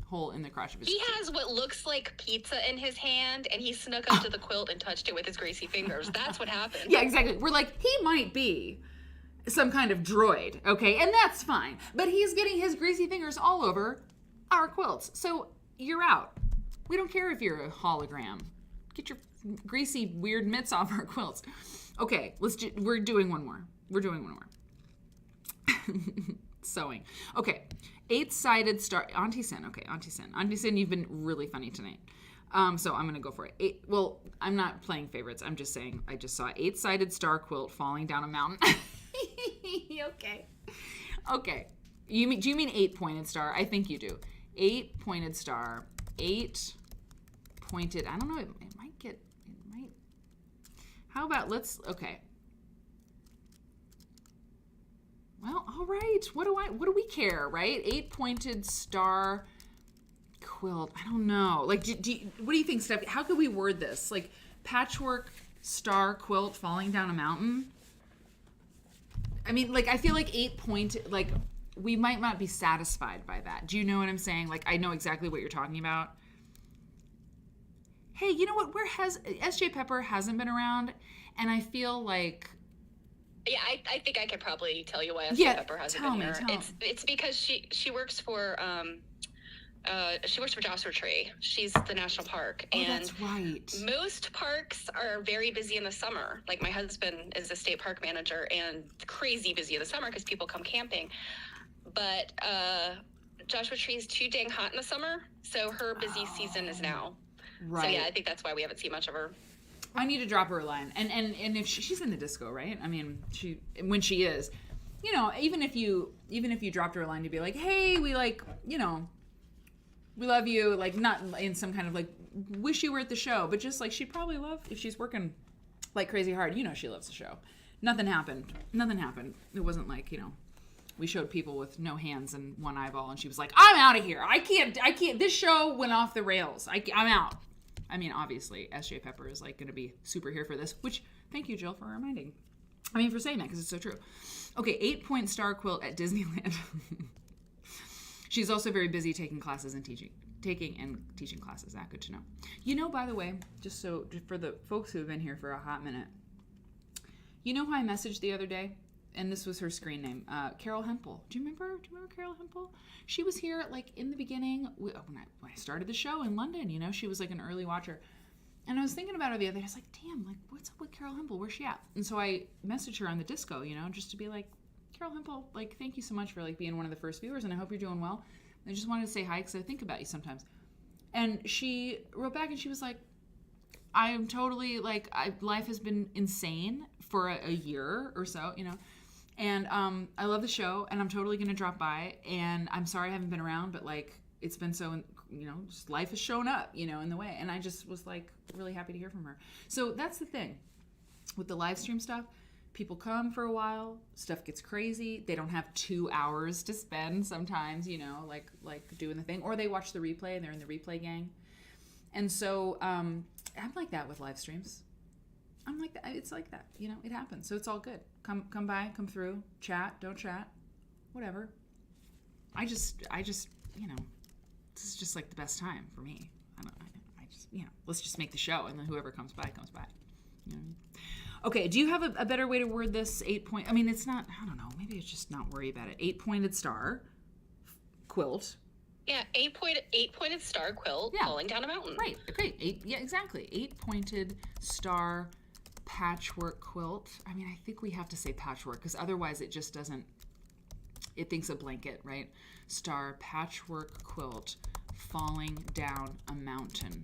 Speaker 3: hole in the crotch of his
Speaker 4: He has what looks like pizza in his hand, and he snuck up to the quilt and touched it with his greasy fingers. That's what happened.
Speaker 3: Yeah, exactly. We're like, he might be some kind of droid, okay? And that's fine. But he's getting his greasy fingers all over our quilts. So you're out. We don't care if you're a hologram. Get your greasy, weird mitts off our quilts. Okay, we're doing one more. Sewing. Okay, 8-sided star. Auntie Sin. Okay, Auntie Sin, you've been really funny tonight. So I'm going to go for it. I'm not playing favorites. I'm just saying I just saw 8-sided star quilt falling down a mountain. Okay. Do you mean 8-pointed star? I think you do. 8-pointed star. 8 pointed. I don't know. It might. How about okay. Well, all right. What do we care, right? 8-pointed star quilt. I don't know. Like, what do you think, Steph? How could we word this? Like, patchwork star quilt falling down a mountain? I mean, like, I feel like 8-pointed, like, we might not be satisfied by that. Do you know what I'm saying? Like, I know exactly what you're talking about. Hey, you know what? SJ Pepper hasn't been around, and I feel like...
Speaker 4: Yeah, I think I could probably tell you why SJ Pepper hasn't been here.
Speaker 3: Tell me.
Speaker 4: It's because she works for Joshua Tree. She's the national park.
Speaker 3: Oh,
Speaker 4: and
Speaker 3: that's right.
Speaker 4: Most parks are very busy in the summer. Like, my husband is a state park manager and crazy busy in the summer because people come camping. But Joshua Tree is too dang hot in the summer, so her busy season is now.
Speaker 3: Right.
Speaker 4: So yeah, I think that's why we haven't seen much of her.
Speaker 3: I need to drop her a line. And if she's in the disco, right? I mean, when she is, even if you dropped her a line to be like, hey, we we love you, like, not in some kind of like wish you were at the show, but just like, she'd probably love if she's working like crazy hard. She loves the show. Nothing happened. It wasn't like, we showed people with no hands and one eyeball and she was like, I'm out of here. I can't. This show went off the rails. I'm out. I mean, obviously, SJ Pepper is like going to be super here for this, which, thank you, Jill, for reminding. For saying that, because it's so true. Okay, 8-point star quilt at Disneyland. She's also very busy taking and teaching classes. Good to know. By the way, just for the folks who have been here for a hot minute, who I messaged the other day? And this was her screen name, Carol Hempel. Do you remember Carol Hempel? She was here like in the beginning when I started the show in London. She was like an early watcher. And I was thinking about her the other day. I was like, damn, like, what's up with Carol Hempel? Where's she at? And so I messaged her on the Disco, just to be like, Carol Hempel, like, thank you so much for, like, being one of the first viewers, and I hope you're doing well. I just wanted to say hi because I think about you sometimes. And she wrote back and she was like, I am totally, like, life has been insane for a year or so, and I love the show, and I'm totally going to drop by, and I'm sorry I haven't been around, but, like, it's been so, just life has shown up, in the way, and I just was, like, really happy to hear from her. So that's the thing with the live stream stuff. People come for a while, stuff gets crazy, they don't have 2 hours to spend sometimes, like doing the thing, or they watch the replay and they're in the replay gang. And so I'm like that with live streams. I'm like that. It's like that, it happens. So it's all good. Come by, come through, chat, don't chat, whatever. I just, this is just like the best time for me. I just, let's just make the show, and then whoever comes by, comes by. Okay, do you have a better way to word this 8-point? I mean, it's not, I don't know, maybe it's just not worry about it. 8-pointed star quilt.
Speaker 4: Yeah, eight-pointed star quilt falling down a mountain.
Speaker 3: Right, great. Exactly. 8-pointed star patchwork quilt. I mean, I think we have to say patchwork because otherwise it just doesn't, it thinks a blanket, right? Star patchwork quilt falling down a mountain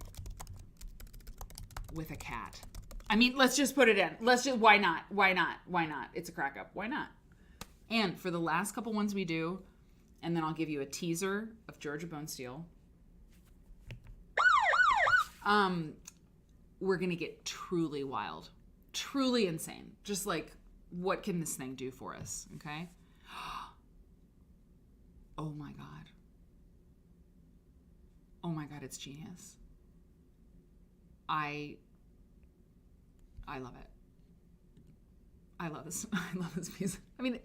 Speaker 3: with a cat. I mean, let's just put it in. Why not? It's a crack up. Why not? And for the last couple ones we do, and then I'll give you a teaser of Georgia Bonesteel. We're going to get truly wild, truly insane. Just like, what can this thing do for us? Okay. Oh my God. Oh my God. It's genius. I love it. I love this. I love this piece. I mean,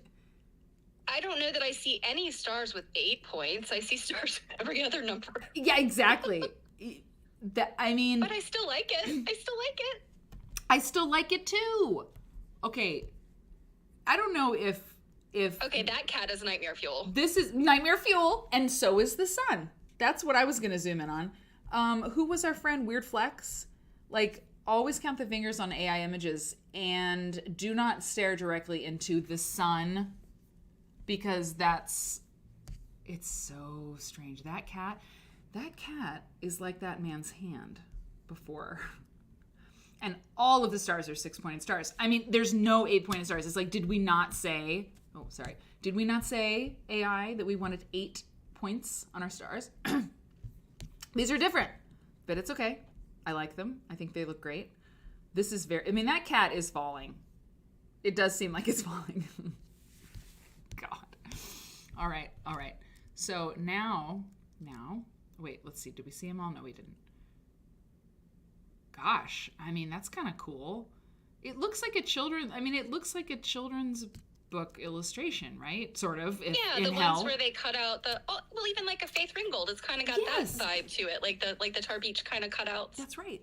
Speaker 4: I don't know that I see any stars with 8 points. I see stars with every other number.
Speaker 3: Yeah, exactly. But
Speaker 4: I still like it.
Speaker 3: I still like it too. Okay. I don't know if
Speaker 4: Okay, that cat is nightmare fuel.
Speaker 3: This is nightmare fuel, and so is the sun. That's what I was going to zoom in on. Who was our friend Weird Flex? Like, always count the fingers on AI images and do not stare directly into the sun because it's so strange. That cat is like that man's hand before. And all of the stars are 6-pointed stars. I mean, there's no 8-pointed stars. It's like, did we not say AI that we wanted 8 points on our stars? These are different, but it's okay. I like them. I think they look great. This is that cat is falling. It does seem like it's falling. God. All right. So now, wait, let's see. Did we see them all? No, we didn't. Gosh, I mean, that's kind of cool. It looks like a children's book illustration, right? Sort of.
Speaker 4: The ones where they cut out even like a Faith Ringgold, it's kind of got that vibe to it, like the Tar Beach kind of cutouts.
Speaker 3: That's right.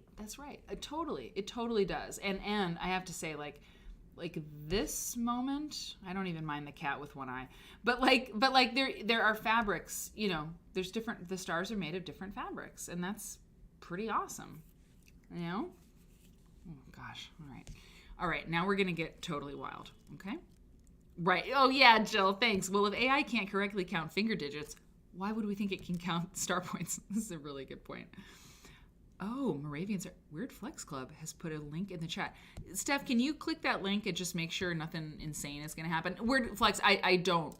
Speaker 3: It totally does. And I have to say, like this moment, I don't even mind the cat with one eye, but there are fabrics. There's different. The stars are made of different fabrics, and that's pretty awesome. Oh gosh. All right. Now we're gonna get totally wild. Okay. Right. Oh, yeah, Jill, thanks. Well, if AI can't correctly count finger digits, why would we think it can count star points? This is a really good point. Oh, Moravians Weird Flex Club has put a link in the chat. Steph, can you click that link and just make sure nothing insane is going to happen? Weird Flex, I don't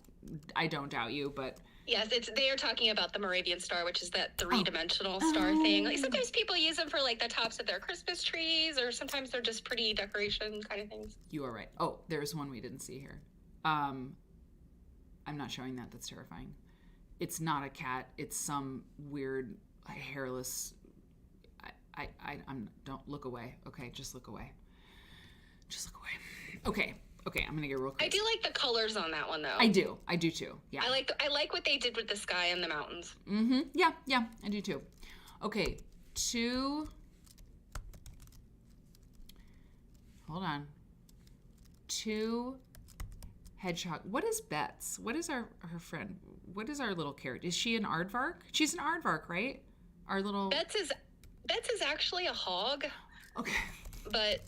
Speaker 3: doubt you, but...
Speaker 4: Yes, they are talking about the Moravian star, which is that 3-dimensional star thing. Like, sometimes people use them for, like, the tops of their Christmas trees, or sometimes they're just pretty decoration kind of things.
Speaker 3: You are right. Oh, there's one we didn't see here. I'm not showing that. That's terrifying. It's not a cat. It's some weird hairless. Don't look away. Okay, just look away. Okay. I'm gonna get real quick.
Speaker 4: I do like the colors on that one though.
Speaker 3: I do too. Yeah.
Speaker 4: I like what they did with the sky and the mountains.
Speaker 3: Mm-hmm. Yeah, I do too. Okay, 2. Hold on. 2 hedgehog. What is Bets? What is her friend? What is our little character? Is she an aardvark? She's an aardvark, right? Our little
Speaker 4: Bets Bets is actually a hog,
Speaker 3: Okay.
Speaker 4: but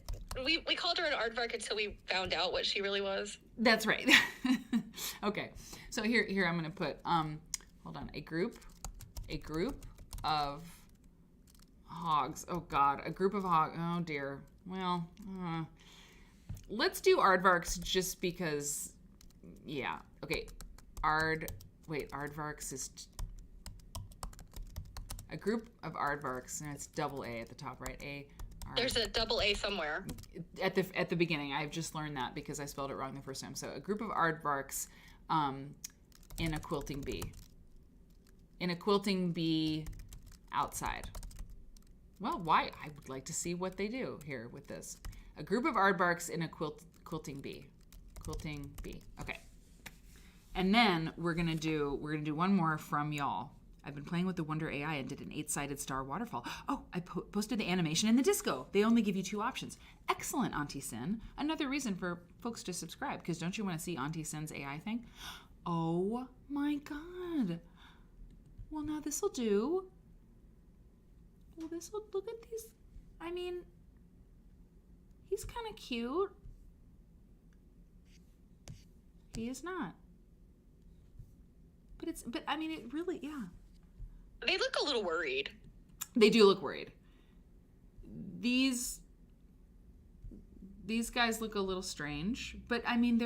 Speaker 4: we called her an aardvark until we found out what she really was.
Speaker 3: That's right. Okay. So here I'm going to put hold on, a group of hogs. Oh god, a group of hogs. Oh dear. Well, let's do aardvarks just because yeah. Okay. Aardvarks is a group of aardvarks, and it's double A at the top, right?
Speaker 4: There's a double A somewhere.
Speaker 3: At the beginning. I've just learned that because I spelled it wrong the first time. So a group of aardvarks in a quilting bee. In a quilting bee outside. Well, why? I would like to see what they do here with this. A group of aardvarks in a quilting bee. Quilting bee. Okay. And then we're gonna do one more from y'all. I've been playing with the Wonder AI and did an 8-sided star waterfall. Oh, I posted the animation and the disco. They only give you 2 options. Excellent, Auntie Sin. Another reason for folks to subscribe, because don't you want to see Auntie Sin's AI thing? Oh my god. Well, now this'll do. Well, this'll, look at these. I mean, he's kind of cute. He is not. But I mean, it really, yeah.
Speaker 4: They look a little worried.
Speaker 3: They do look worried. These guys look a little strange, but I mean,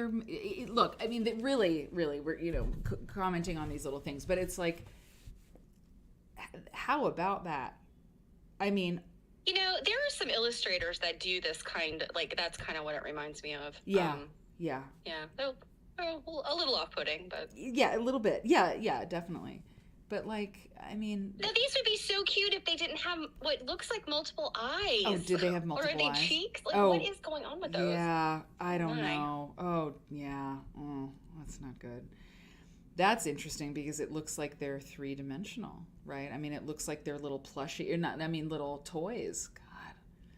Speaker 3: look, I mean, they really, we're, commenting on these little things, but it's like, how about that? I mean,
Speaker 4: there are some illustrators that do this that's kind of what it reminds me of.
Speaker 3: Yeah.
Speaker 4: Yeah. They're a little off-putting, but
Speaker 3: yeah, a little bit. Yeah, definitely. But like, I mean,
Speaker 4: now these would be so cute if they didn't have what looks like multiple eyes.
Speaker 3: Oh, did they have multiple eyes?
Speaker 4: Or are they cheeks? Like,
Speaker 3: what
Speaker 4: is going on with those?
Speaker 3: Yeah, I don't know. Oh, yeah. Oh, that's not good. That's interesting because it looks like they're 3-dimensional, right? I mean, it looks like they're little plushie, little toys. God.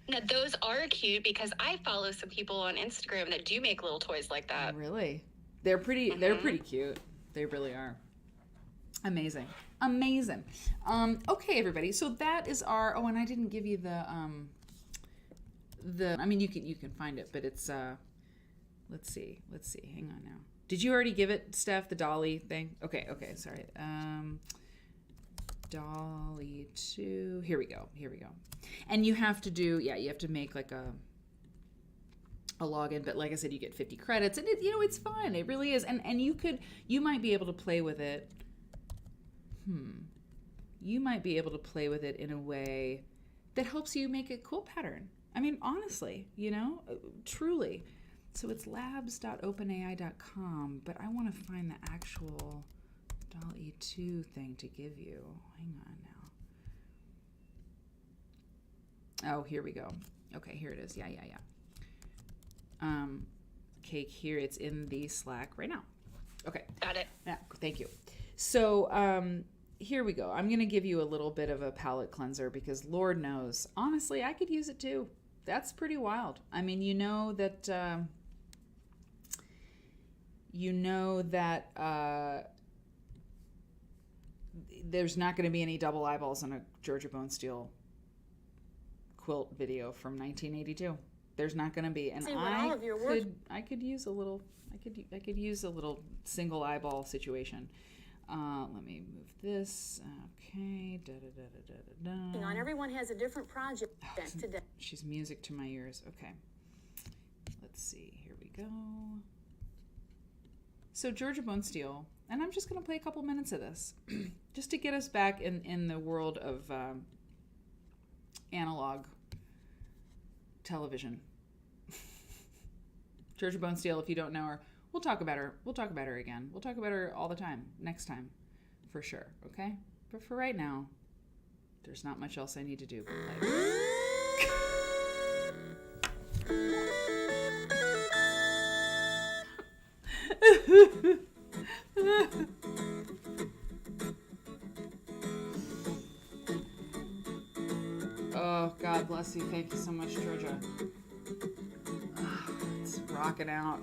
Speaker 4: Now, those are cute because I follow some people on Instagram that do make little toys like that.
Speaker 3: Oh, really? They're pretty. Mm-hmm. They're pretty cute. They really are. Amazing. Okay, everybody. So that is our. Oh, and I didn't give you the. I mean, you can find it, but it's. Let's see. Hang on now. Did you already give it, Steph, the Dolly thing? Okay. Sorry. Dolly 2. Here we go. And you have to do. Yeah, you have to make like a login, but like I said, you get 50 credits, and it's fun. It really is, and you might be able to play with it. You might be able to play with it in a way that helps you make a quilt pattern. I mean, honestly, truly. So it's labs.openai.com, but I want to find the actual Dolly 2 thing to give you. Hang on now. Oh, here we go. Okay, here it is. Yeah. Cake here. It's in the Slack right now. Okay.
Speaker 4: Got it.
Speaker 3: Yeah, thank you. So here we go. I'm going to give you a little bit of a palette cleanser because Lord knows, honestly, I could use it too. That's pretty wild. I mean, there's not going to be any double eyeballs on a Georgia Bone Steel quilt video from 1982. There's not going to be, and I could use a little. I could use a little single eyeball situation. Let me move this. Okay.
Speaker 6: On everyone has a different project today.
Speaker 3: She's music to my ears. Okay. Let's see. Here we go. So Georgia Bone Steel, and I'm just going to play a couple minutes of this, just to get us back in the world of analog television. Georgia Bone Steel, if you don't know her, we'll talk about her. We'll talk about her again. We'll talk about her all the time. Next time, for sure. Okay? But for right now, there's not much else I need to do but play. Oh, God bless you. Thank you so much, Georgia. It's rocking out.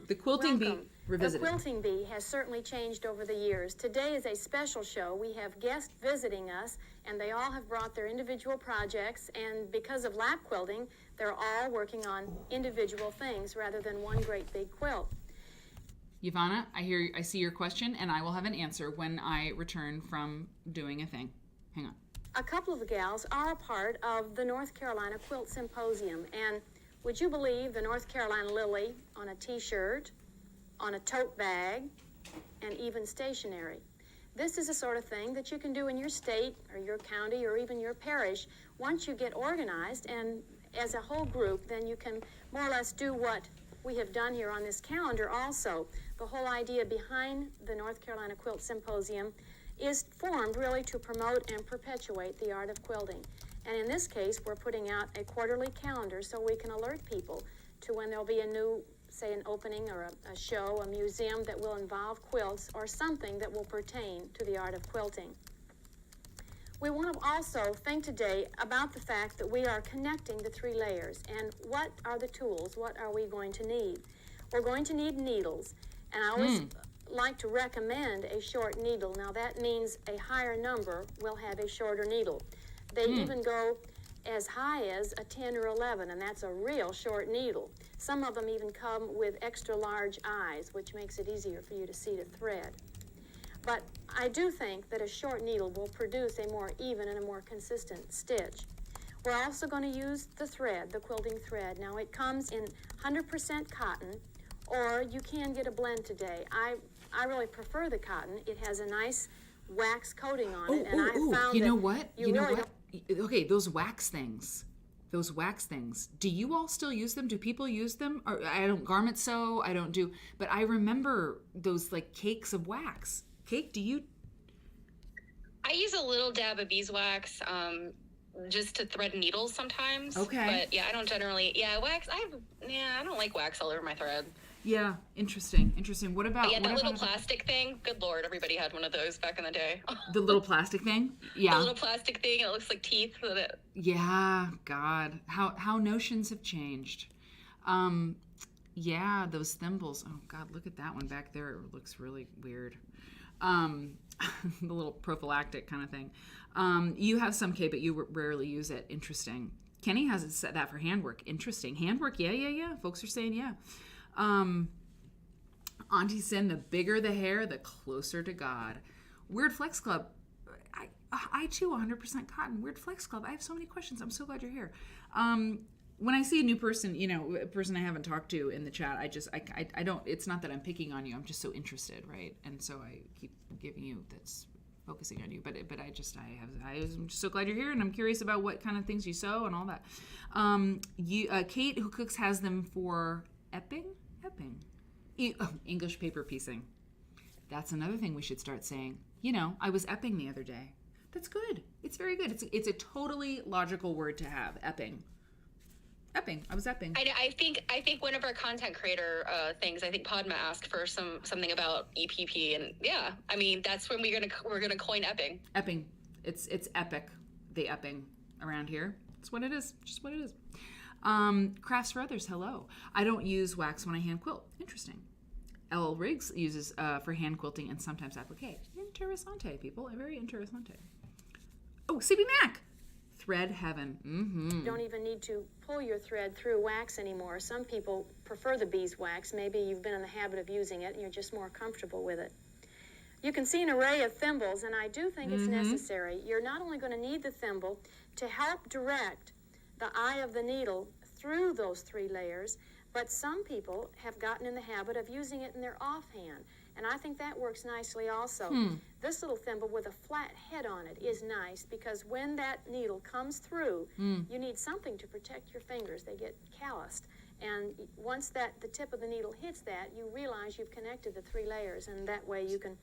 Speaker 3: The quilting bee. Revisited.
Speaker 6: The quilting bee has certainly changed over the years. Today is a special show. We have guests visiting us, and they all have brought their individual projects, and because of lap quilting, they're all working on individual things rather than one great big quilt.
Speaker 3: Ivana, I see your question, and I will have an answer when I return from doing a thing. Hang on.
Speaker 6: A couple of the gals are a part of the North Carolina Quilt Symposium, and would you believe the North Carolina lily on a t-shirt, on a tote bag, and even stationery. This is the sort of thing that you can do in your state or your county or even your parish. Once you get organized and as a whole group, then you can more or less do what we have done here on this calendar also. The whole idea behind the North Carolina Quilt Symposium is formed really to promote and perpetuate the art of quilting. And in this case, we're putting out a quarterly calendar so we can alert people to when there'll be a new, say, an opening or a show, a museum that will involve quilts or something that will pertain to the art of quilting. We want to also think today about the fact that we are connecting the three layers and what are the tools, what are we going to need? We're going to need needles, and I always like to recommend a short needle. Now that means a higher number will have a shorter needle. They even go as high as a 10 or 11, and that's a real short needle. Some of them even come with extra large eyes, which makes it easier for you to see the thread. But I do think that a short needle will produce a more even and a more consistent stitch. We're also going to use the thread, the quilting thread. Now it comes in 100% cotton, or you can get a blend today. I really prefer the cotton. It has a nice wax coating on it, and I have found
Speaker 3: you
Speaker 6: that
Speaker 3: know what?
Speaker 6: you
Speaker 3: know
Speaker 6: really
Speaker 3: what? Okay, those wax things. Do you all still use them? Do people use them? Or I don't garment sew. I don't do. But I remember those like cakes of wax. Cake? Do you?
Speaker 4: I use a little dab of beeswax just to thread needles sometimes.
Speaker 3: Okay.
Speaker 4: But yeah, I don't generally. Yeah, wax. I don't like wax all over my thread.
Speaker 3: Yeah, interesting. What about?
Speaker 4: But yeah,
Speaker 3: what
Speaker 4: that little
Speaker 3: about
Speaker 4: plastic thing. Good Lord, everybody had one of those back in the day.
Speaker 3: the little plastic thing? Yeah.
Speaker 4: The little plastic thing. It looks like teeth with it.
Speaker 3: Yeah, God, how notions have changed. Yeah, those thimbles. Oh God, look at that one back there. It looks really weird. The little prophylactic kind of thing. You have some, Kay, but you rarely use it. Interesting. Kenny has it set that for handwork. Interesting. Handwork, yeah. Folks are saying yeah. Auntie Sin, the bigger the hair, the closer to God. Weird Flex Club. I too 100% cotton. Weird Flex Club. I have so many questions. I'm so glad you're here. When I see a new person, a person I haven't talked to in the chat, I don't, it's not that I'm picking on you. I'm just so interested, right? And so I keep giving you that's focusing on you. But I'm just so glad you're here, and I'm curious about what kind of things you sew and all that. Kate, who cooks, has them for epping? English paper piecing. That's another thing we should start saying. I was epping the other day. That's good. It's very good. It's a totally logical word to have. Epping. I was epping.
Speaker 4: I think one of our content creator things. I think Padma asked for something about EPP, and yeah, I mean that's when we're gonna coin epping.
Speaker 3: Epping. It's epic. The epping around here. It's what it is. Just what it is. Crafts for others. Hello. I don't use wax when I hand quilt. Interesting. L. Riggs uses for hand quilting and sometimes applique. Interessante, people. Very interessante. Oh, CB Mac. Thread heaven.
Speaker 6: You don't even need to pull your thread through wax anymore. Some people prefer the beeswax. Maybe you've been in the habit of using it and you're just more comfortable with it. You can see an array of thimbles, and I do think it's necessary. You're not only going to need the thimble to help direct the eye of the needle through those three layers, but some people have gotten in the habit of using it in their offhand, and I think that works nicely also. This little thimble with a flat head on it is nice because when that needle comes through, you need something to protect your fingers. They get calloused, and once the tip of the needle hits that, you realize you've connected the three layers, and that way you can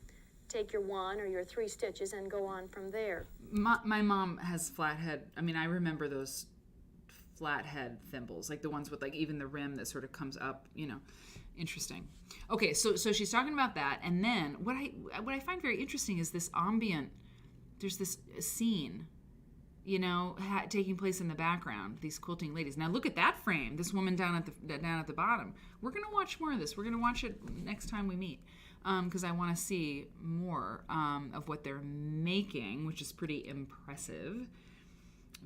Speaker 6: take your one or your three stitches and go on from there.
Speaker 3: My mom has flat head. I mean, I remember those flathead thimbles, like the ones with like even the rim that sort of comes up, interesting. Okay, so she's talking about that, and then what I find very interesting is this ambient. There's this scene. you know, taking place in the background, these quilting ladies. Now look at that frame, this woman down at the bottom. We're going to watch more of this. We're going to watch it next time we meet, because I want to see more of what they're making, which is pretty impressive.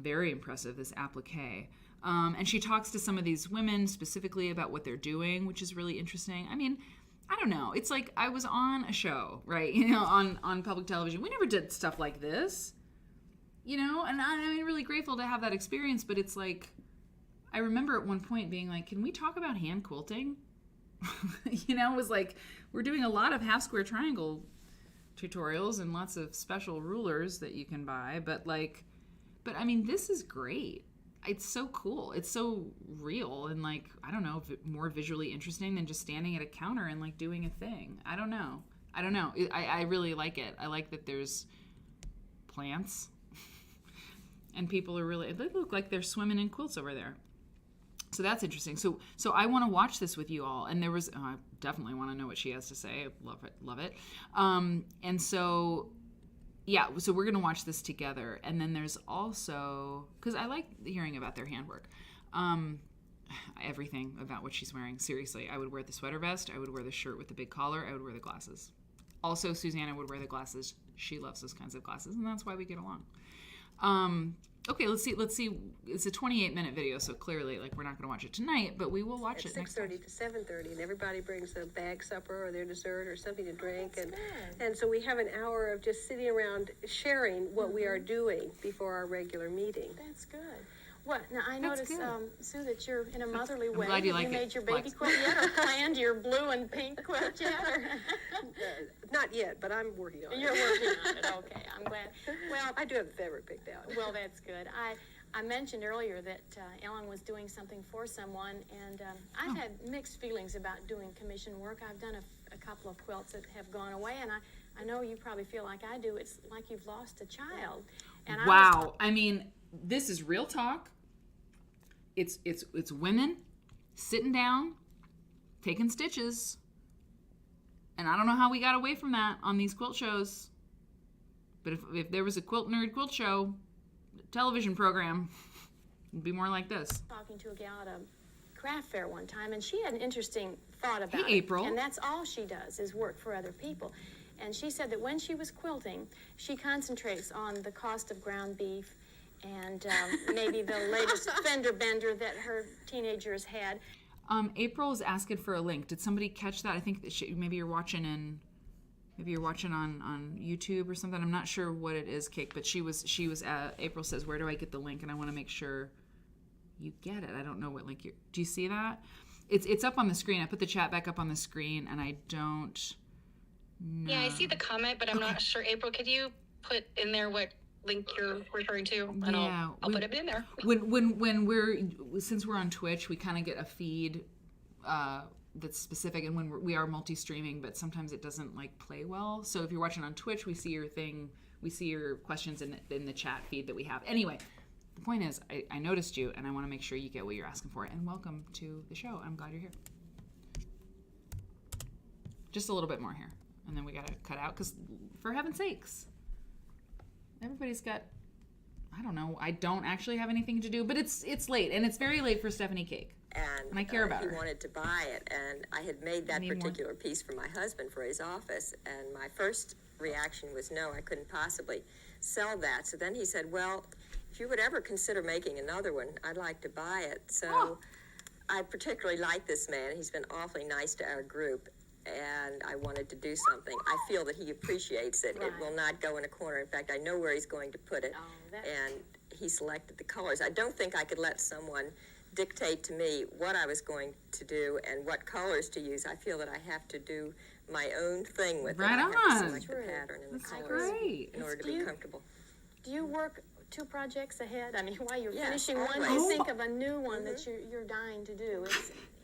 Speaker 3: Very impressive, this applique. And she talks to some of these women specifically about what they're doing, which is really interesting. I mean, I don't know. It's like I was on a show, right? You know, on public television. We never did stuff like this. You know, and I'm really grateful to have that experience, but it's like, I remember at one point being like, can we talk about hand quilting? You know, it was like, we're doing a lot of half square triangle tutorials and lots of special rulers that you can buy, but I mean, this is great. It's so cool. It's so real and like, I don't know, more visually interesting than just standing at a counter and like doing a thing. I don't know. I really like it. I like that there's plants. And people are really, they look like they're swimming in quilts over there. So that's interesting. So I want to watch this with you all. And there was, I definitely want to know what she has to say. Love it. And so, yeah, so we're going to watch this together. And then there's also, because I like hearing about their handwork. Everything about what she's wearing. Seriously, I would wear the sweater vest. I would wear the shirt with the big collar. I would wear the glasses. Also, Susanna would wear the glasses. She loves those kinds of glasses, and that's why we get along. Okay, let's see. It's a 28-minute video, so clearly, like, we're not going to watch it tonight, but we will watch it next time.
Speaker 7: 6:30 to 7:30, and everybody brings a bag supper or their dessert or something to drink, and so we have an hour of just sitting around sharing what we are doing before our regular meeting.
Speaker 6: That's good. What? Now, I
Speaker 3: That's
Speaker 6: noticed,
Speaker 3: good.
Speaker 6: Sue, that you're in a motherly way.
Speaker 3: glad you like
Speaker 6: Have
Speaker 3: it.
Speaker 6: made your baby
Speaker 3: Flex.
Speaker 6: quilt yet, or planned your blue and pink quilt yet? Or?
Speaker 7: Not yet, but I'm working on it.
Speaker 6: You're working on it. Okay, I'm glad. Well,
Speaker 7: I do have the fabric picked out.
Speaker 6: well, that's good. I mentioned earlier that Ellen was doing something for someone, and I've had mixed feelings about doing commission work. I've done a couple of quilts that have gone away, and I know you probably feel like I do. It's like you've lost a child. And
Speaker 3: Wow. I mean, this is real talk. It's women sitting down, taking stitches. And I don't know how we got away from that on these quilt shows. But if there was a Quilt Nerd quilt show television program, it'd be more like this.
Speaker 6: talking to a gal at a craft fair one time, and she had an interesting thought about
Speaker 3: Hey,
Speaker 6: it.
Speaker 3: April.
Speaker 6: And that's all she does is work for other people. And she said that when she was quilting, she concentrates on the cost of ground beef and maybe the latest fender bender that her teenagers had.
Speaker 3: April is asking for a link. Did somebody catch that? I think that maybe you're watching on YouTube or something. I'm not sure what it is, Cake, but she was April says, where do I get the link? And I want to make sure you get it. I don't know what link do you see that? It's up on the screen. I put the chat back up on the screen, and I don't know.
Speaker 4: Yeah, I see the comment, but I'm not sure. April, could you put in there what link you're referring to? And
Speaker 3: Yeah,
Speaker 4: I'll put it in there.
Speaker 3: Since we're on Twitch, we kind of get a feed that's specific, and when we are multi-streaming, but sometimes it doesn't like play well. So if you're watching on Twitch, we see your thing, we see your questions in the chat feed that we have. Anyway, the point is, I noticed you, and I want to make sure you get what you're asking for. And welcome to the show. I'm glad you're here. Just a little bit more here, and then we got to cut out, because for heaven's sakes, everybody's got, I don't know, I don't actually have anything to do, but it's late, and it's very late for Stephanie Cake. And I care about
Speaker 8: he
Speaker 3: her.
Speaker 8: wanted to buy it, and I had made that particular piece for my husband for his office, and my first reaction was no, I couldn't possibly sell that. So then he said, well, if you would ever consider making another one, I'd like to buy it. So I particularly like this man. He's been awfully nice to our group, and I wanted to do something. I feel that he appreciates it. It will not go in a corner. In fact, I know where he's going to put it, and he selected the colors. I don't think I could let someone dictate to me what I was going to do and what colors to use. I feel that I have to do my own thing with it.
Speaker 3: Right
Speaker 8: I have to
Speaker 3: on.
Speaker 8: select the pattern and
Speaker 3: That's
Speaker 8: the colors
Speaker 3: great.
Speaker 8: in order to be comfortable.
Speaker 6: Do you work 2 projects ahead? I mean, while you're
Speaker 8: Yes,
Speaker 6: finishing one,
Speaker 8: always.
Speaker 6: you think of a new one that you're dying to do.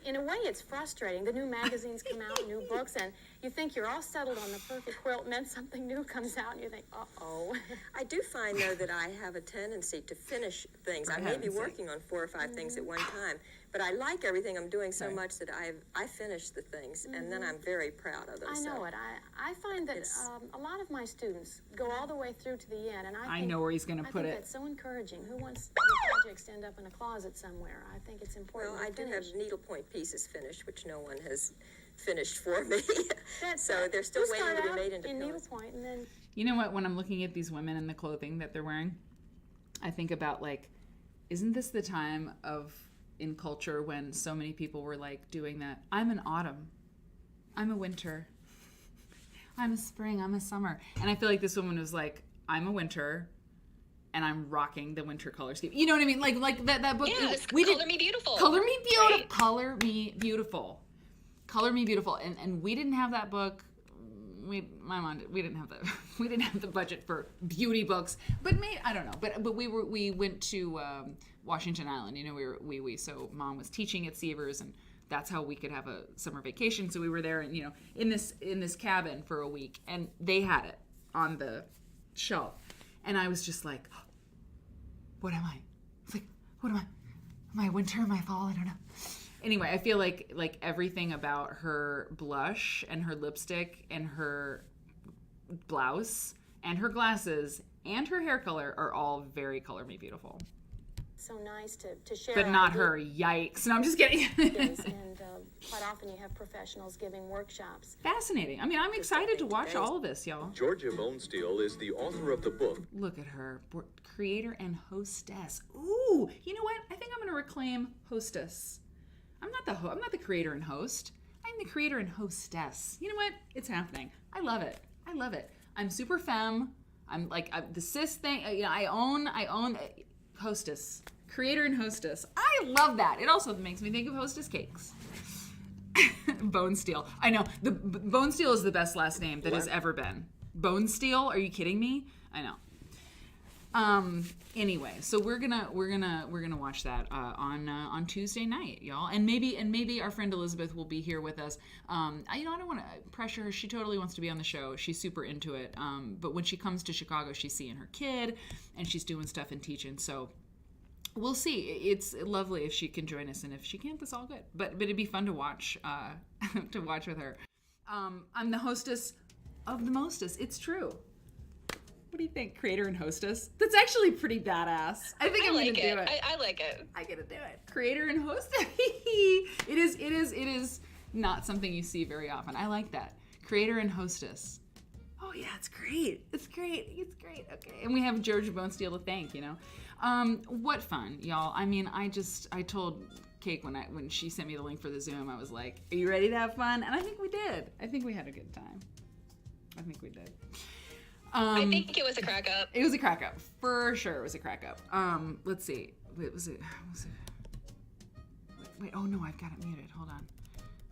Speaker 6: In a way, it's frustrating. The new magazines come out, new books, and you think you're all settled on the perfect quilt, and then something new comes out, and you think, uh-oh.
Speaker 8: I do find, though, that I have a tendency to finish things. I may be working on 4 or 5 things at one time, but But I like everything I'm doing so much that I finish the things, and then I'm very proud of them.
Speaker 6: I know it. I find that a lot of my students go all the way through to the end, and I think,
Speaker 3: know where he's going to
Speaker 6: I
Speaker 3: put
Speaker 6: think
Speaker 3: it.
Speaker 6: that's so encouraging. Who wants your projects to end up in a closet somewhere? I think it's important
Speaker 8: Well,
Speaker 6: to
Speaker 8: I do
Speaker 6: finish.
Speaker 8: have needlepoint pieces finished, which no one has finished for me.
Speaker 6: That's
Speaker 8: So
Speaker 6: it.
Speaker 8: they're still
Speaker 6: You
Speaker 8: waiting
Speaker 6: start
Speaker 8: to be
Speaker 6: out
Speaker 8: made into
Speaker 6: in
Speaker 8: pillows.
Speaker 6: needlepoint, and then
Speaker 3: You know what? When I'm looking at these women and the clothing that they're wearing, I think about, like, isn't this the time in culture when so many people were like doing that? I'm an autumn. I'm a winter. I'm a spring. I'm a summer. And I feel like this woman was like, I'm a winter, and I'm rocking the winter color scheme. You know what I mean? Like that book.
Speaker 4: Yeah, it's
Speaker 3: we
Speaker 4: Color
Speaker 3: did
Speaker 4: Me Beautiful.
Speaker 3: Color Me Beautiful.
Speaker 4: Right?
Speaker 3: Color Me Beautiful. Color Me Beautiful. And we didn't have that book. We didn't have the budget for beauty books, but I don't know. But we went to Washington Island. You know, we so Mom was teaching at Seavers, and that's how we could have a summer vacation. So we were there, and you know, in this cabin for a week, and they had it on the shelf, and I was just like, what am I? It's like, what am I? Am I winter? Am I fall? I don't know. Anyway, I feel like everything about her blush and her lipstick and her blouse and her glasses and her hair color are all very Color Me Beautiful.
Speaker 6: so nice to share.
Speaker 3: But not her. Yikes. No, I'm just kidding.
Speaker 6: ideas, and quite often you have professionals giving workshops.
Speaker 3: Fascinating. I mean, I'm excited to watch all of this, y'all.
Speaker 9: Georgia Bonesteel is the author of the book.
Speaker 3: Look at her. Creator and hostess. Ooh, you know what? I think I'm going to reclaim hostess. I'm not the creator and host. I'm the creator and hostess. You know what? It's happening. I love it. I'm super femme. I'm like the cis thing. You know, I own hostess. Creator and hostess. I love that. It also makes me think of hostess cakes. Bonesteel. I know. The Bonesteel is the best last name that has ever been. Bonesteel? Are you kidding me? I know. Anyway, so we're gonna watch that on Tuesday night, y'all, and maybe our friend Elizabeth will be here with us. I don't want to pressure her. She totally wants to be on the show. She's super into it. But when she comes to Chicago, she's seeing her kid, and she's doing stuff and teaching. So we'll see. It's lovely if she can join us, and if she can't, that's all good. But it'd be fun to watch with her. I'm the hostess of the mostest. It's true. What do you think, creator and hostess? That's actually pretty badass. I think I'm gonna do it.
Speaker 4: I like it.
Speaker 3: I gotta do it. Creator and hostess. It is not something you see very often. I like that. Creator and hostess. Oh yeah, it's great. Okay, and we have Georgia Bonesteel to thank. You know, what fun, y'all. I mean, I told Cake when she sent me the link for the Zoom, I was like, "Are you ready to have fun?" And I think we did. I think we had a good time. I think we did.
Speaker 4: I think it was a crack up.
Speaker 3: It was a crack up. For sure it was a crack up. Let's see. Wait, wait, oh no, I've got it muted. Hold on.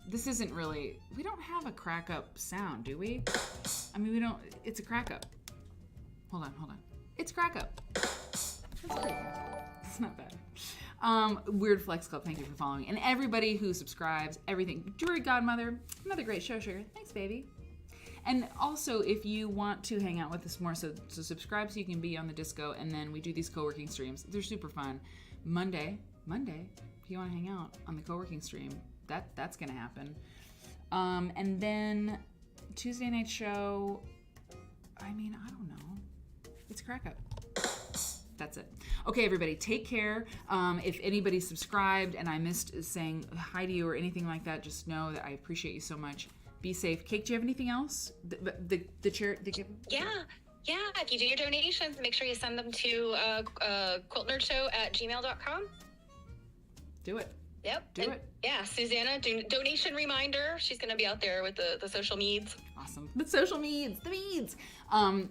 Speaker 3: This isn't really, we don't have a crack up sound, do we? I mean, we don't, it's a crack up. Hold on. It's crack up. That's pretty good. It's not bad. Weird Flex Club, thank you for following. And everybody who subscribes, everything. Jewelry Godmother, another great show, sugar. Thanks, baby. And also, if you want to hang out with us more, so subscribe so you can be on the disco, and then we do these co-working streams. They're super fun. Monday, if you want to hang out on the co-working stream, that's going to happen. And then Tuesday night show, I mean, I don't know. It's crack up. That's it. Okay, everybody, take care. If anybody subscribed and I missed saying hi to you or anything like that, just know that I appreciate you so much. Be safe. Cake, do you have anything else? The chair.
Speaker 4: Yeah. If you do your donations, make sure you send them to quiltnerdshow@gmail.com.
Speaker 3: Do it.
Speaker 4: Yep.
Speaker 3: Do it.
Speaker 4: Yeah, Susanna, donation reminder. She's going to be out there with the social meds.
Speaker 3: Awesome. The social meds. The meds.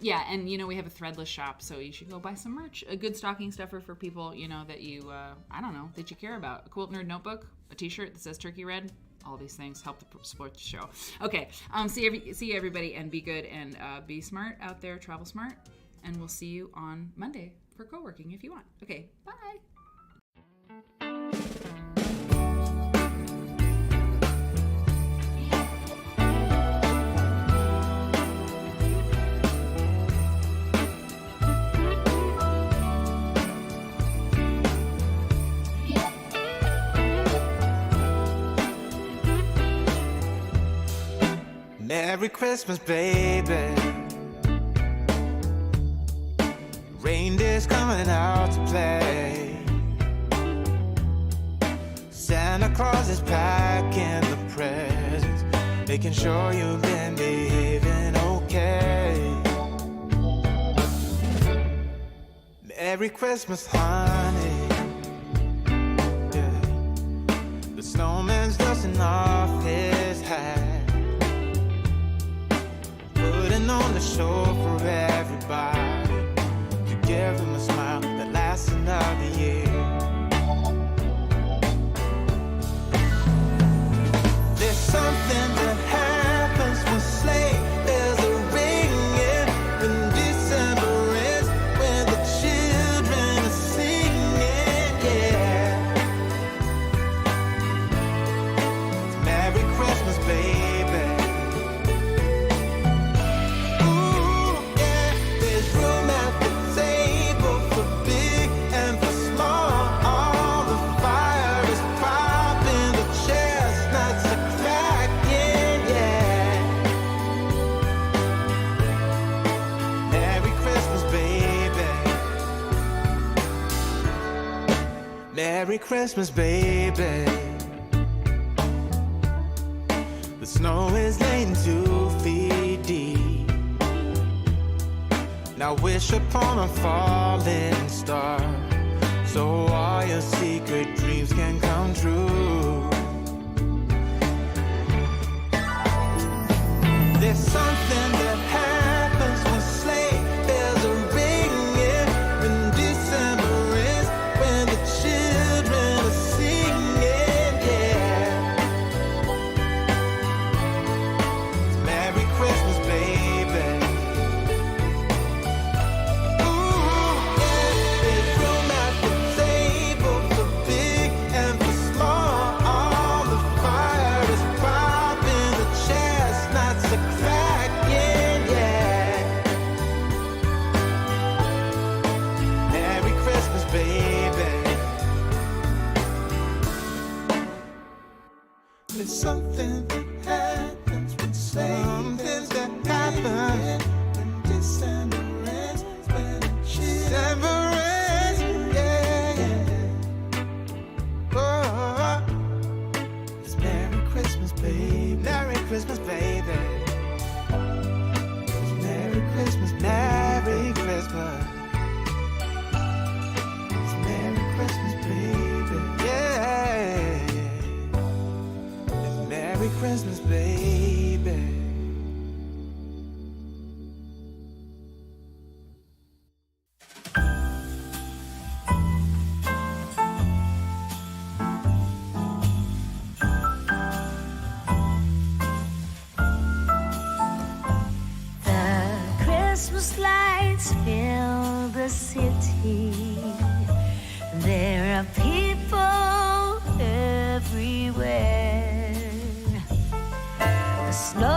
Speaker 3: Yeah, and you know, we have a threadless shop, so you should go buy some merch. A good stocking stuffer for people, you know, that you, I don't know, that you care about. A Quilt Nerd notebook, a t-shirt that says Turkey Red. All these things help to support the show. Okay, see everybody, and be good, and be smart out there, travel smart, and we'll see you on Monday for co-working if you want. Okay, bye.
Speaker 1: Merry Christmas, baby. Reindeer's coming out to play. Santa Claus is packing the presents, making sure you've been behaving okay. Merry Christmas, honey. Yeah. The snowman's dusting off his hat, putting on the show for everybody, to give them a smile that lasts another year. There's something that happens when sleigh bells are ringing, when December ends, when the children are singing, yeah. It's Merry Christmas, baby. Ooh, yeah. There's room at the table for big and for small. All the fire is popping, the chestnuts are cracking, yeah. Merry Christmas, baby. Merry Christmas, baby. The snow is laying 2 feet deep. Now wish upon a falling star, so all your secret dreams can come true. There's something that happens when sleigh bells are ringing, when December ends, when the children are singing, yeah. It's Merry Christmas, baby. Ooh, yeah. There's room at the table for big and for small. All the fire is popping, the chestnuts are cracking, yeah. Merry Christmas, baby. There's something that happens when something that happens when December ends, when December ends, yeah, yeah. Oh, it's Merry Christmas, baby. Merry Christmas, baby. It's Merry Christmas, Merry Christmas. It's Merry Christmas, baby. Yeah. It's Merry Christmas, baby.
Speaker 2: The Christmas lights fill the city. There are people everywhere. The snow